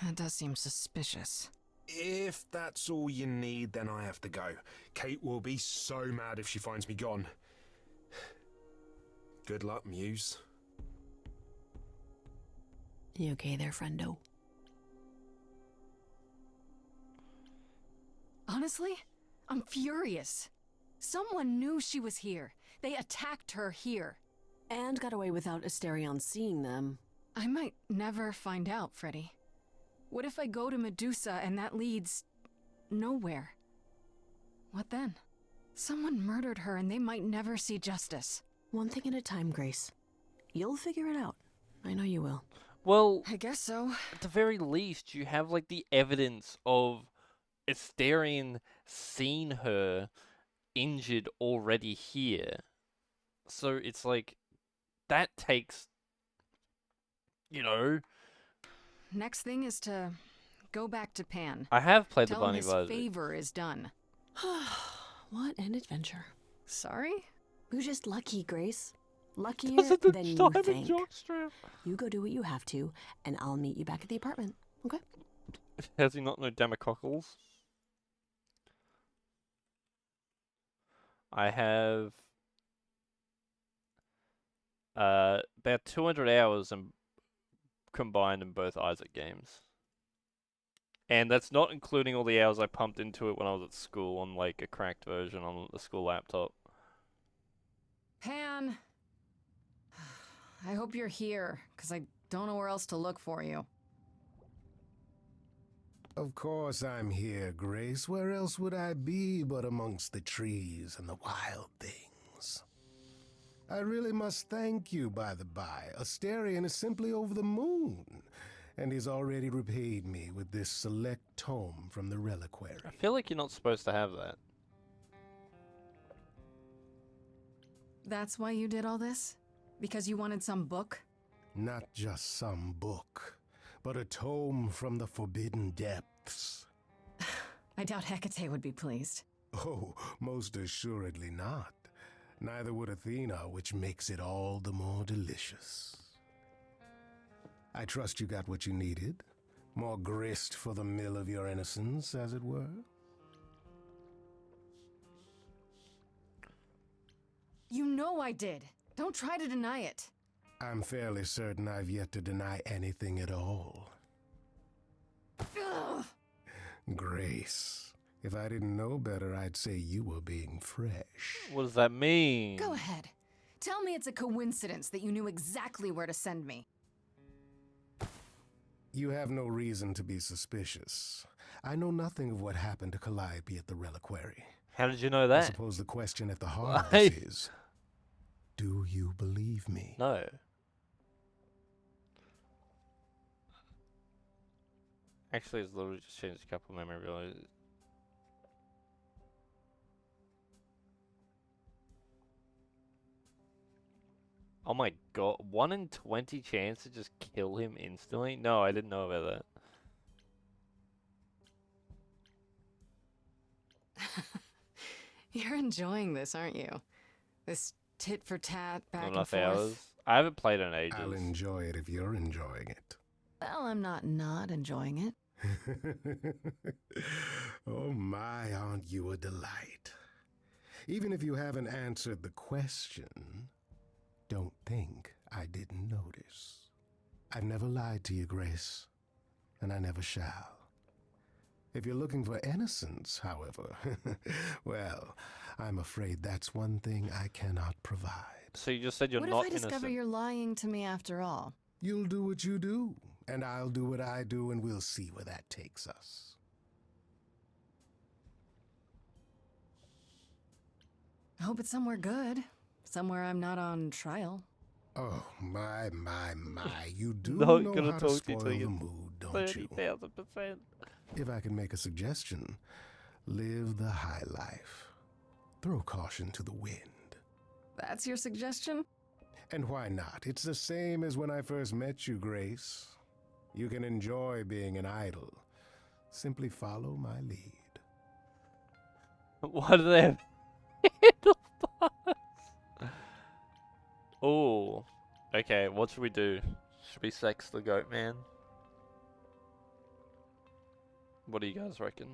That does seem suspicious. If that's all you need, then I have to go. Kate will be so mad if she finds me gone. Good luck, Muse. You okay there, friendo? Honestly, I'm furious. Someone knew she was here. They attacked her here. And got away without Asterion seeing them. I might never find out, Freddy. What if I go to Medusa and that leads nowhere? What then? Someone murdered her and they might never see justice. One thing at a time, Grace. You'll figure it out. I know you will. Well, I guess so. at the very least, you have like the evidence of Asterion seen her injured already here. So it's like that takes, you know. Next thing is to go back to Pan. I have played Tell the him Bunny his Advisor. favor is done. What an adventure. Sorry? You're just lucky, Grace. Luckier Doesn't the than you time think. jockstrap? You go do what you have to, and I'll meet you back at the apartment. Okay? Has he not known Democockles? I have about 200 hours combined in both Isaac games. And that's not including all the hours I pumped into it when I was at school on like a cracked version on the school laptop. Pan! I hope you're here, because I don't know where else to look for you. Of course I'm here, Grace. Where else would I be but amongst the trees and the wild things? I really must thank you, by the by. Asterion is simply over the moon, and he's already repaid me with this select tome from the reliquary. I feel like you're not supposed to have that. That's why you did all this? Because you wanted some book? Not just some book, but a tome from the forbidden depths. I doubt Hecate would be pleased. Oh, most assuredly not. Neither would Athena, which makes it all the more delicious. I trust you got what you needed. More grist for the mill of your innocence, as it were. You know I did. Don't try to deny it. I'm fairly certain I've yet to deny anything at all. Ugh. Grace, if I didn't know better, I'd say you were being fresh. What does that mean? Go ahead. Tell me it's a coincidence that you knew exactly where to send me. You have no reason to be suspicious. I know nothing of what happened to Calliope at the reliquary. How did you know that? I suppose the question at the heart of this is, do you believe me? No. Actually, it's literally just changed a couple of memory realized. Oh my god, 1 in 20 chance to just kill him instantly? No, I didn't know about that. You're enjoying this, aren't you? This tit for tat, back Not and enough forth. hours. I haven't played in ages. I'll enjoy it if you're enjoying it. Well, I'm not enjoying it. Oh my, aren't you a delight? Even if you haven't answered the question, don't think I didn't notice. I've never lied to you, Grace, and I never shall. If you're looking for innocence, however, well, I'm afraid that's one thing I cannot provide. So you just said you're what not if I discover innocent? you're lying to me after all? You'll do what you do, and I'll do what I do, and we'll see where that takes us. I hope it's somewhere good. Somewhere I'm not on trial. Oh, my. You do Not know gonna how to talk to you spoil till the you mood, don't you? 30,000%. If I can make a suggestion, live the high life. Throw caution to the wind. That's your suggestion? And why not? It's the same as when I first met you, Grace. You can enjoy being an idol. Simply follow my lead. Why do they have handlebars? Oh, okay. What should we do? Should we sex the goat man? What do you guys reckon?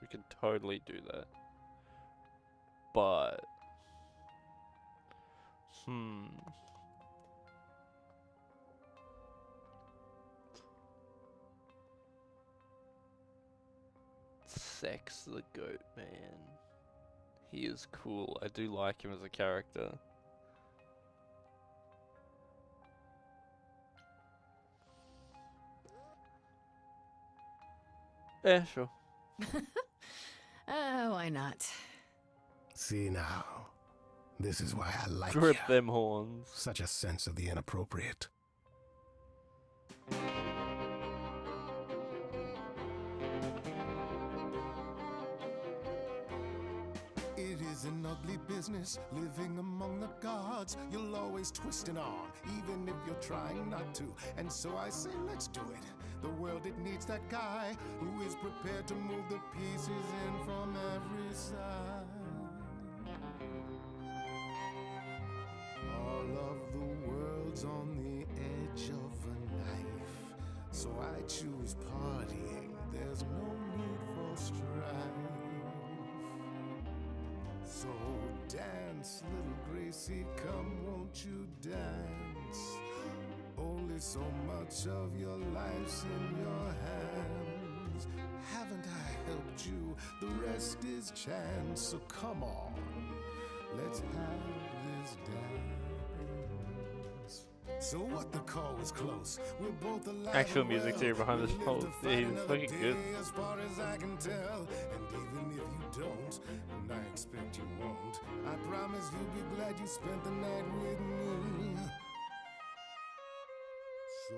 We can totally do that. But Sex the goat man. He is cool. I do like him as a character. Yeah, sure. Why not? See now, this is why I like Grip ya. them horns. Such a sense of the inappropriate. It is an ugly business, living among the gods. You'll always twisting on, even if you're trying not to. And so I say, let's do it. The world, it needs that guy who is prepared to move the pieces in from every side. All of the world's on the edge of a knife, so I choose partying. There's no need for strife. So dance, little Gracie, come, won't you dance? Only so much of your life's in your hands. Haven't I helped you? The rest is chance. So come on, let's have this dance. So what, the call was close. We're both alive. Actual music here behind this whole thing is fucking good. As far as I can tell, and even if you don't, and I expect you won't, I promise you'll be glad you spent the night with me. So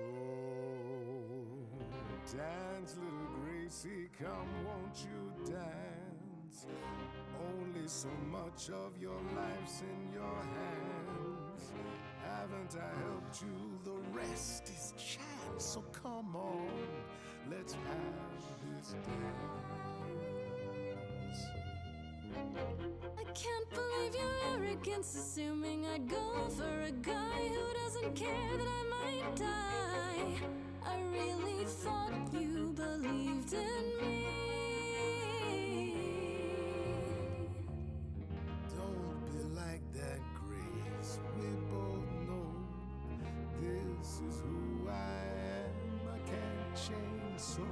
dance, little Gracie, come, won't you dance? Only so much of your life's in your hands. Haven't I helped you? The rest is chance. So come on, let's have this dance. I can't believe your arrogance, assuming I'd go for a guy who doesn't care that I might die. I really thought you believed in me. Don't be like that, Grace. We both know this is who I am. I can't change, so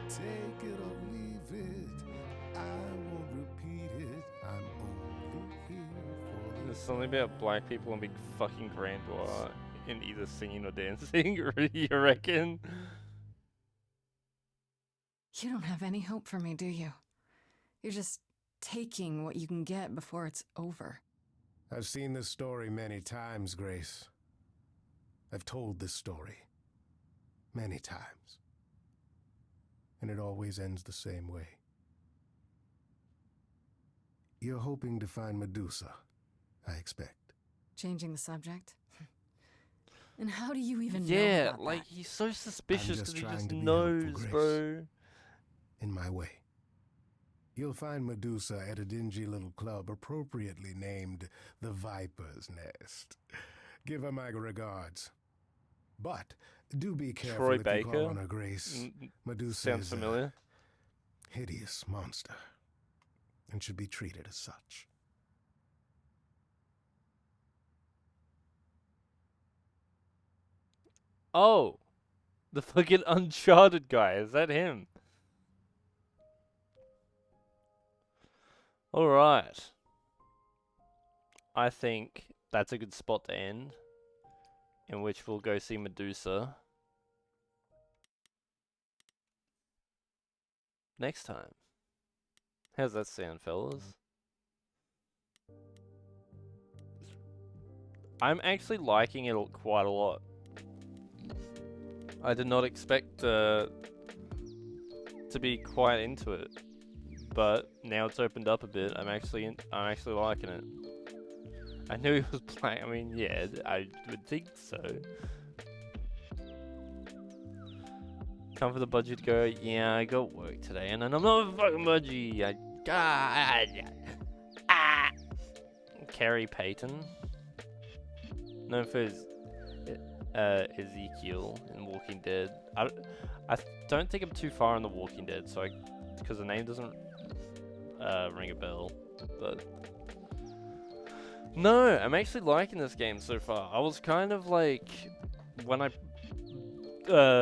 take it or leave it. I won't repeat it. I'm only here for There's something about black people and big fucking grandeur in either singing or dancing. You reckon? You don't have any hope for me, do you? You're just taking what you can get before it's over. I've seen this story many times, Grace. I've told this story many times. and it always ends the same way. You're hoping to find Medusa, I expect. Changing the subject? And how do you even know Yeah, about like, that? he's so suspicious I'm just because he trying just to be helpful, knows, Grace. bro. In my way. You'll find Medusa at a dingy little club appropriately named the Viper's Nest. Give her my regards. But do be careful Troy if Baker? you call on her, Grace. Medusa Sounds is familiar. a hideous monster and should be treated as such. Oh, the fucking Uncharted guy. Is that him? Alright. I think that's a good spot to end, in which we'll go see Medusa next time. How's that sound, fellas? I'm actually liking it quite a lot. I did not expect to be quite into it, but now it's opened up a bit. I'm actually liking it. I knew he was playing. I mean, yeah, I would think so. Time for the budgie to go. Yeah, I got work today, and I'm not a fucking budgie. Carrie Payton, known for his Ezekiel in Walking Dead. I don't think I'm too far in the Walking Dead, so because the name doesn't ring a bell, but no, I'm actually liking this game so far. I was kind of like, when I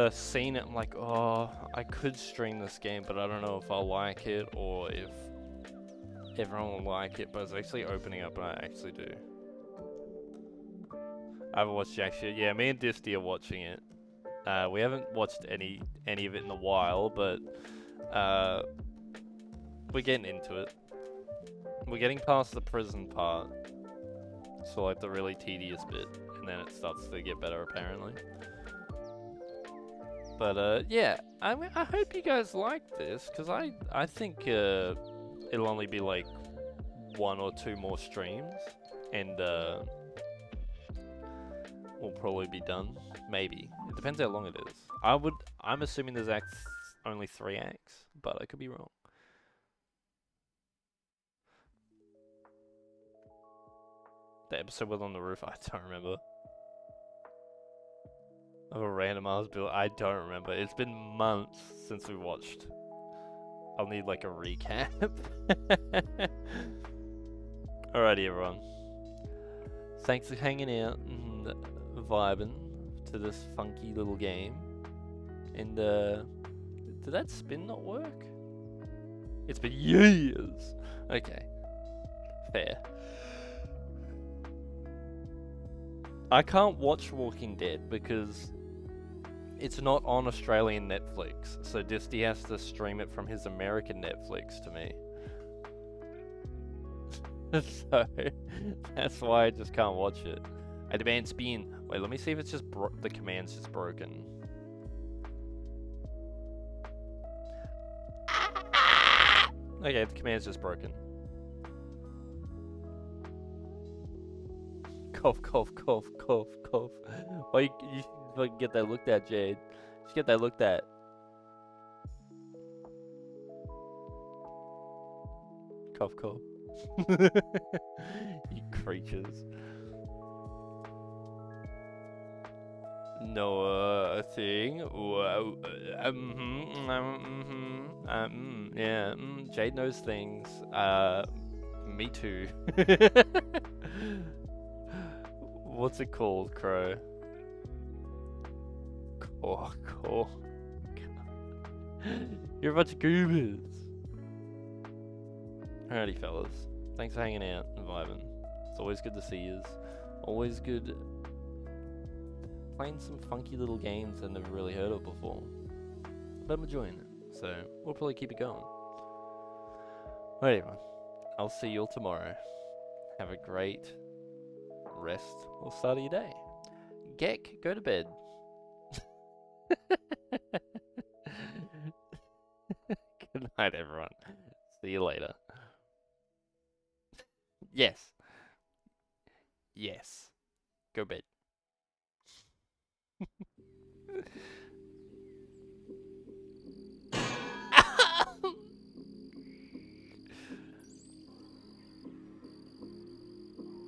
seen it, I'm like, oh, I could stream this game, but I don't know if I'll like it or if everyone will like it. But it's actually opening up, and I actually do. I haven't watched Jack shit. Yeah, me and Disty are watching it. We haven't watched any of it in a while, but we're getting into it. We're getting past the prison part, so like the really tedious bit, and then it starts to get better apparently. But yeah, I hope you guys like this, because I think it'll only be like 1 or 2 more streams, and we'll probably be done. Maybe. It depends how long it is. I'm assuming there's only 3 acts, but I could be wrong. The episode was on the roof. I don't remember. Of a random ass build. I don't remember. It's been months since we watched. I'll need like a recap. Alrighty, everyone. Thanks for hanging out and vibing to this funky little game. And did that spin not work? It's been years. Okay. Fair. I can't watch Walking Dead because it's not on Australian Netflix, so Disty has to stream it from his American Netflix to me. So, that's why I just can't watch it. I demand spin. Wait, let me see if it's just the command's just broken. Okay, the command's just broken. Cough, cough, cough, cough, cough. Why you fucking get that looked at, Jade? Just get that looked at. Cough, cough. You creatures. No thing. Yeah. Jade knows things. Me too. What's it called, Crow? Cool. You're a bunch of goobers. Alrighty, fellas. Thanks for hanging out and vibing. It's always good to see yous. Always good playing some funky little games I've never really heard of before. But I'm enjoying it, so we'll probably keep it going. Alright, everyone. I'll see you all tomorrow. Have a great rest or start of your day. Gek, go to bed. Night, everyone. See you later. Yes. Yes. Go bed.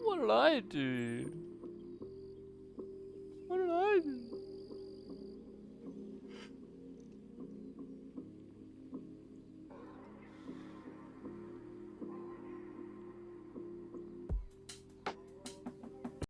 What did I do? What did I do?